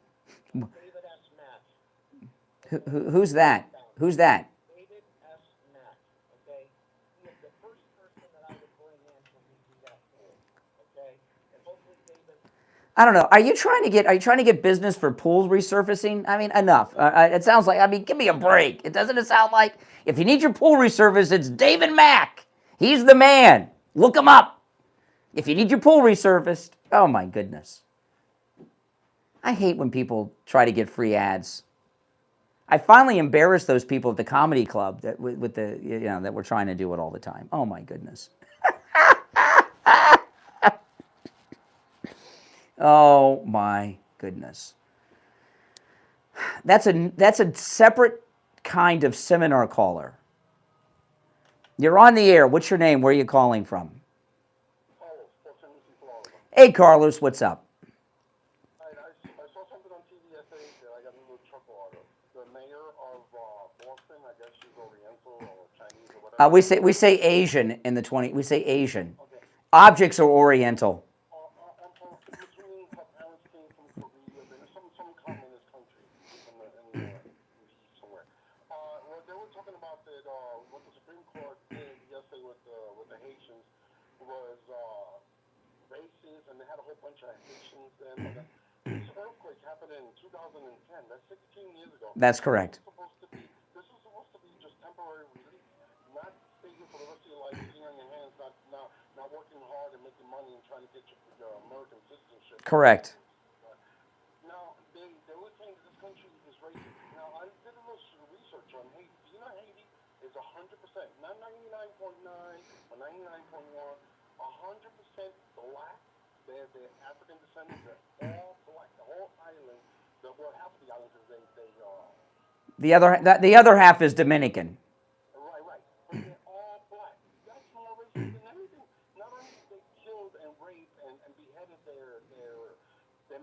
F: David S. Mack.
A: Who's that? Who's that?
F: David S. Mack, okay? He is the first person that I would bring in to redo that pool, okay? And hopefully David.
A: I don't know. Are you trying to get business for pool resurfacing? I mean, enough. It sounds like. I mean, give me a break. Doesn't it sound like if you need your pool resurfaced, it's David Mack. He's the man. Look him up. If you need your pool resurfaced. Oh my goodness. I hate when people try to get free ads. I finally embarrassed those people at the comedy club that with the that were trying to do it all the time. Oh my goodness. Oh my goodness. That's a separate kind of seminar caller. You're on the air. What's your name? Where are you calling from? Hey, Carlos, what's up?
T: I saw something on TV yesterday that I got a little chuckle out of. The mayor of Boston, I guess she's Oriental or Chinese or whatever.
A: We say Asian in the 20. We say Asian. Okay. Objects are Oriental.
T: Between her parents came from Korea, there's some communist country in somewhere. Well, they were talking about that what the Supreme Court did yesterday with the Haitians was racist, and they had a whole bunch of Haitians there. This earthquake happened in 2010. That's 16 years ago.
A: That's correct.
T: This is supposed to be just temporary relief, not staying for the rest of your life, sitting on your hands, not working hard and making money and trying to get your American citizenship.
A: Correct.
T: Now, they were saying that this country is racist. Now, I did a little research on Haiti. Do you know Haiti is 100%, not 99.9 or 99.1, 100% black. They're African descendants. They're all black. The whole island, well, half of the island is
A: The other half is Dominican.
T: Right. But they're all black. That's more racist than everything. Not only they killed and raped and beheaded their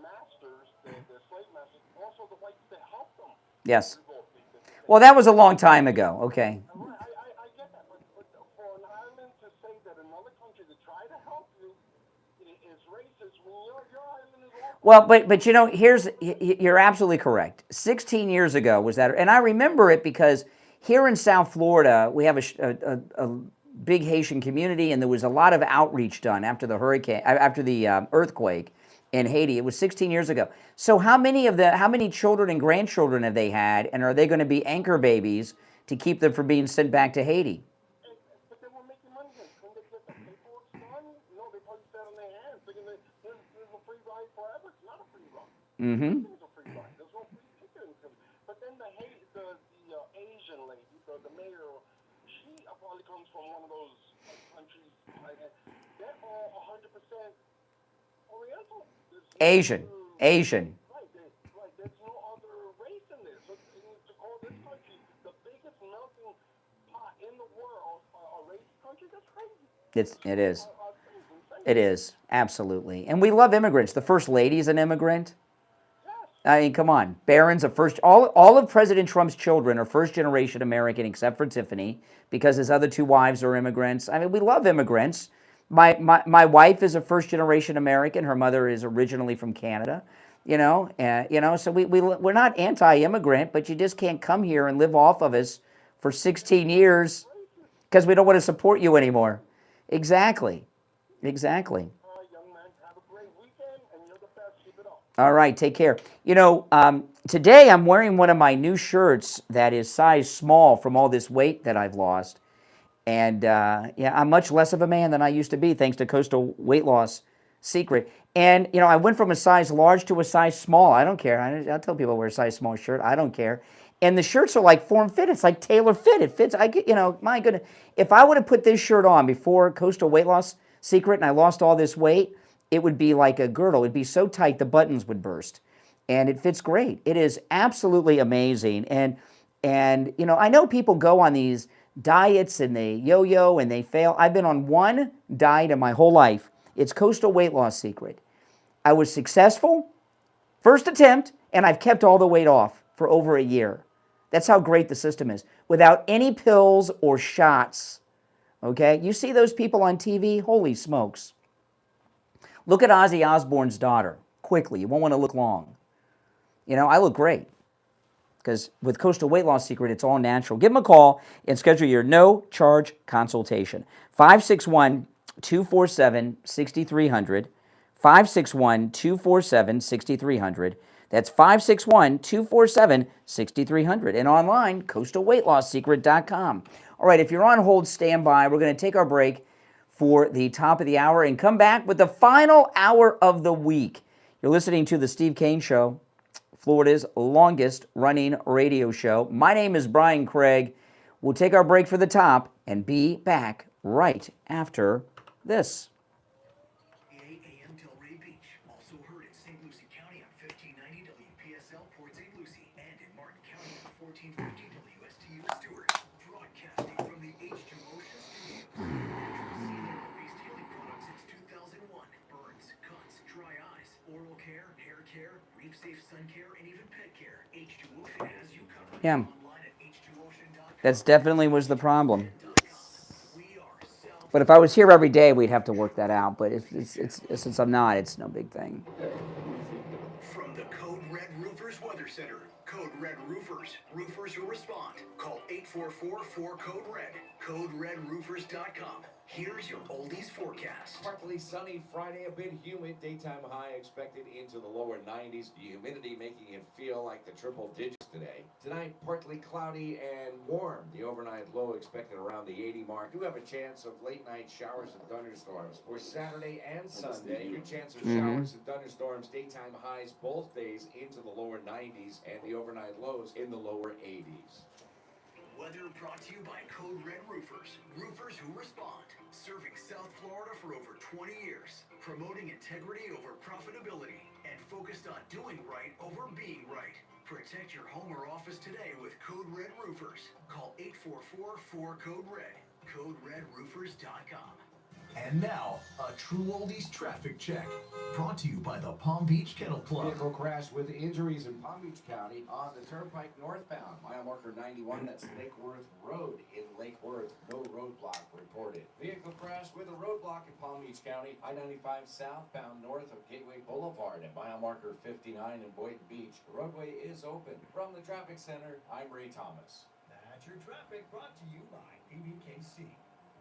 T: masters, their slave masters, also the whites that helped them.
A: Yes. Well, that was a long time ago. Okay.
T: I get that, but for an island to say that another country to try to help you is racist when your island is awful.
A: Well, but you know, you're absolutely correct. 16 years ago was that, and I remember it because here in South Florida we have a big Haitian community, and there was a lot of outreach done after the earthquake in Haiti. It was 16 years ago. So how many children and grandchildren have they had, and are they going to be anchor babies to keep them from being sent back to Haiti?
T: But they were making money then. Couldn't they get the paperwork done? No, they probably sat on their hands thinking that this is a free ride forever. It's not a free ride.
A: Mm-hmm.
T: It's a free ride. There's no free ticket. But then the Asian lady, the mayor, she probably comes from one of those countries. They're all 100% Oriental.
A: Asian.
T: Right. There's no other race in there. So to call this country the biggest melting pot in the world, a race country, that's crazy.
A: It is, absolutely. And we love immigrants. The First Lady's an immigrant. I mean, come on. Barron's all of President Trump's children are first-generation American except for Tiffany, because his other two wives are immigrants. I mean, we love immigrants. My wife is a first-generation American. Her mother is originally from Canada. So we're not anti-immigrant, but you just can't come here and live off of us for 16 years because we don't want to support you anymore. Exactly.
T: Young man, have a great weekend, and you're the best. Keep it up.
A: All right, take care. Today I'm wearing one of my new shirts that is size small from all this weight that I've lost. And I'm much less of a man than I used to be, thanks to Coastal Weight Loss Secret. And, I went from a size large to a size small. I don't care. I'll tell people I wear a size small shirt. I don't care. And the shirts are like form fit. It's like tailor fit. It fits. My goodness. If I would have put this shirt on before Coastal Weight Loss Secret and I lost all this weight, it would be like a girdle. It'd be so tight the buttons would burst. And it fits great. It is absolutely amazing. And I know people go on these diets and they yo-yo and they fail. I've been on one diet in my whole life. It's Coastal Weight Loss Secret. I was successful, first attempt, and I've kept all the weight off for over a year. That's how great the system is. Without any pills or shots. Okay? You see those people on TV? Holy smokes. Look at Ozzy Osbourne's daughter. Quickly. You won't want to look long. I look great. Because with Coastal Weight Loss Secret, it's all natural. Give them a call and schedule your no-charge consultation. 561-247-6300. 561-247-6300. That's 561-247-6300. And online, coastalweightlosssecret.com. All right, if you're on hold, stand by. We're going to take our break for the top of the hour and come back with the final hour of the week. You're listening to The Steve Kane Show, Florida's longest running radio show. My name is Brian Craig. We'll take our break for the top and be back right after this.
B: AM Delray Beach, also heard in St. Lucie County on 1590 WPSL Port St. Lucie and in 1450 WSTU Stewart, broadcasting from the H2 Ocean Studios. Based healing products since 2001. Burns, cuts, dry eyes, oral care, hair care, reef safe sun care, and even pet care. H2 Ocean has you covered.
A: Yeah.
B: Online at h2ocean.com.
A: That's definitely was the problem. But if I was here every day, we'd have to work that out. But since I'm not, it's no big thing.
B: From the Code Red Roofers Weather Center. Code Red Roofers. Roofers who respond. Call 844-4-CODE-RED. CodeRedRoofers.com. Here's your oldies forecast.
H: Partly sunny Friday, a bit humid. Daytime high expected into the lower 90s. The humidity making it feel like the triple digits today. Tonight, partly cloudy and warm. The overnight low expected around the 80 mark. You have a chance of late night showers and thunderstorms. For Saturday and Sunday, your chance of showers and thunderstorms. Daytime highs both days into the lower 90s and the overnight lows in the lower 80s.
B: Weather brought to you by Code Red Roofers. Roofers who respond. Serving South Florida for over 20 years. Promoting integrity over profitability. And focused on doing right over being right. Protect your home or office today with Code Red Roofers. Call 844-4-CODE-RED. CodeRedRoofers.com. And now, a true oldies traffic check. Brought to you by the Palm Beach Kennel Club.
H: Vehicle crash with injuries in Palm Beach County on the Turnpike northbound. Mile marker 91, that's Lake Worth Road in Lake Worth. No roadblock reported. Vehicle crash with a roadblock in Palm Beach County. I-95 southbound north of Gateway Boulevard at mile marker 59 in Boynton Beach. The roadway is open. From the traffic center, I'm Ray Thomas.
N: That's your traffic brought to you by PBKC.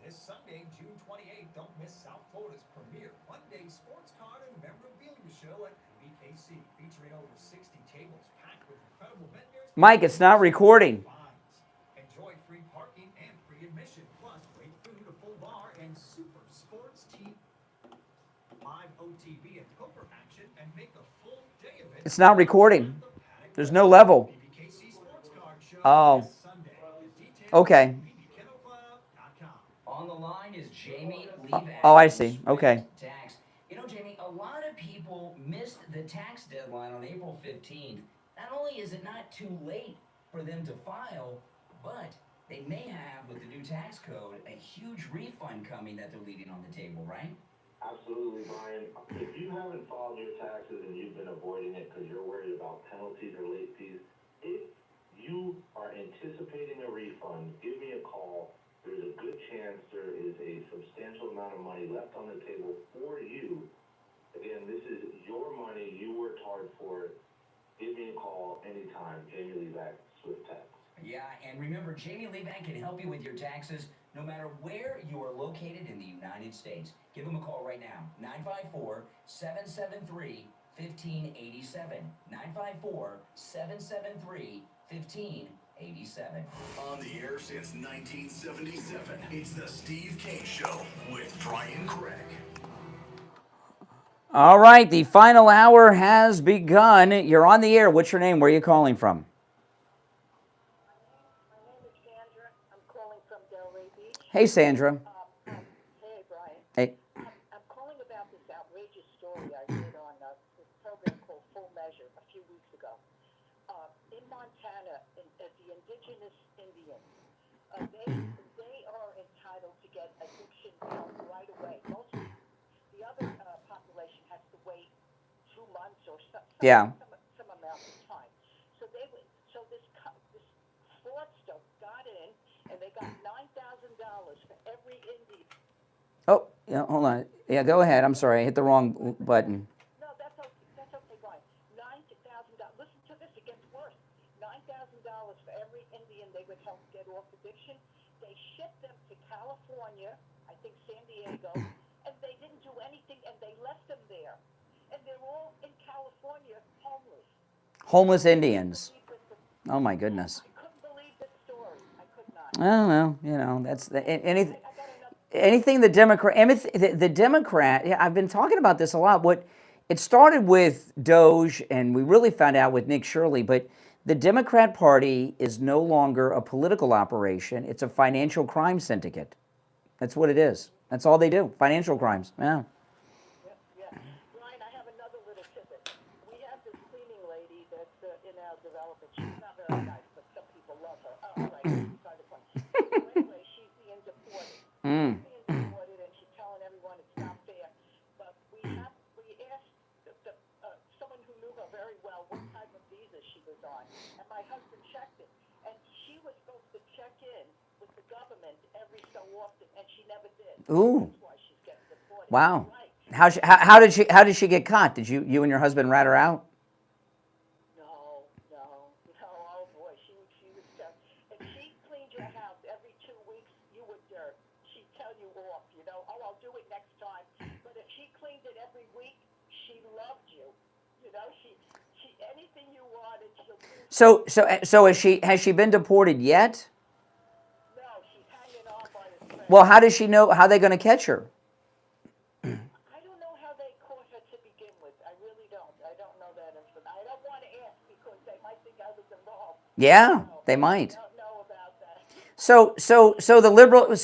N: This Sunday, June 28th, don't miss South Florida's premier one-day sports card and memorabilia show at PBKC, featuring over 60 tables packed with incredible vendors.
A: Mike, it's not recording.
N: Enjoy free parking and free admission, plus great food, a full bar, and super sports team, live OTV and poker action, and make a full day of it.
A: It's not recording. There's no level.
N: PBKC sports card show
A: Oh.
N: this Sunday.
A: Okay.
E: On the line is Jamie Levac.
A: Oh, I see. Okay.
E: Tax. You know, Jamie, a lot of people missed the tax deadline on April 15th. Not only is it not too late for them to file, but they may have, with the new tax code, a huge refund coming that they're leaving on the table, right?
U: Absolutely, Brian. If you haven't filed your taxes and you've been avoiding it because you're worried about penalties or late fees, if you are anticipating a refund, give me a call. There's a good chance there is a substantial amount of money left on the table for you. Again, this is your money. You worked hard for it. Give me a call anytime. Jamie Levac, Swift Tax.
E: Yeah, and remember, Jamie Levac can help you with your taxes no matter where you are located in the United States. Give him a call right now, 954-773-1587. 954-773-1587.
B: On the air since 1977, it's the Steve Kane Show with Brian Craig.
A: All right, the final hour has begun. You're on the air. What's your name? Where are you calling from?
V: My name is Sandra. I'm calling from Delray Beach.
A: Hey, Sandra.
V: Hey, Brian.
A: Hey.
V: I'm calling about this outrageous story I heard on this program called Full Measure a few weeks ago. In Montana, the indigenous Indians, they are entitled to get addiction help right away. Most of the other population has to wait 2 months or some amount of time. So this fraudster got in, and they got $9,000 for every Indian.
A: Oh, yeah, hold on. Yeah, go ahead. I'm sorry. I hit the wrong button.
V: No, that's okay, Brian. $9,000. Listen to this, it gets worse. $9,000 for every Indian they would help get off addiction. They shipped them to California, I think San Diego, and they didn't do anything, and they left them there. And they're all in California homeless.
A: Homeless Indians. Oh, my goodness.
V: I couldn't believe this story. I could not.
A: I don't know. You know, that's anything the Democrat. Yeah, I've been talking about this a lot. It started with Doge, and we really found out with Nick Shirley, but the Democrat Party is no longer a political operation. It's a financial crime syndicate. That's what it is. That's all they do, financial crimes. Yeah.
V: Brian, I have another little tidbit. We have this cleaning lady that's in our development. She's not very nice, but some people Anyway, she's being deported.
A: Mm.
V: She's being deported, and she's telling everyone it's not fair. But we asked someone who knew her very well what type of visa she was on, and my husband checked it, and she was supposed to check in with the government every so often, and she never did.
A: Ooh.
V: That's why she's getting deported.
A: Wow.
V: Right.
A: How did she get caught? Did you and your husband rat her out?
V: Oh boy, she was tough. If she cleaned your house every 2 weeks, you were dirt. She'd tell you off, oh, I'll do it next time. But if she cleaned it every week, she loved you. She anything you wanted, she'll do.
A: So has she been deported yet?
V: No, she's hanging on by a thread.
A: Well, how does she know? How are they going to catch her?
V: I don't know how they caught her to begin with. I really don't. I don't know that information. I don't want to ask because they might think I was involved.
A: Yeah, they might.
V: I don't know about that.
A: So the liberal.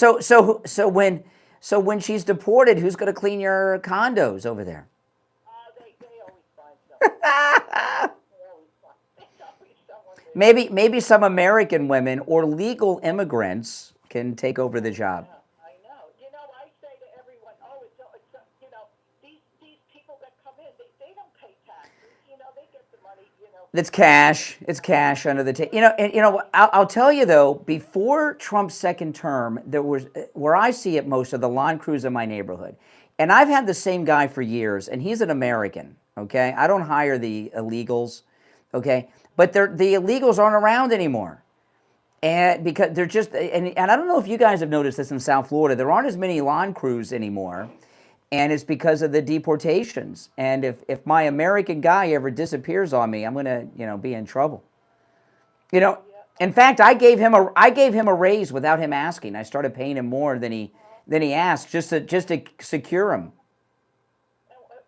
A: So when she's deported, who's going to clean your condos over there?
V: They always find someone.
A: Maybe some American women or legal immigrants can take over the job.
V: I know. I say to everyone, these people that come in, they don't pay taxes. They get the money.
A: It's cash. It's cash under the table. I'll tell you though. Before Trump's second term, there was where I see it most of the lawn crews in my neighborhood, and I've had the same guy for years, and he's an American. Okay, I don't hire the illegals. Okay, but the illegals aren't around anymore, and because they're just and I don't know if you guys have noticed this in South Florida. There aren't as many lawn crews anymore. And it's because of the deportations. And if my American guy ever disappears on me, I'm gonna, be in trouble. In fact, I gave him a raise without him asking. I started paying him more than he asked, just to secure him.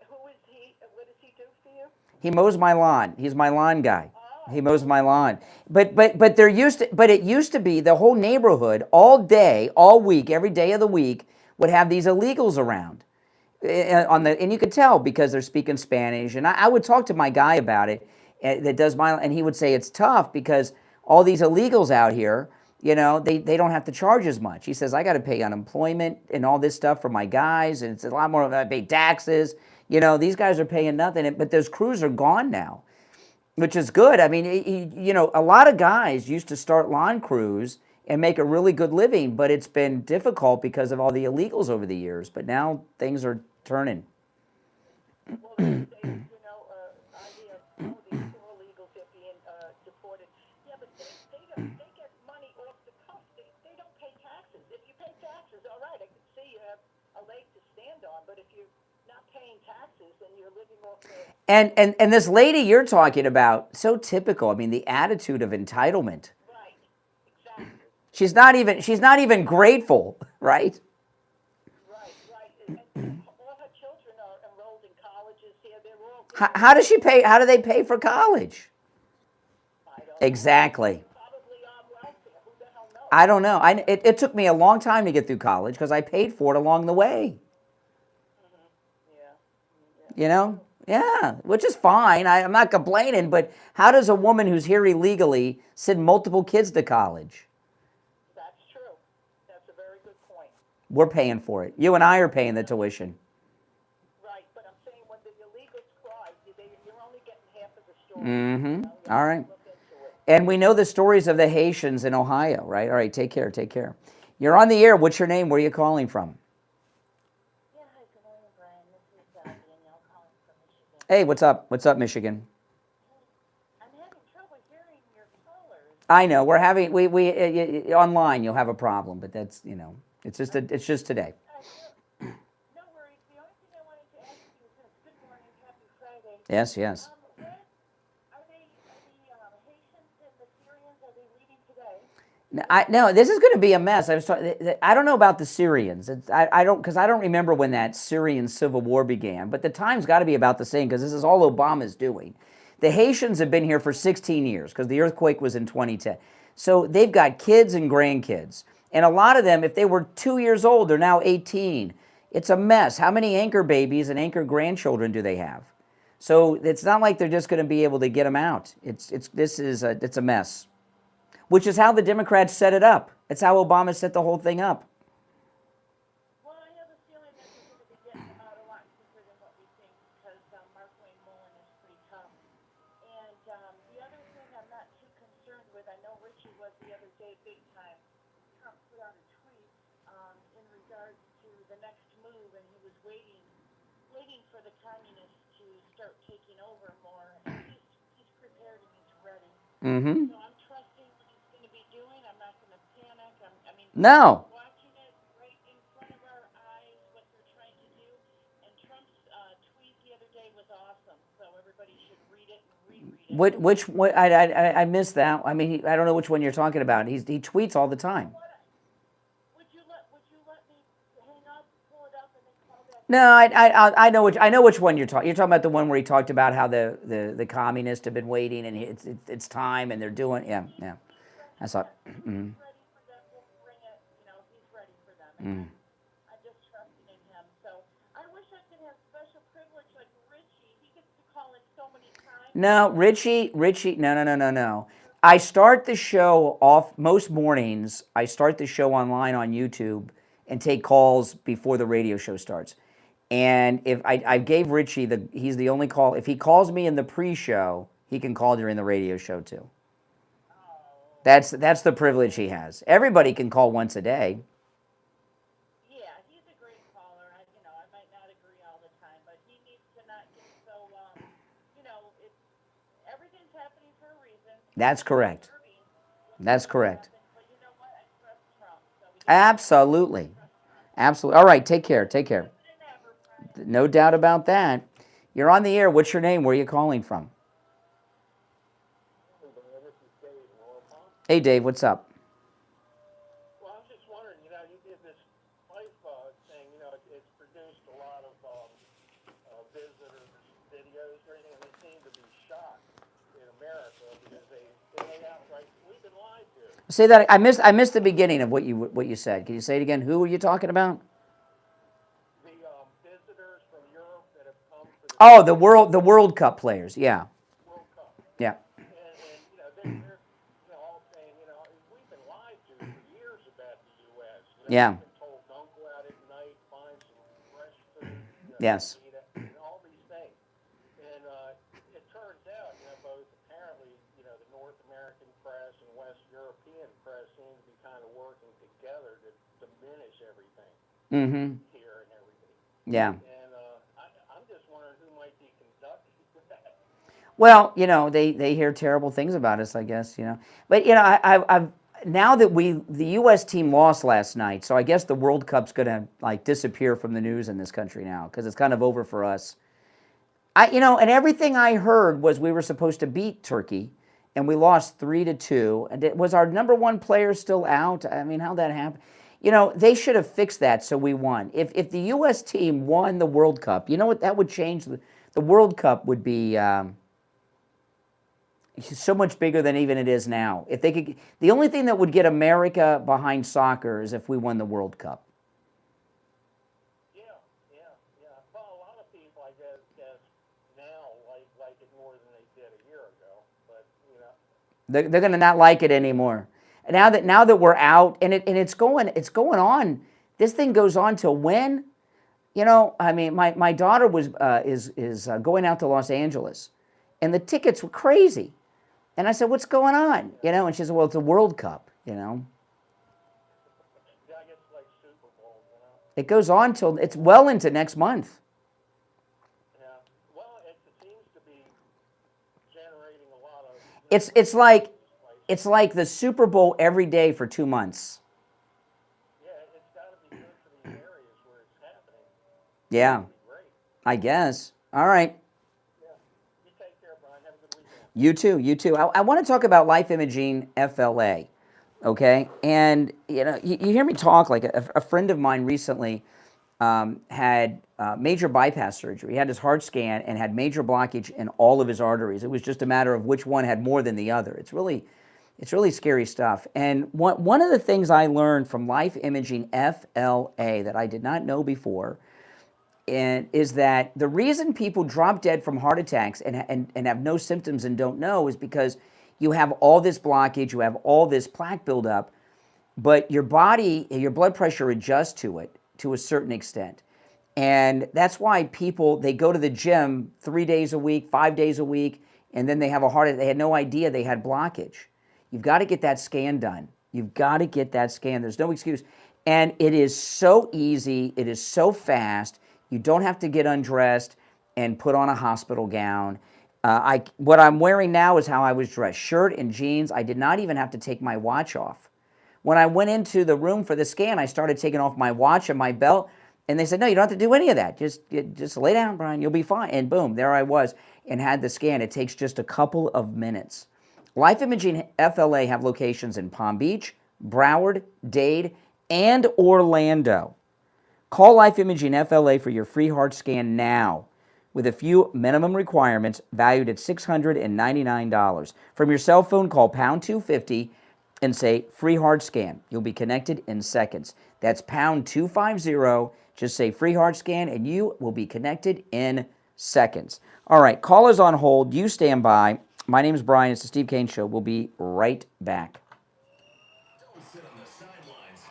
V: Who is he? What does he do for you?
A: He mows my lawn. He's my lawn guy. He mows my lawn. But it used to be the whole neighborhood all day, all week, every day of the week would have these illegals around. And you could tell because they're speaking Spanish. And I would talk to my guy about it and he would say it's tough because all these illegals out here, they don't have to charge as much. He says, I got to pay unemployment and all this stuff for my guys. And it's a lot more, I pay taxes. These guys are paying nothing. But those crews are gone now, which is good. I mean, a lot of guys used to start lawn crews and make a really good living, but it's been difficult because of all the illegals over the years. But now things are turning.
V: Well, I hear all these poor illegals are being deported. Yeah, but they get money off the cuff. They don't pay taxes. If you pay taxes, all right, I can see you have a leg to stand on. But if you're not paying taxes and you're living off the...
A: And this lady you're talking about, so typical. I mean, the attitude of entitlement.
V: Right, exactly.
A: She's not even grateful, right?
V: Right. And all her children are enrolled in colleges here. They're all...
A: How does she pay? How do they pay for college? Exactly.
V: Probably on welfare. Who the hell knows?
A: I don't know. It took me a long time to get through college because I paid for it along the way. Yeah, which is fine. I'm not complaining, but how does a woman who's here illegally send multiple kids to college?
V: That's true. That's a very good point.
A: We're paying for it. You and I are paying the tuition.
V: Right, but I'm saying when the illegals cry, you're only getting half of the story.
A: Mm-hmm. All right. And we know the stories of the Haitians in Ohio, right? All right, take care. You're on the air. What's your name? Where are you calling from? Hey, what's up? What's up, Michigan?
V: I'm having trouble hearing your callers.
A: I know we're having we online. You'll have a problem, but that's it's just today.
V: No worries. The only thing I wanted to ask you is good morning, happy Friday.
A: Yes.
V: Are the Haitians and the Syrians, are they leaving today?
A: No, this is going to be a mess. I don't know about the Syrians. I don't remember when that Syrian civil war began. But the time's got to be about the same because this is all Obama's doing. The Haitians have been here for 16 years because the earthquake was in 2010. So they've got kids and grandkids, and a lot of them, if they were 2 years old, they're now 18. It's a mess. How many anchor babies and anchor grandchildren do they have? So it's not like they're just going to be able to get them out. It's a mess. which is how the Democrats set it up. It's how Obama set the whole thing up.
V: Well, I have a feeling that we're going to be getting them out a lot quicker than what we think because Mark Wayne Mullen is pretty tough. And the other thing I'm not too concerned with, I know Richie was the other day big time. Trump put out a tweet in regards to the next move, and he was waiting for the communists to start taking over more. And he's prepared and he's ready.
A: Mm-hmm.
V: So I'm trusting what he's going to be doing. I'm not going to panic. I mean,
A: No.
V: watching it right in front of our eyes, what they're trying to do. And Trump's tweet the other day was awesome. So everybody should read it and reread it.
A: What I missed that. I mean, I don't know which one you're talking about. He tweets all the time.
V: Would you let me hang up, pull it up, and then call back?
A: No, I know which one you're talking. You're talking about the one where he talked about how the communists have been waiting and it's time and they're doing yeah. I saw. Mm-hmm.
V: He's ready for them. We'll bring it. He's ready for them. And I'm just trusting in him. So I wish I could have special privilege like Richie. He gets to call in so many times.
A: No, Richie. No. I start the show off most mornings. I start the show online on YouTube and take calls before the radio show starts. And if I gave Richie he's the only call. If he calls me in the pre-show, he can call during the radio show too. That's the privilege he has. Everybody can call once a day.
V: Yeah, he's a great caller. I might not agree all the time, but he needs to not get so everything's happening for a reason.
A: That's correct. That's correct. Absolutely. All right, take care. No doubt about that. You're on the air. What's your name? Where are you calling from? Hey, Dave, what's up?
F: Well, I'm just wondering, you did this life thing, it's produced a lot of visitors, videos, everything, and they seem to be shocked in America because they outright, we've been lied to.
A: Say that. I missed the beginning of what you said. Can you say it again? Who are you talking about?
F: The visitors from Europe that have come for
A: Oh, the World Cup players. Yeah.
F: World Cup.
A: Yeah.
F: And they're all saying, we've been lied to for years about the U.S.
A: Yeah.
F: We've been told don't go out at night, find some fresh food,
A: Yes.
F: and all these things. And it turns out, both apparently, the North American press and West European press seem to be kind of working together to diminish everything here and everything.
A: Yeah.
F: And I'm just wondering who might be conducting that.
A: Well, they hear terrible things about us, I guess, But I've now that the U.S. team lost last night, so I guess the World Cup's gonna disappear from the news in this country now because it's kind of over for us. And everything I heard was we were supposed to beat Turkey, and we lost 3-2. And was our number one player still out? I mean, how'd that happen? They should have fixed that so we won. If the U.S. team won the World Cup, you know what that would change? The World Cup would be so much bigger than even it is now. If they could, the only thing that would get America behind soccer is if we won the World Cup.
F: Yeah. Well, a lot of people, I guess now like it more than they did a year ago. But
A: They're going to not like it anymore. Now that we're out, and it's going on. This thing goes on till when? I mean, my daughter is going out to Los Angeles, and the tickets were crazy. And I said, "What's going on?" And she said, "Well, it's a World Cup."
F: yeah, I guess like Super Bowl.
A: It goes on till it's well into next month.
F: Yeah. Well, it seems to be generating a lot of.
A: It's like the Super Bowl every day for 2 months.
F: Yeah, it's got to be good for the areas where it's happening.
A: Yeah, I guess. All right.
F: Yeah. You take care, Brian. Have a good weekend.
A: You too. I want to talk about life imaging FLA, okay? And, you hear me talk, like a friend of mine recently had major bypass surgery. He had his heart scan and had major blockage in all of his arteries. It was just a matter of which one had more than the other. It's really scary stuff. And one of the things I learned from life imaging FLA that I did not know before is that the reason people drop dead from heart attacks and have no symptoms and don't know is because you have all this blockage, you have all this plaque buildup, but your body, your blood pressure adjusts to it to a certain extent. And that's why people, they go to the gym 3 days a week, 5 days a week, and then they have a heart attack. They had no idea they had blockage. You've got to get that scan done. You've got to get that scan. There's no excuse. And it is so easy. It is so fast. You don't have to get undressed and put on a hospital gown. What I'm wearing now is how I was dressed. Shirt and jeans. I did not even have to take my watch off. When I went into the room for the scan, I started taking off my watch and my belt. And they said, no, you don't have to do any of that. Just lay down, Brian. You'll be fine. And boom, there I was and had the scan. It takes just a couple of minutes. Life Imaging FLA have locations in Palm Beach, Broward, Dade, and Orlando. Call Life Imaging FLA for your free heart scan now with a few minimum requirements valued at $699. From your cell phone, call pound 250 and say free heart scan. You'll be connected in seconds. That's pound 250. Just say free heart scan and you will be connected in seconds. All right, callers on hold. You stand by. My name is Brian. It's the Steve Kane Show. We'll be right back.
B: Don't sit on the sidelines.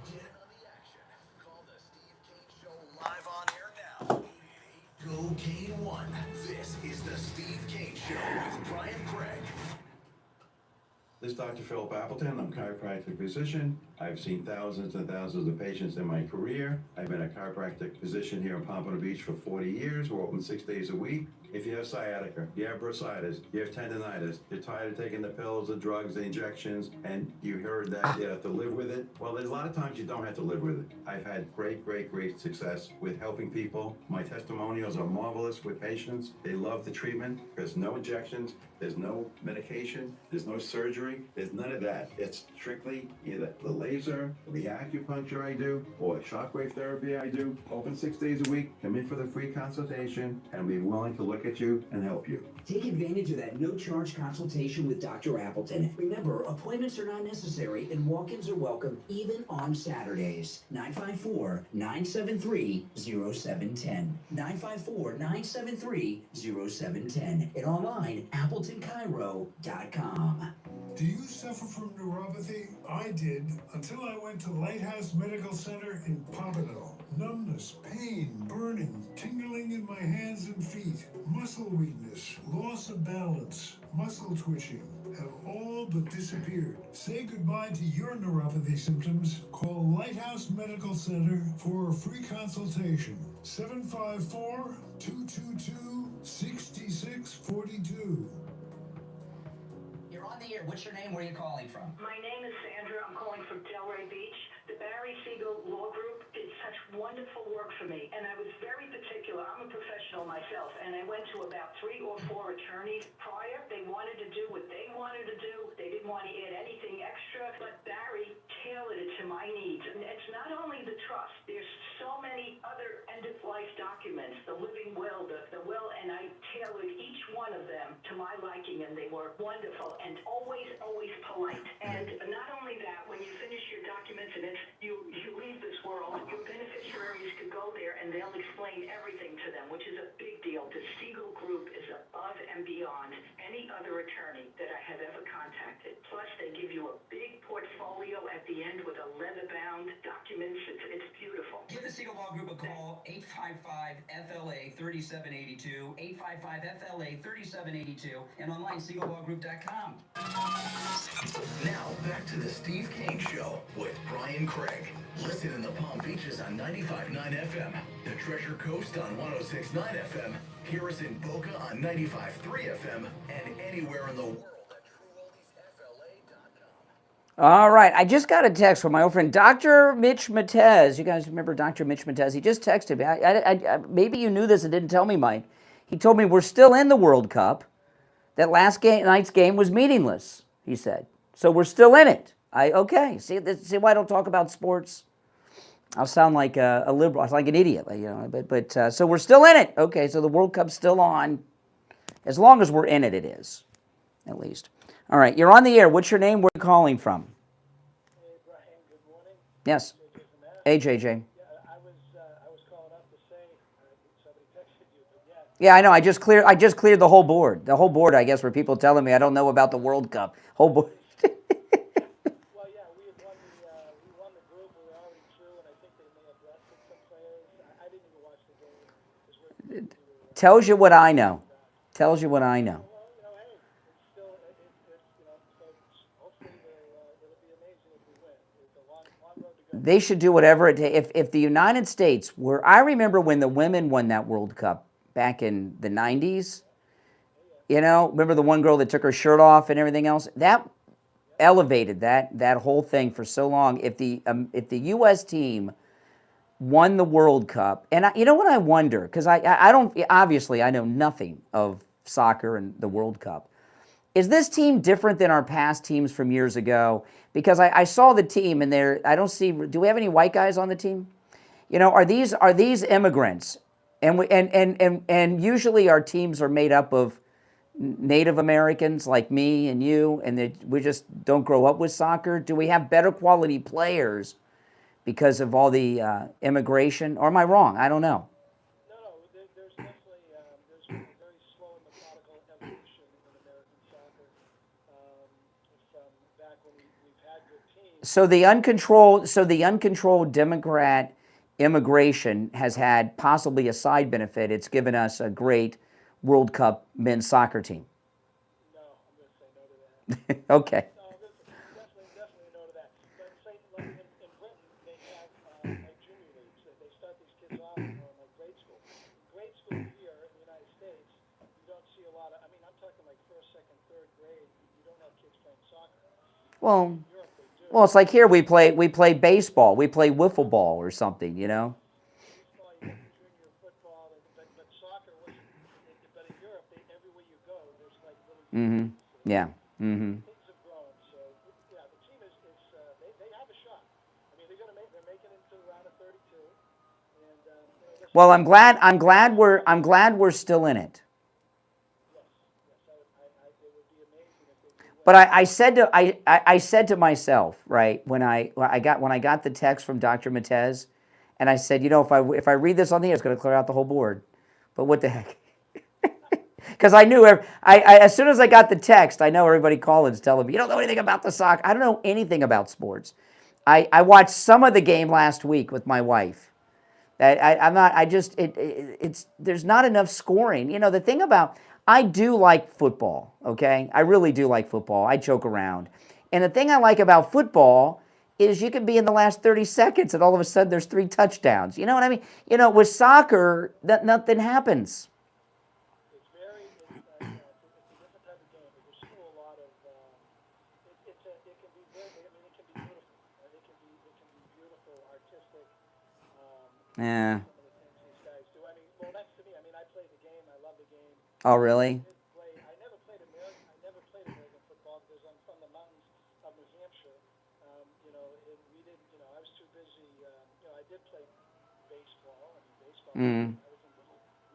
B: Get in on the action. Call the Steve Kane Show live on air now. 888 Go Kane 1. This is the Steve Kane Show with Brian Craig.
K: This is Dr. Philip Appleton. I'm a chiropractic physician. I've seen thousands and thousands of patients in my career. I've been a chiropractic physician here in Pompano Beach for 40 years. We're open 6 days a week. If you have sciatica, you have bursitis, you have tendonitis, you're tired of taking the pills, the drugs, the injections, and you heard that you have to live with it, well, there's a lot of times you don't have to live with it. I've had great success with helping people. My testimonials are marvelous with patients. They love the treatment. There's no injections. There's no medication. There's no surgery. There's none of that. It's strictly either the laser, the acupuncture I do, or shockwave therapy I do. Open 6 days a week. Come in for the free consultation, and be willing to look at you and help you.
E: Take advantage of that no-charge consultation with Dr. Appleton. Remember, appointments are not necessary and walk-ins are welcome even on Saturdays. 954-973-0710. 954-973-0710. And online, AppletonChiro.com.
L: Do you suffer from neuropathy? I did, until I went to Lighthouse Medical Center in Pompano. Numbness, pain, burning, tingling in my hands and feet, muscle weakness, loss of balance, muscle twitching have all but disappeared. Say goodbye to your neuropathy symptoms. Call Lighthouse Medical Center for a free consultation. 754-222-6642.
E: You're on the air. What's your name? Where are you calling from?
M: My name is Sandra. I'm calling from Delray Beach. The Barry Siegel Law Group did such wonderful work for me, and I was very particular. I'm a professional myself, and I went to about 3 or 4 attorneys prior. They wanted to do what they wanted to do. They didn't want to add anything extra, but Barry tailored it to my needs. And it's not only the trust. There's so many other end-of-life documents, the living will, the will, and I tailored each one of them to my liking, and they were wonderful and always polite. And not only that, when you finish your documents and you leave this world, your beneficiaries could go there and they'll explain everything to them, which is a big deal. The Siegel Group is above and beyond any other attorney that I have ever contacted. Plus, they give you a big portfolio at the end with a leather-bound documents. It's beautiful.
E: Give the Siegel Law Group a call, 855-FLA-3782, 855-FLA-3782, and online, SiegelLawGroup.com.
B: Now, back to the Steve Kane Show with Brian Craig. Listen in the Palm Beaches on 95.9 FM, the Treasure Coast on 106.9 FM, hear us in Boca on 95.3 FM, and anywhere in the world at TrueOldiesFLA.com.
A: All right, I just got a text from my old friend, Dr. Mitch Matez. You guys remember Dr. Mitch Matez? He just texted me. Maybe you knew this and didn't tell me, Mike. He told me we're still in the World Cup. That last night's game was meaningless, he said. So we're still in it. Okay. See why I don't talk about sports? I'll sound like a liberal. I sound like an idiot, you know. But so we're still in it. Okay. So the World Cup's still on. As long as we're in it, it is, at least. All right. You're on the air. What's your name? Where are you calling from?
F: Hey, Brian. Good morning.
A: Yes. Hey, JJ.
F: Yeah, I was calling up to say somebody texted you, but yeah,
A: Yeah, I know. I just cleared the whole board. The whole board, I guess, where people telling me I don't know about the World Cup. Whole board.
F: Well, yeah, we won the group. We were already through, and I think they may have rested some players. I didn't even watch the game because
A: Tells you what I know. Tells you what I know.
F: Well, hey, it's still so hopefully it'll be amazing if we win. It's a long road to go.
A: They should do whatever it takes. If the United States were, I remember when the women won that World Cup back in the 90s. Remember the one girl that took her shirt off and everything else? That elevated that whole thing for so long. If the U.S. team won the World Cup, and you know what I wonder, because I don't, obviously I know nothing of soccer and the World Cup. Is this team different than our past teams from years ago? Because I saw the team and I don't see, do we have any white guys on the team? Are these immigrants? And usually our teams are made up of Native Americans like me and you, and we just don't grow up with soccer. Do we have better quality players because of all the immigration? Or am I wrong? I don't know.
F: No, there's definitely there's been a very slow and methodical evolution in American soccer from back when we've had good teams.
A: So the uncontrolled Democrat immigration has had possibly a side benefit. It's given us a great World Cup men's soccer team.
F: No, I'm going to say no to that.
A: Okay.
F: No, definitely no to that. But say, like in Britain, they have like junior leagues. They start these kids off like grade school. Grade school here in the United States, you don't see a lot of. I mean, I'm talking like first, second, third grade. You don't have kids playing soccer.
A: Well, it's like here we play baseball, we play wiffle ball or something,
F: Baseball, you have junior football, but soccer wasn't. But in Europe, everywhere you go, there's like little.
A: Mm-hmm. Yeah. Mm-hmm.
F: Things have grown, so yeah, the team is they have a shot. I mean, they're making it to the round of 32, and
A: Well, I'm glad we're still in it.
F: It would be amazing if they could win.
A: But I said to myself, right, when I got the text from Dr. Matez, and I said, if I read this on the air, it's going to clear out the whole board. But what the heck? Because I knew, as soon as I got the text, I know everybody calling's telling me, you don't know anything about the soccer. I don't know anything about sports. I watched some of the game last week with my wife. There's not enough scoring. The thing about, I do like football, okay? I really do like football. I joke around. And the thing I like about football is you can be in the last 30 seconds and all of a sudden there's 3 touchdowns. You know what I mean? With soccer, nothing happens.
F: It's a different type of game, but there's still a lot of, it can be beautiful. It can be beautiful, artistic.
A: Yeah.
F: Some of the things these guys do. I mean, well, that's to me. I mean, I played the game. I love the game.
A: Oh, really?
F: I never played American football because I'm from the mountains of New Hampshire. We didn't. I was too busy. I did play baseball. I was in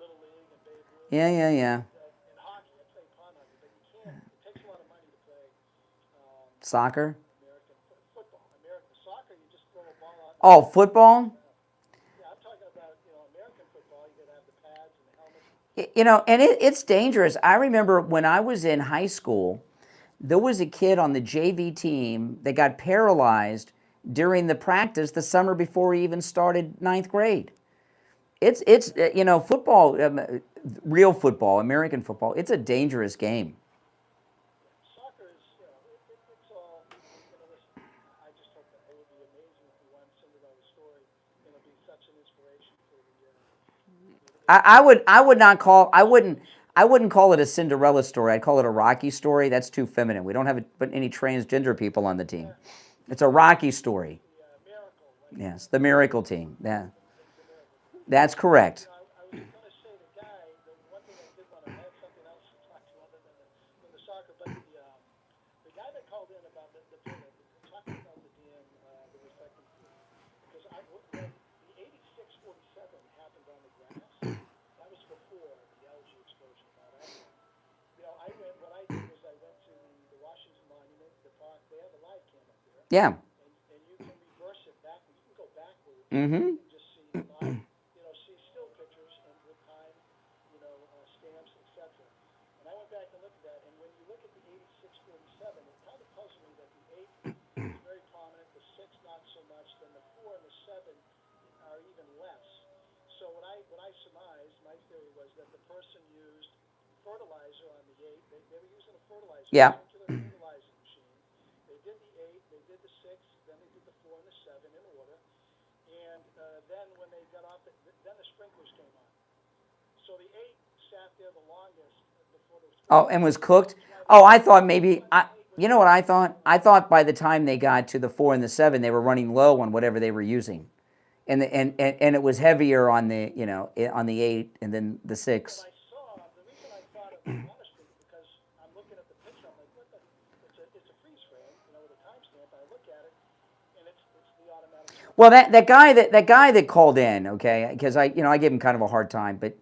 F: Little League and Babe Ruth.
A: Yeah.
F: In hockey, I played pond hockey, but you can't. It takes a lot of money to play.
A: Soccer?
F: American football. American soccer, you just throw a ball out.
A: Oh, football?
F: Yeah, I'm talking about American football. You gotta have the pads and the helmets.
A: And it's dangerous. I remember when I was in high school, there was a kid on the JV team that got paralyzed during the practice the summer before he even started 9th grade. It's football, real football, American football, it's a dangerous game.
F: Soccer is, it's all, listen, I just hope that it would be amazing if we won Cinderella's story. It'll be such an inspiration for the
A: I wouldn't call it a Cinderella story. I'd call it a Rocky story. That's too feminine. We don't have any transgender people on the team. It's a Rocky story. Yes, the miracle team. Yeah, that's correct.
F: I was going to say the one thing I did want to add something else to talk to other than the soccer, but the guy that called in about the talking about the respecting because when the 86-47 happened on the grass, that was before the algae explosion. What I did was I went to the Washington Monument, the park. They have a live cam up there.
A: Yeah.
F: And you can reverse it backwards. You can go backwards.
A: Mm-hmm.
F: And just see live, see still pictures and with time,
G: stamps, etc. And I went back and looked at that, and when you look at the 8647, it kind of puzzled me that the 8 is very prominent, the 6 not so much, then the 4 and the 7 are even less. So what I surmised, my theory was that the person used fertilizer on the 8. They were using a fertilizer,
A: Yeah.
G: circular fertilizing machine. They did the 8, they did the 6, then they did the 4 and the 7 in order. And then when they got off, then the sprinklers came on. So the 8 sat there the longest before the sprinklers.
A: Oh, and was cooked? Oh, I thought maybe, you know what I thought? I thought by the time they got to the 4 and the 7, they were running low on whatever they were using. And it was heavier on the, you know, on the 8 and then the 6.
G: The reason I thought it was honestly because I'm looking at the picture, I'm like, what the, it's a freeze frame, you know, with a timestamp. I look at it, and it's the automatic.
A: Well, that guy that called in, okay, because I gave him kind of a hard time, but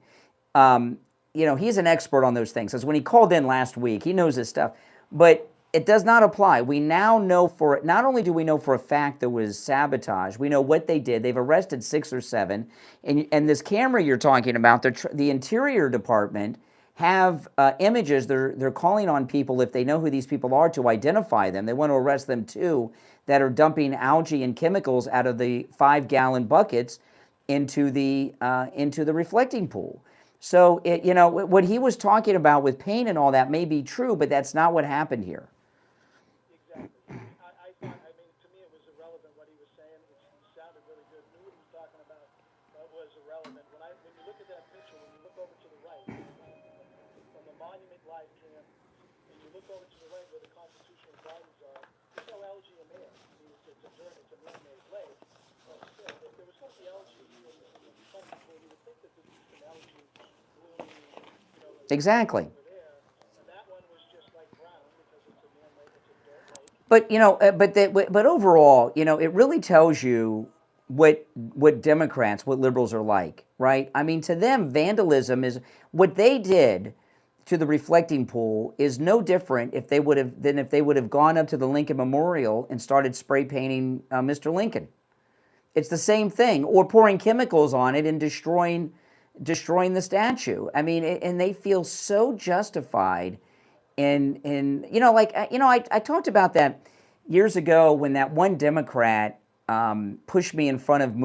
A: you know, he's an expert on those things. Because when he called in last week, he knows his stuff, but it does not apply. We now know not only do we know for a fact there was sabotage, we know what they did. They've arrested 6 or 7, and this camera you're talking about, the Interior Department have images. They're calling on people, if they know who these people are, to identify them. They want to arrest them too, that are dumping algae and chemicals out of the 5-gallon buckets into the reflecting pool. So you know, what he was talking about with pain and all that may be true, but that's not what happened here.
G: Exactly. I thought, I mean, to me it was irrelevant what he was saying. He sounded really good, knew what he was talking about, but was irrelevant. When you look at that picture, when you look over to the right, from the Monument Live cam, and you look over to the right where the Constitutional Gardens are, there's no algae in there. I mean, it's a dirt, it's a man-made lake, but still, if there was going to be algae in the reflecting pool, you would think that there'd be some algae blooming, you know,
A: Exactly.
G: over there. And that one was just like brown because it's a man-made, it's a dirt lake.
A: But you know, but overall, you know, it really tells you what Democrats, what liberals are like, right? I mean, to them, vandalism is what they did to the reflecting pool is no different if they would have gone up to the Lincoln Memorial and started spray painting Mr. Lincoln. It's the same thing, or pouring chemicals on it and destroying the statue. I mean, and they feel so justified in you know, like, you know, I talked about that years ago when that one Democrat pushed me in front of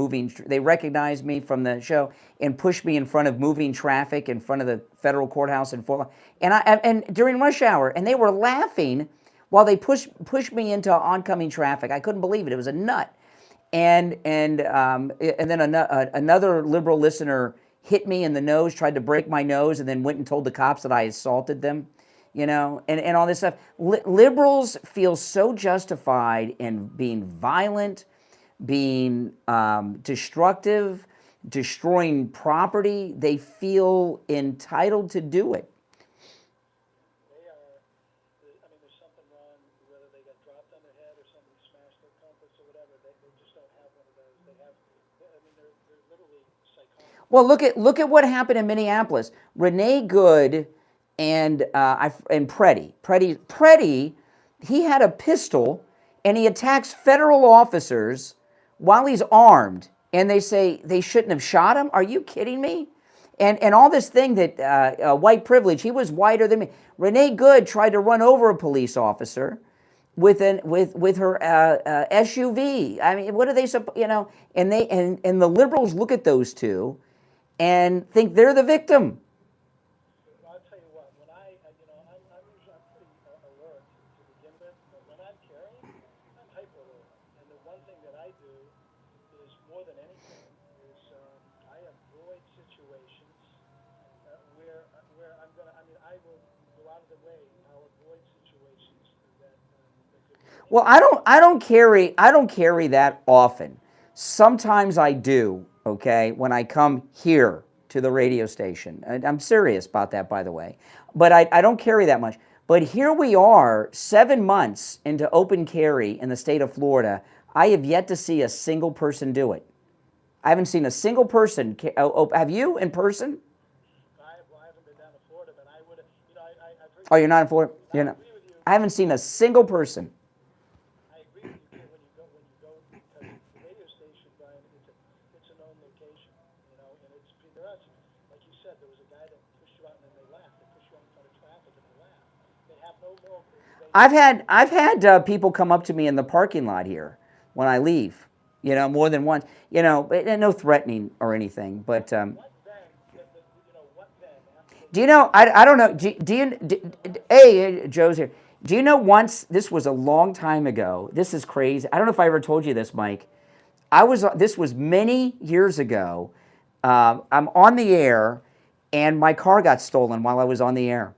A: they recognized me from the show and pushed me in front of moving traffic in front of the federal courthouse in Fort Lauderdale. And during rush hour, and they were laughing while they pushed me into oncoming traffic. I couldn't believe it. It was a nut. And then another liberal listener hit me in the nose, tried to break my nose, and then went and told the cops that I assaulted them, you know, and all this stuff. Liberals feel so justified in being violent, being destructive, destroying property. They feel entitled to do it.
G: They are, I mean, there's something wrong, whether they got dropped on their head or somebody smashed their compass or whatever. They just don't have one of those. They have, I mean, they're literally psychotic.
A: Well, look at what happened in Minneapolis. Renee Good and Preddy, he had a pistol and he attacks federal officers while he's armed, and they say they shouldn't have shot him. Are you kidding me? And all this thing that white privilege, he was whiter than me. Renee Good tried to run over a police officer with her SUV. I mean, what are they, you know? And the liberals look at those two and think they're the victim.
G: I'll tell you what, when I'm usually pretty alert to begin with, but when I'm carrying, I'm hyper alert. And the one thing that I do is, more than anything, is I avoid situations where I'm going to, I mean, I will go out of the way. I'll avoid situations that could.
A: Well, I don't carry that often. Sometimes I do, okay, when I come here to the radio station. And I'm serious about that, by the way. But I don't carry that much. But here we are, 7 months into open carry in the state of Florida. I have yet to see a single person do it. I haven't seen a single person. Have you in person?
G: I haven't been down to Florida, but I would have, you know, I've heard.
A: Oh, you're not in Florida? You're not. I haven't seen a single person.
G: I agree with you when you go, because the radio station, Brian, it's a known location, you know, and there are, like you said, there was a guy that pushed you run and they laugh. They push you in front of traffic and they laugh. They have no moral.
A: I've had people come up to me in the parking lot here when I leave, you know, more than once, you know, and no threatening or anything, but do you know, I don't know, hey, Joe's here. Do you know once, this was a long time ago, this is crazy, I don't know if I ever told you this, Mike, this was many years ago, I'm on the air, and my car got stolen while I was on the air.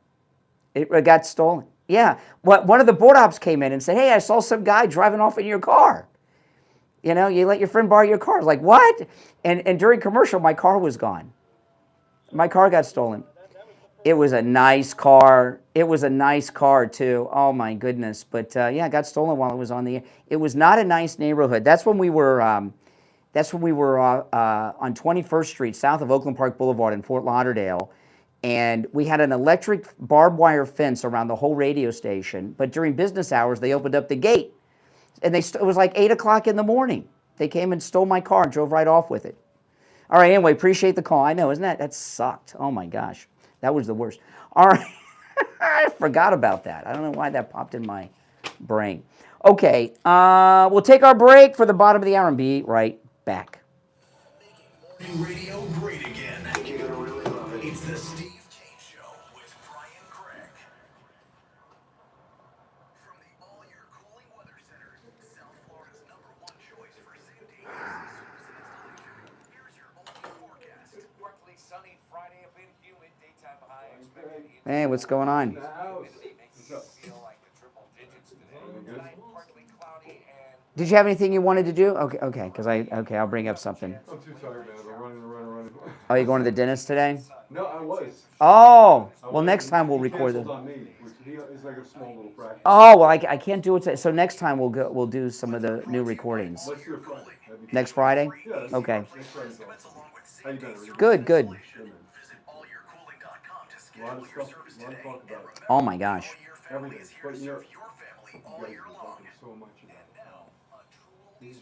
A: It got stolen. Yeah, one of the board ops came in and said, hey, I saw some guy driving off in your car. You know, you let your friend borrow your car. I was like, what? And during commercial, my car was gone. My car got stolen. It was a nice car. It was a nice car, too. Oh, my goodness. But, yeah, it got stolen while I was on the air. It was not a nice neighborhood. That's when we were on 21st Street, south of Oakland Park Boulevard in Fort Lauderdale. And we had an electric barbed wire fence around the whole radio station. But during business hours, they opened up the gate. And it was like 8 o'clock in the morning. They came and stole my car and drove right off with it. All right, anyway, appreciate the call. I know, isn't that sucked? Oh, my gosh. That was the worst. All right. I forgot about that. I don't know why that popped in my brain. Okay, we'll take our break for the bottom of the hour and be right back.
B: Making radio great again. You're gonna really love it. It's the Steve Kane Show with Brian Craig. From the all-year cooling weather center, South Florida's #1 choice for safety, here's your only forecast.
H: Partly sunny Friday, a bit humid, daytime high expected.
A: Hey, what's going on? Did you have anything you wanted to do? Okay, because I'll bring up something.
D: I'm too tired, man. I'm running.
A: Oh, you going to the dentist today?
D: No, I was.
A: Oh, well, next time we'll record this.
D: On me, which is like a small little practice.
A: Oh, well, I can't do it today. So next time we'll do some of the new recordings.
D: Let's do it Friday.
A: Next Friday?
D: Yeah,
A: okay.
D: Next Friday's awesome. How you doing?
A: Good.
D: A lot of stuff, a lot of talk about it.
A: Oh my gosh.
D: Everything. But you know, you guys are talking so much about it.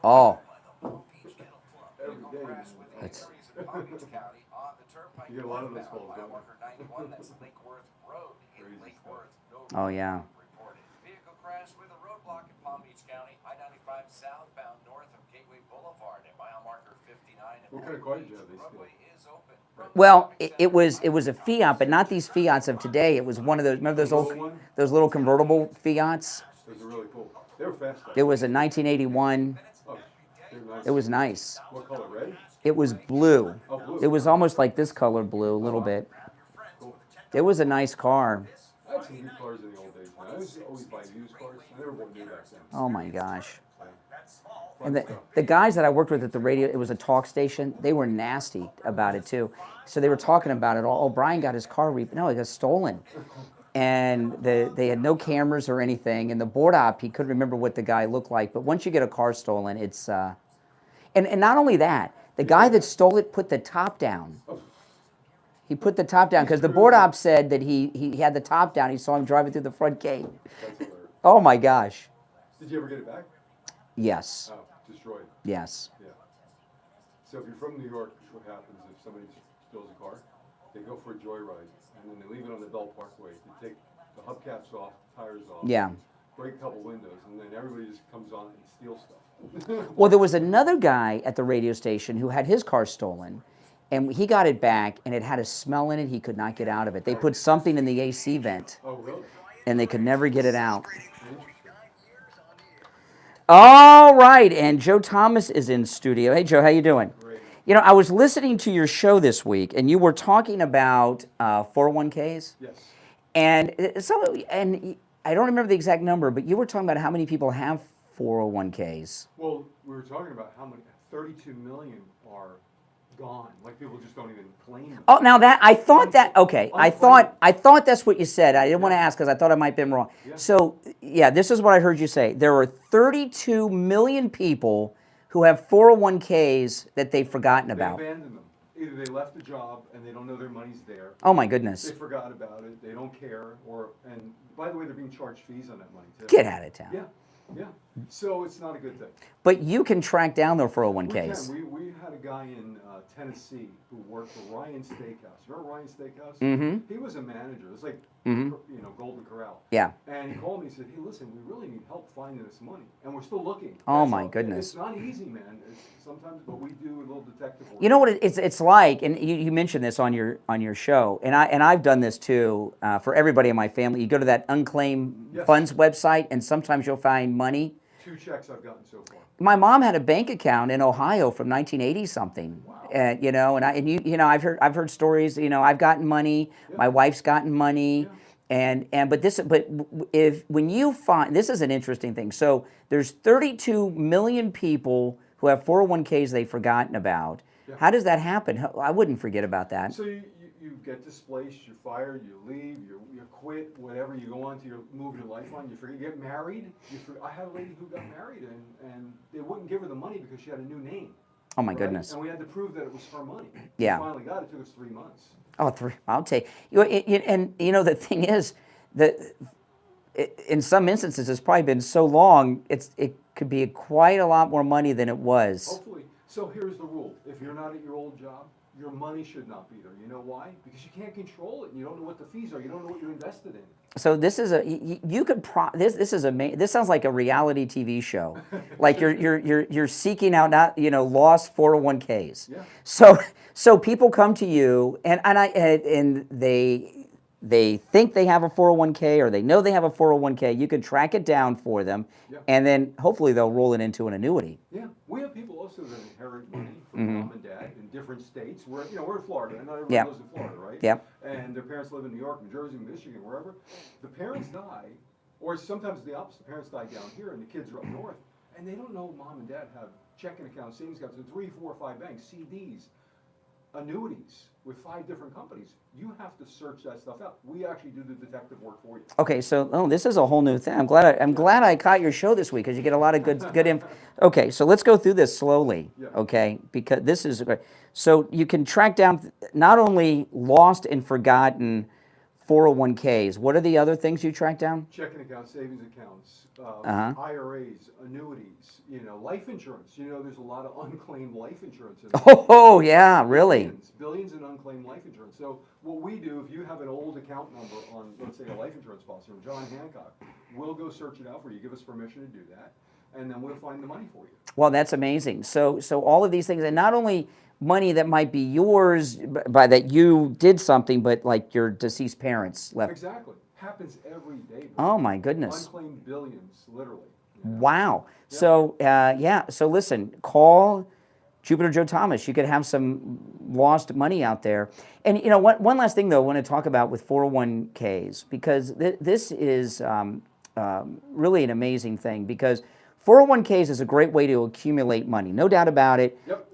A: Oh.
D: Every day.
A: That's...
D: You get a lot of those calls, don't you?
A: Oh, yeah.
H: Vehicle crash with a roadblock in Palm Beach County, I-95 southbound north of Gateway Boulevard at mile marker 59.
D: What kind of car did you have? They steal?
A: Well, it was a Fiat, but not these Fiats of today. It was one of those. Remember those little convertible Fiats?
D: Those are really cool. They were fast.
A: It was a 1981.
D: Oh, nice.
A: It was nice.
D: What color? Red?
A: It was blue.
D: Oh, blue.
A: It was almost like this color blue, a little bit.
D: Cool.
A: It was a nice car.
D: I had some new cars in the old days, man. I was always buying used cars. I never bought new back then.
A: Oh my gosh. And the guys that I worked with at the radio, it was a talk station, they were nasty about it too. So they were talking about it all. Oh, Brian got his car no, it got stolen. And they had no cameras or anything. And the board op, he couldn't remember what the guy looked like. But once you get a car stolen, it's... And not only that, the guy that stole it put the top down. He put the top down because the board op said that he had the top down. He saw him driving through the front gate. Oh my gosh.
D: Did you ever get it back?
A: Yes.
D: Oh, destroyed.
A: Yes.
D: Yeah. So if you're from New York, what happens if somebody steals a car? They go for a joyride, and then they leave it on the Bell Parkway. They take the hubcaps off, the tires off.
A: Yeah.
D: Break a couple windows, and then everybody just comes on and steals stuff.
A: Well, there was another guy at the radio station who had his car stolen, and he got it back, and it had a smell in it. He could not get out of it. They put something in the AC vent,
D: Oh, really?
A: and they could never get it out. All right, and Joe Thomas is in studio. Hey, Joe, how you doing?
D: Great.
A: You know, I was listening to your show this week, and you were talking about 401ks.
D: Yes.
A: And I don't remember the exact number, but you were talking about how many people have 401ks.
D: Well, we were talking about how many, 32 million are gone. Like people just don't even claim them.
A: Oh, now that I thought that's what you said. I didn't want to ask because I thought I might have been wrong.
D: Yeah.
A: So, yeah, this is what I heard you say. There are 32 million people who have 401ks that they've forgotten about.
D: They abandoned them. Either they left the job and they don't know their money's there.
A: Oh my goodness.
D: They forgot about it. They don't care. And by the way, they're being charged fees on that money too.
A: Get out of town.
D: Yeah, yeah. So it's not a good thing.
A: But you can track down their
D: We
A: 401ks.
D: can. We had a guy in Tennessee who worked for Ryan Steakhouse. Remember Ryan Steakhouse?
A: Mhm.
D: He was a manager. It's like,
A: Mhm.
D: Golden Corral.
A: Yeah.
D: And he called me and said, hey, listen, we really need help finding this money. And we're still looking.
A: Oh,
D: That's
A: my
D: all.
A: goodness.
D: It's not easy, man. Sometimes, but we do a little detective work.
A: You know what it's like, and you mentioned this on your show, and I've done this too for everybody in my family. You go to that Unclaimed
D: Yes.
A: funds website, and sometimes you'll find money.
D: 2 checks I've gotten so far.
A: My mom had a bank account in Ohio from 1980 something, and I've heard stories. I've gotten money, my wife's gotten money, and when you find, this is an interesting thing. So there's 32 million people who have 401ks they've forgotten about.
D: Yeah.
A: How does that happen? I wouldn't forget about that.
D: So you get displaced, you're fired, you leave, you quit, whatever, you go on to move your life on, you forget, you get married. I had a lady who got married and they wouldn't give her the money because she had a new name.
A: Oh my
D: right?
A: goodness.
D: And we had to prove that it was her money.
A: Yeah.
D: We finally got it. It took us 3 months.
A: Oh, I'll take you. And the thing is that in some instances it's probably been so long. It could be quite a lot more money than it was.
D: Hopefully. So here's the rule: if you're not at your old job, your money should not be there. You know why? Because you can't control it. You don't know what the fees are. You don't know what you invested in.
A: So this is this sounds like a reality TV show, like you're seeking out lost 401ks.
D: Yeah.
A: So people come to you and they think they have a 401k or they know they have a 401k. You can track it down for them, and then hopefully they'll roll it into an annuity.
D: Yeah, we have people also that inherit money from mom and dad in different states. We're in Florida, and not everyone lives in Florida, right?
A: Yep.
D: And their parents live in New York, New Jersey, Michigan, wherever. The parents die, or sometimes the opposite. The parents die down here, and the kids are up north, and they don't know mom and dad have checking accounts, savings accounts, in 3, 4, 5 banks, CDs, annuities with 5 different companies. You have to search that stuff out. We actually do the detective work for you.
A: Okay, so this is a whole new thing. I'm glad I caught your show this week because you get a lot of good info. Okay, so let's go through this slowly.
D: Yeah.
A: Okay, because this is great. So you can track down not only lost and forgotten 401ks. What are the other things you track down?
D: Checking accounts, savings accounts, IRAs, annuities, life insurance. There's a lot of unclaimed life insurance.
A: Oh, yeah, really?
D: Billions in unclaimed life insurance. So what we do, if you have an old account number on, let's say, a life insurance policy from John Hancock, we'll go search it out for you. Give us permission to do that, and then we'll find the money for you.
A: Well, that's amazing. So all of these things, and not only money that might be yours by that you did something, but like your deceased parents left.
D: Exactly. Happens every day.
A: Oh my goodness.
D: Unclaimed billions, literally.
A: Wow. Yeah. So so listen, call Jupiter Joe Thomas. You could have some lost money out there. And one last thing though, I want to talk about with 401ks, because this is really an amazing thing, because 401ks is a great way to accumulate money, no doubt about it.
D: Yep.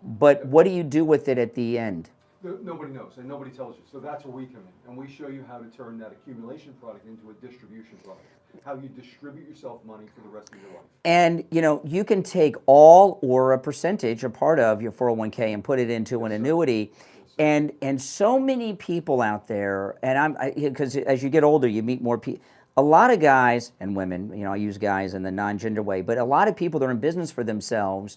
A: But what do you do with it at the end?
D: Nobody knows, and nobody tells you. So that's where we come in, and we show you how to turn that accumulation product into a distribution product, how you distribute yourself money for the rest of your life.
A: And you can take all or a percentage, a part of your 401k, and put it into an annuity. And so many people out there, and because as you get older, you meet more people. A lot of guys and women, I use guys in the non-gender way, but a lot of people that are in business for themselves,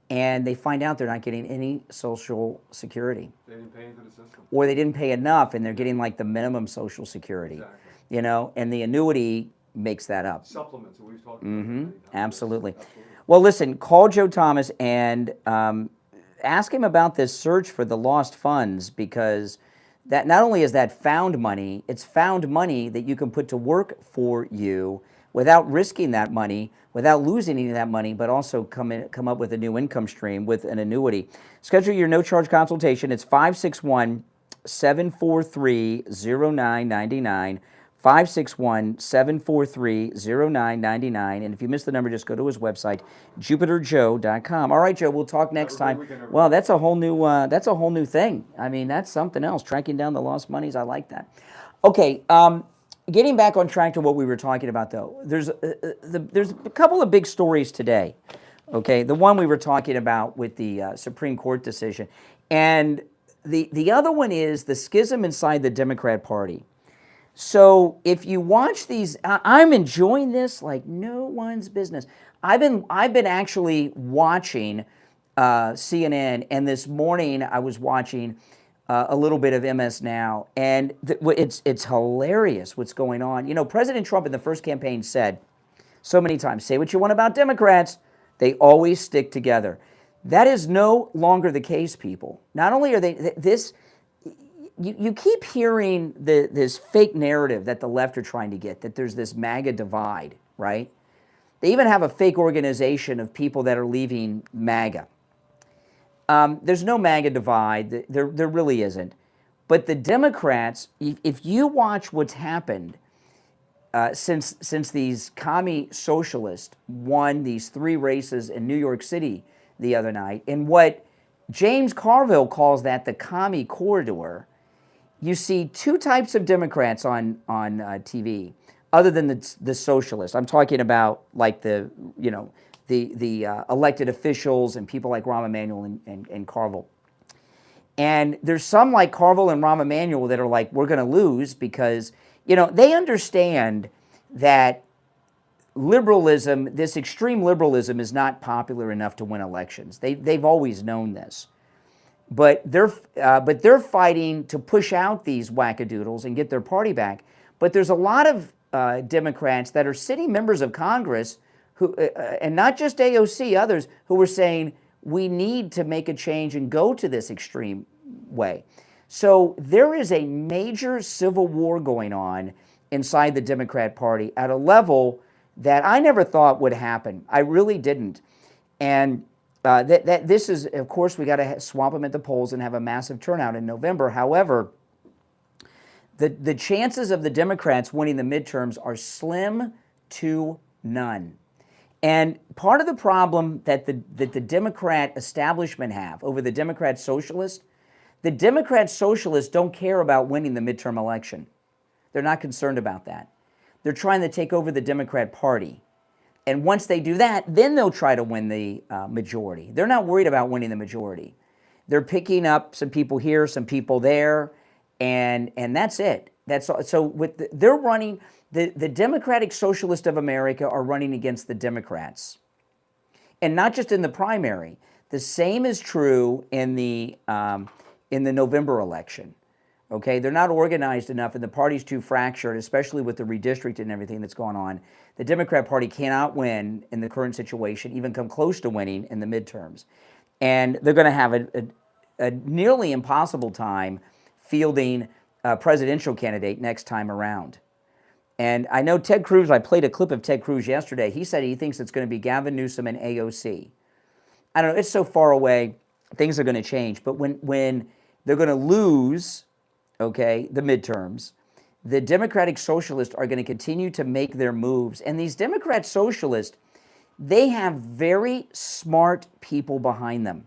A: and they find out they're not getting any Social Security.
D: They didn't pay into the system.
A: Or they didn't pay enough, and they're getting like the minimum Social Security.
D: Exactly.
A: And the annuity makes that up.
D: Supplements that we've talked about.
A: Absolutely. Well, listen, call Joe Thomas and ask him about this search for the lost funds, because that not only is that found money, it's found money that you can put to work for you without risking that money, without losing any of that money, but also come up with a new income stream with an annuity. Schedule your no-charge consultation. It's 561-743-0999. 561-743-0999. And if you missed the number, just go to his website, jupiterjoe.com. All right, Joe, we'll talk next time. Well, that's a whole new thing. I mean, that's something else. Tracking down the lost monies, I like that. Okay, getting back on track to what we were talking about, though, there's a couple of big stories today. Okay, the one we were talking about with the Supreme Court decision, and the other one is the schism inside the Democrat Party. So if you watch these, I'm enjoying this like no one's business. I've been actually watching CNN, and this morning I was watching a little bit of MS Now, and it's hilarious what's going on. You know, President Trump in the first campaign said so many times, say what you want about Democrats, they always stick together. That is no longer the case, people. Not only are they this. You keep hearing this fake narrative that the left are trying to get, that there's this MAGA divide, right? They even have a fake organization of people that are leaving MAGA. There's no MAGA divide. There really isn't. But the Democrats, if you watch what's happened since these commie socialists won these 3 races in New York City the other night, and what James Carville calls that the commie corridor, you see 2 types of Democrats on TV, other than the socialists. I'm talking about like the elected officials and people like Rahm Emanuel and Carville. And there's some like Carville and Rahm Emanuel that are like, we're going to lose because, they understand that liberalism, this extreme liberalism, is not popular enough to win elections. They've always known this. But they're fighting to push out these wackadoodles and get their party back. But there's a lot of Democrats that are sitting members of Congress who, and not just AOC, others who were saying we need to make a change and go to this extreme way. So there is a major civil war going on inside the Democrat Party at a level that I never thought would happen. I really didn't. And this is, of course, we got to swamp them at the polls and have a massive turnout in November. However, the chances of the Democrats winning the midterms are slim to none. And part of the problem that the Democrat establishment have over the Democrat socialists, the Democrat socialists don't care about winning the midterm election. They're not concerned about that. They're trying to take over the Democrat Party. And once they do that, then they'll try to win the majority. They're not worried about winning the majority. They're picking up some people here, some people there, and that's it. That's all. So they're running. The Democratic Socialists of America are running against the Democrats, and not just in the primary. The same is true in the November election. Okay, they're not organized enough, and the party's too fractured, especially with the redistricting and everything that's going on. The Democrat Party cannot win in the current situation, even come close to winning in the midterms. And they're going to have a nearly impossible time fielding a presidential candidate next time around. And I know Ted Cruz, I played a clip of Ted Cruz yesterday. He said he thinks it's going to be Gavin Newsom and AOC. I don't know, it's so far away, things are going to change. But when they're going to lose, okay, the midterms, the Democratic Socialists are going to continue to make their moves. And these Democrat Socialists, they have very smart people behind them.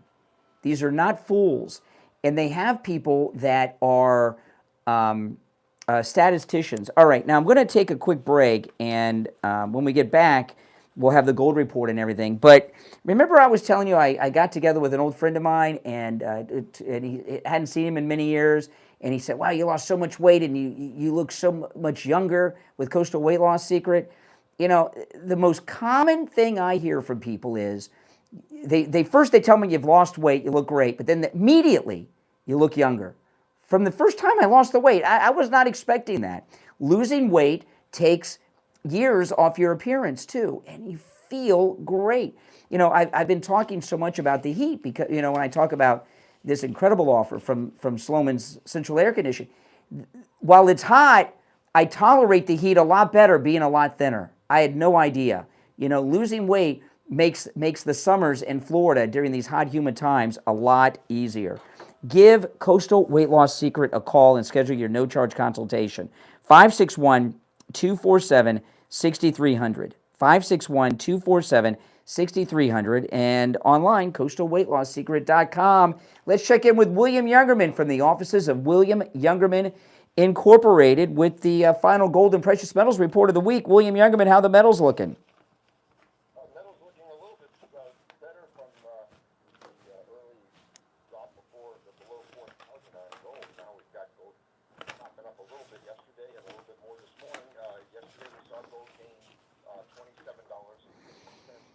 A: These are not fools. And they have people that are statisticians. All right, now I'm going to take a quick break, and when we get back, we'll have the gold report and everything. But remember I was telling you I got together with an old friend of mine, and he hadn't seen him in many years, and he said, wow, you lost so much weight, and you look so much younger with Coastal Weight Loss Secret. You know, the most common thing I hear from people is, they first tell me you've lost weight, you look great, but then immediately you look younger. From the first time I lost the weight, I was not expecting that. Losing weight takes years off your appearance too, and you feel great. You know, I've been talking so much about the heat because, you know, when I talk about this incredible offer from Sloman's Central Air Conditioning, while it's hot, I tolerate the heat a lot better being a lot thinner. I had no idea. You know, losing weight makes the summers in Florida during these hot, humid times a lot easier. Give Coastal Weight Loss Secret a call and schedule your no-charge consultation. 561-247-6300. 561-247-6300. And online, coastalweightloss.secret.com. Let's check in with William Youngerman from the offices of William Youngerman Incorporated with the final gold and precious metals report of the week. William Youngerman, how the metals looking?
R: Metal's looking a little bit better from the early drop before the below 4,000 on gold. Now we've got gold popping up up a little bit yesterday and a little bit more this morning. Yesterday we saw gold gain $27.50,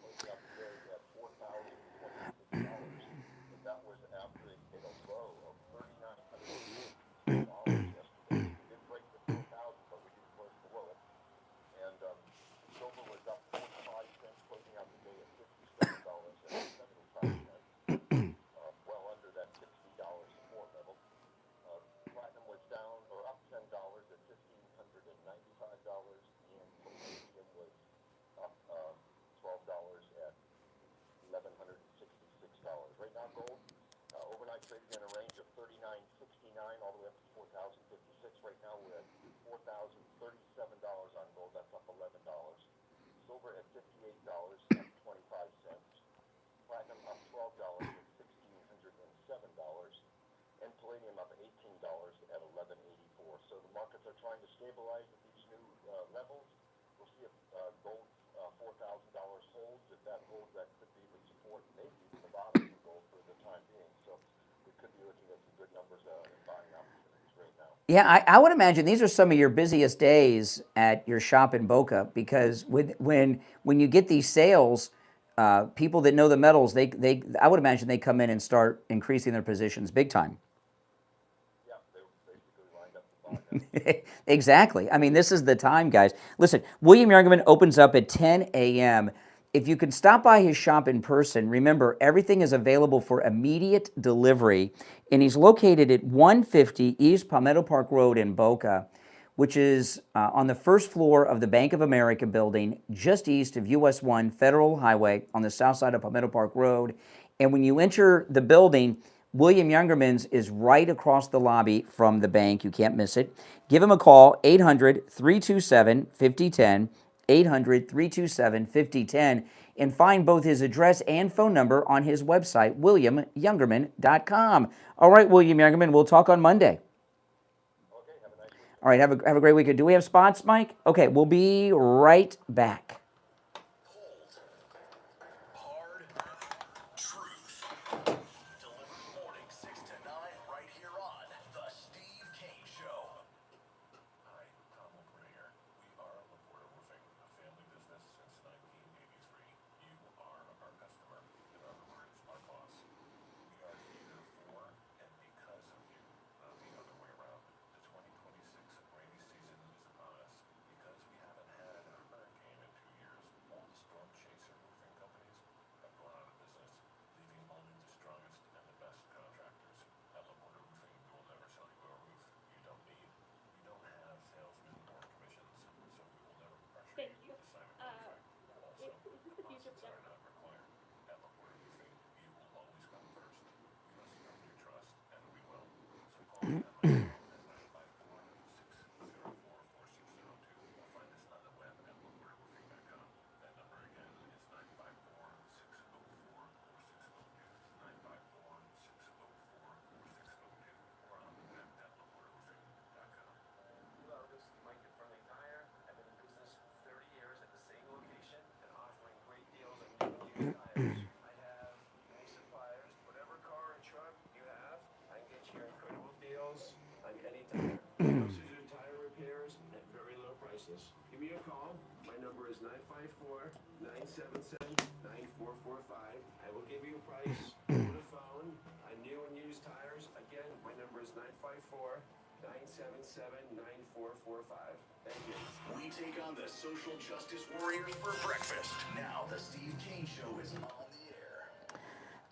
R: closing out the day at $4,026. And that was after it hit a low of $3,900 yesterday. We did break the 4,000, but we didn't close below it. And silver was up 45 cents, closing out the day at $57.75. Well under that $60 support level. Platinum was down or up $10 at $1,595, and palladium was up $12 at $1,166. Right now, gold overnight trading in a range of $39.69 all the way up to $4,056. Right now, we're at $4,037 on gold. That's up $11. Silver at $58 up 25 cents. Platinum up $12 at $1,607. And palladium up $18 at $11.84. So the markets are trying to stabilize at these new levels. We'll see if gold $4,000 holds. If that holds, that could be the support, maybe the bottom of gold for the time being. So we could be looking at some good numbers and buying opportunities right now.
A: Yeah, I would imagine these are some of your busiest days at your shop in Boca, because when you get these sales, people that know the metals, I would imagine they come in and start increasing their positions big time. Exactly. I mean, this is the time, guys. Listen, William Youngerman opens up at 10 a.m. If you can stop by his shop in person, remember, everything is available for immediate delivery, and he's located at 150 East Palmetto Park Road in Boca, which is on the first floor of the Bank of America building, just east of US 1 Federal Highway on the south side of Palmetto Park Road. And when you enter the building, William Youngerman's is right across the lobby from the bank. You can't miss it. Give him a call, 800-327-5010, 800-327-5010, and find both his address and phone number on his website, williamyoungerman.com. All right, William Youngerman, we'll talk on Monday. All right, have a great weekend. Do we have spots, Mike? Okay, we'll be right back.
I: Give me a call. My number is 954-977-9445. I will give you a price over the phone on new and used tires. Again, my number is 954-977-9445. Thank you.
B: We take on the social justice warriors for breakfast. Now the Steve Kane Show is on the air.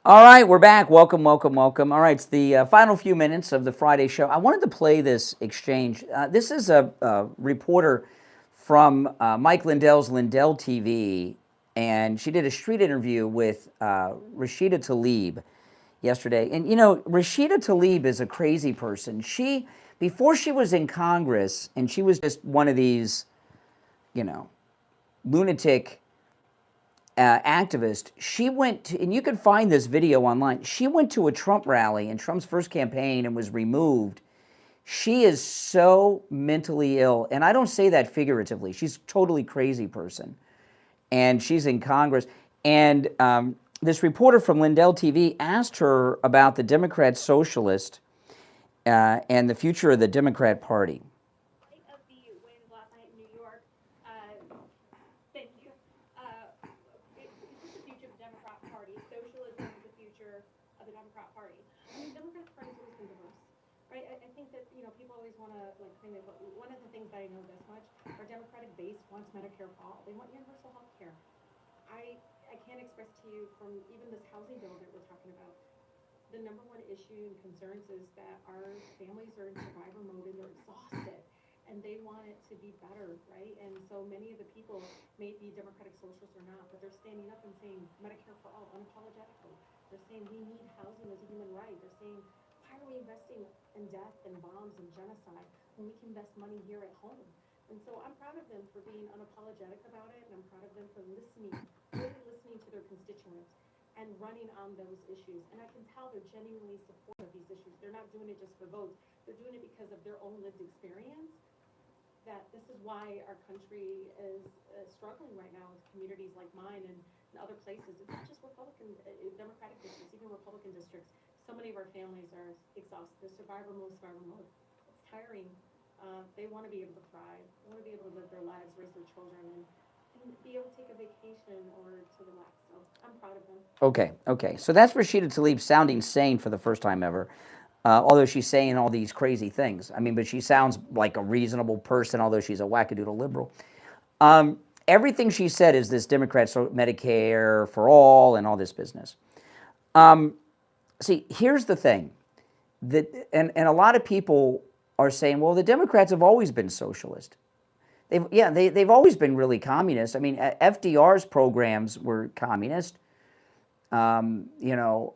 A: All right, we're back. Welcome, welcome, welcome. All right, it's the final few minutes of the Friday show. I wanted to play this exchange. This is a reporter from Mike Lindell's Lindell TV, and she did a street interview with Rashida Tlaib yesterday. And, you know, Rashida Tlaib is a crazy person. Before she was in Congress, and she was just one of these, you know, lunatic activist, she went to, and you can find this video online, she went to a Trump rally in Trump's first campaign and was removed. She is so mentally ill, and I don't say that figuratively. She's a totally crazy person, and she's in Congress. And this reporter from Lindell TV asked her about the Democrat Socialist and the future of the Democrat Party.
J: think that, people always want to, like, claim it, but one of the things that I know this much, our Democratic base wants Medicare for all. They want universal health care. I can't express to you from even this housing bill that we're talking about, the number one issue and concerns is that our families are in survivor mode and they're exhausted and they want it to be better, right? And so many of the people may be Democratic Socialists or not, but they're standing up and saying Medicare for all unapologetically. They're saying we need housing as a human right. They're saying, why are we investing in death and bombs and genocide when we can invest money here at home? And so I'm proud of them for being unapologetic about it, and I'm proud of them for listening, really listening to their constituents and running on those issues. And I can tell they're genuinely supportive of these issues. They're not doing it just for votes. They're doing it because of their own lived experience, that this is why our country is struggling right now with communities like mine and other places. It's not just Republican, Democratic districts, even Republican districts. So many of our families are exhausted. They're survivor mode. It's tiring. They want to be able to thrive. They want to be able to live their lives, raise their children, and be able to take a vacation or to relax. So I'm proud of them.
A: Okay. So that's Rashida Tlaib sounding sane for the first time ever. Although she's saying all these crazy things. I mean, but she sounds like a reasonable person, although she's a wackadoodle liberal. Everything she said is this Democrats, Medicare for all and all this business. See, here's the thing. And a lot of people are saying, well, the Democrats have always been socialist. They've always been really communist. I mean, FDR's programs were communist. Medicare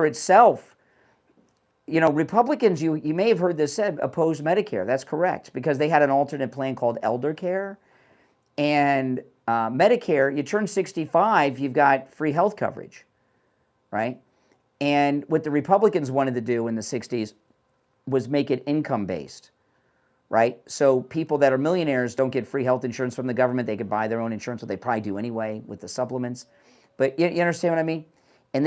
A: itself, Republicans, you may have heard this said, opposed Medicare. That's correct, because they had an alternate plan called elder care. And Medicare, you turn 65, you've got free health coverage, right? And what the Republicans wanted to do in the 60s was make it income-based, right? So people that are millionaires don't get free health insurance from the government. They could buy their own insurance, what they probably do anyway with the supplements. But you understand what I mean? And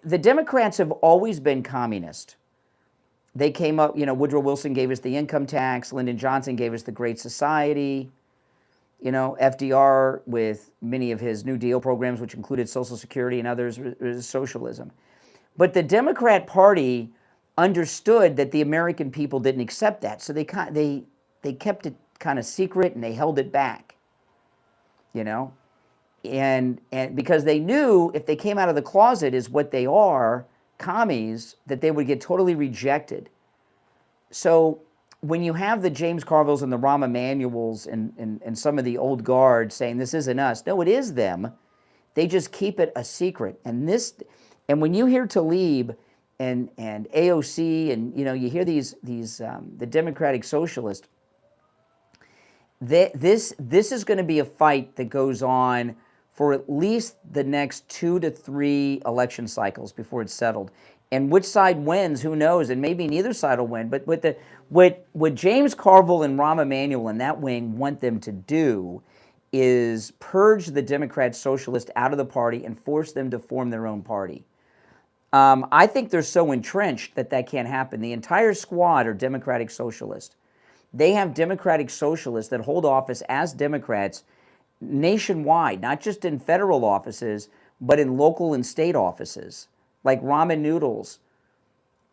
A: the Democrats have always been communist. They came up, Woodrow Wilson gave us the income tax. Lyndon Johnson gave us the Great Society. FDR with many of his New Deal programs, which included Social Security and others, was socialism. But the Democrat Party understood that the American people didn't accept that, so they kept it kind of secret and they held it back, and because they knew if they came out of the closet as what they are, commies, that they would get totally rejected. So when you have the James Carvilles and the Rahm Emanuels and some of the old guard saying this isn't us, no, it is them. They just keep it a secret. And when you hear Tlaib and AOC and you hear these the Democratic Socialist, this is going to be a fight that goes on for at least the next 2 to 3 election cycles before it's settled. And which side wins, who knows? And maybe neither side will win. But what James Carville and Rahm Emanuel and that wing want them to do is purge the Democrat Socialist out of the party and force them to form their own party. I think they're so entrenched that can't happen. The entire squad are Democratic Socialist. They have Democratic Socialists that hold office as Democrats nationwide, not just in federal offices, but in local and state offices, like Ramen Noodles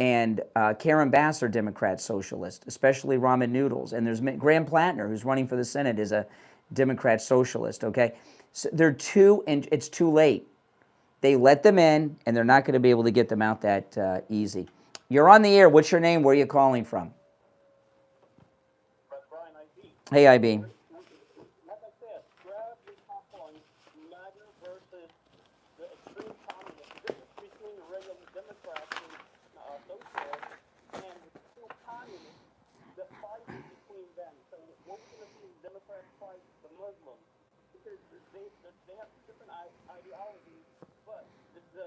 A: and Karen Bass are Democrat Socialist, especially Ramen Noodles. And there's Graham Plattner, who's running for the Senate, is a Democrat Socialist, okay? So it's too late. They let them in, and they're not going to be able to get them out that easy. You're on the air. What's your name? Where are you calling from? Hey, IB.
F: They have different ideologies, but the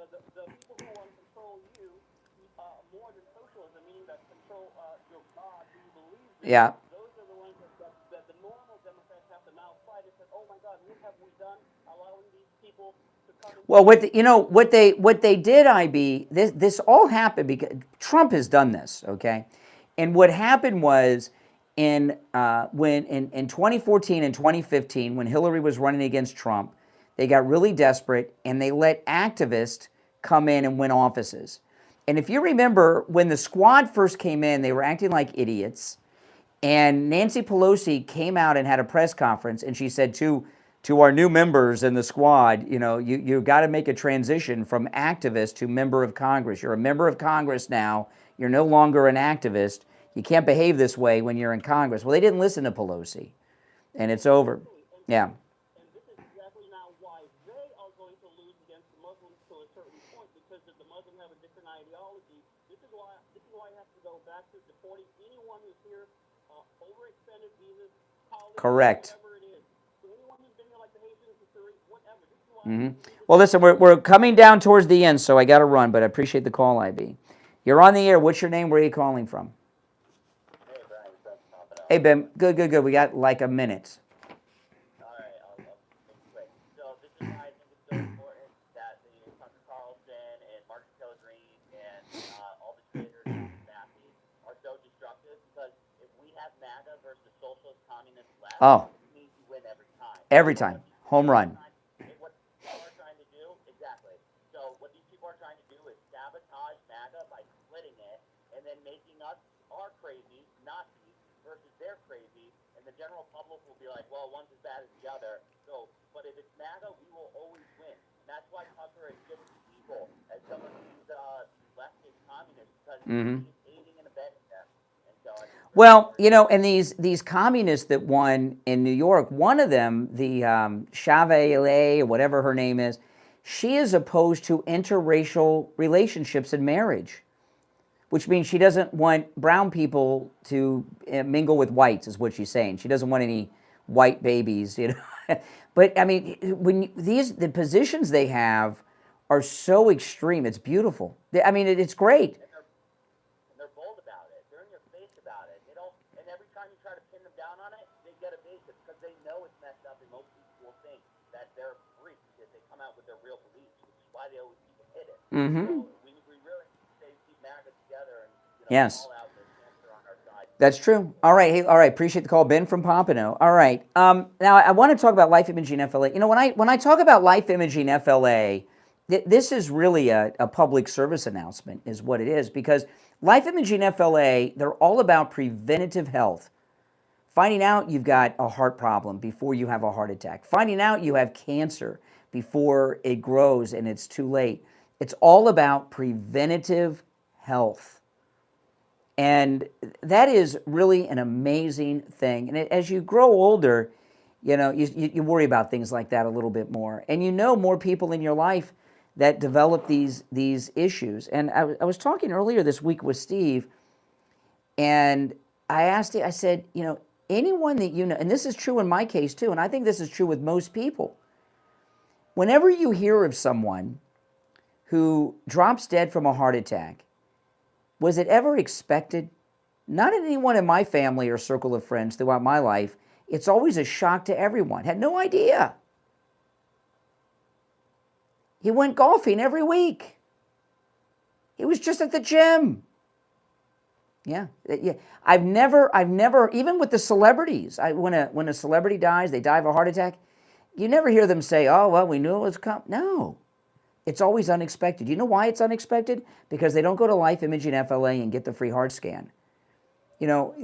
F: people who want to control you more than socialism, meaning that control your God who you believe in.
A: Yeah.
F: Those are the ones that the normal Democrats have to now fight and say, oh my God, what have we done allowing these people to come in?
A: Well, what they did, IB, this all happened because Trump has done this, okay? And what happened was in 2014 and 2015, when Hillary was running against Trump, they got really desperate and they let activists come in and win offices. And if you remember, when the squad first came in, they were acting like idiots. And Nancy Pelosi came out and had a press conference, and she said to our new members in the squad, you know, you got to make a transition from activist to member of Congress. You're a member of Congress now. You're no longer an activist. You can't behave this way when you're in Congress. Well, they didn't listen to Pelosi, and it's over. Yeah. Correct. Mm-hmm. Well, listen, we're coming down towards the end, so I got to run, but I appreciate the call, IB. You're on the air. What's your name? Where are you calling from? Hey, Ben. Good. We got like a minute. Oh. Every time. Home run.
P: What people are trying to do, exactly. So what these people are trying to do is sabotage MAGA by splitting it and then making us our crazy Nazis versus their crazy, and the general public will be like, well, one's as bad as the other. So, but if it's MAGA, we will always win. And that's why Tucker is just as evil as some of these leftist communists, because he's aiding and abetting them. And so
A: well, you know, and these communists that won in New York, one of them, the Chevalier, or whatever her name is, she is opposed to interracial relationships in marriage, which means she doesn't want brown people to mingle with whites, is what she's saying. She doesn't want any white babies, you know. But I mean, when the positions they have are so extreme, it's beautiful. I mean, it's great. Mm-hmm. So we really keep MAGA together and yes.
P: all out the cancer on our side.
A: That's true. All right. Hey, all right. Appreciate the call, Ben from Pompano. All right. Now I want to talk about life imaging FLA. You know, when I talk about life imaging FLA, this is really a public service announcement, is what it is, because life imaging FLA, they're all about preventative health. Finding out you've got a heart problem before you have a heart attack. Finding out you have cancer before it grows and it's too late. It's all about preventative health. And that is really an amazing thing. And as you grow older, you know, you worry about things like that a little bit more. And you know more people in your life that develop these issues. And I was talking earlier this week with Steve, and I asked him, I said, you know, anyone that you know, and this is true in my case too, and I think this is true with most people, whenever you hear of someone who drops dead from a heart attack, was it ever expected? Not anyone in my family or circle of friends throughout my life. It's always a shock to everyone. Had no idea. He went golfing every week. He was just at the gym. Yeah. I've never, even with the celebrities, when a celebrity dies, they die of a heart attack, you never hear them say, oh, well, we knew it was coming. No. It's always unexpected. You know why it's unexpected? Because they don't go to Life Imaging FLA and get the free heart scan. You know,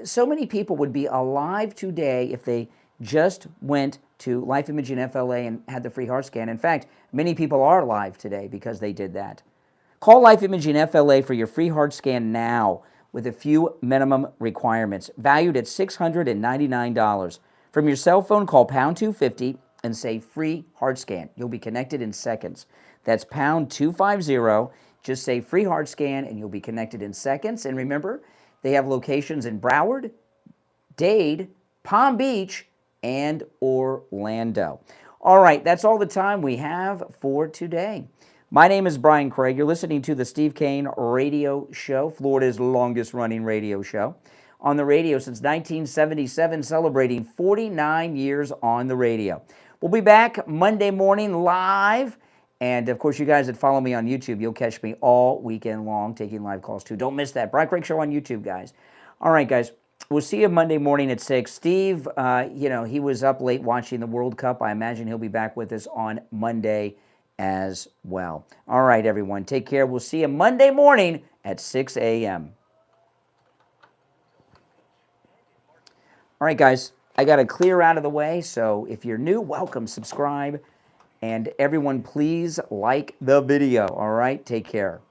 A: so many people would be alive today if they just went to Life Imaging FLA and had the free heart scan. In fact, many people are alive today because they did that. Call Life Imaging FLA for your free heart scan now with a few minimum requirements, valued at $699. From your cell phone, call pound 250 and say free heart scan. You'll be connected in seconds. That's pound 250. Just say free heart scan and you'll be connected in seconds. And remember, they have locations in Broward, Dade, Palm Beach, and Orlando. All right, that's all the time we have for today. My name is Brian Craig. You're listening to the Steve Kane Radio Show, Florida's longest running radio show. On the radio since 1977, celebrating 49 years on the radio. We'll be back Monday morning live. And, of course, you guys that follow me on YouTube, you'll catch me all weekend long taking live calls, too. Don't miss that. Brian Craig Show on YouTube, guys. All right, guys. We'll see you Monday morning at 6. Steve, he was up late watching the World Cup. I imagine he'll be back with us on Monday as well. All right, everyone, take care. We'll see you Monday morning at 6 a.m. All right, guys, I got to clear out of the way, so if you're new, welcome, subscribe, and everyone, please like the video. All right, take care.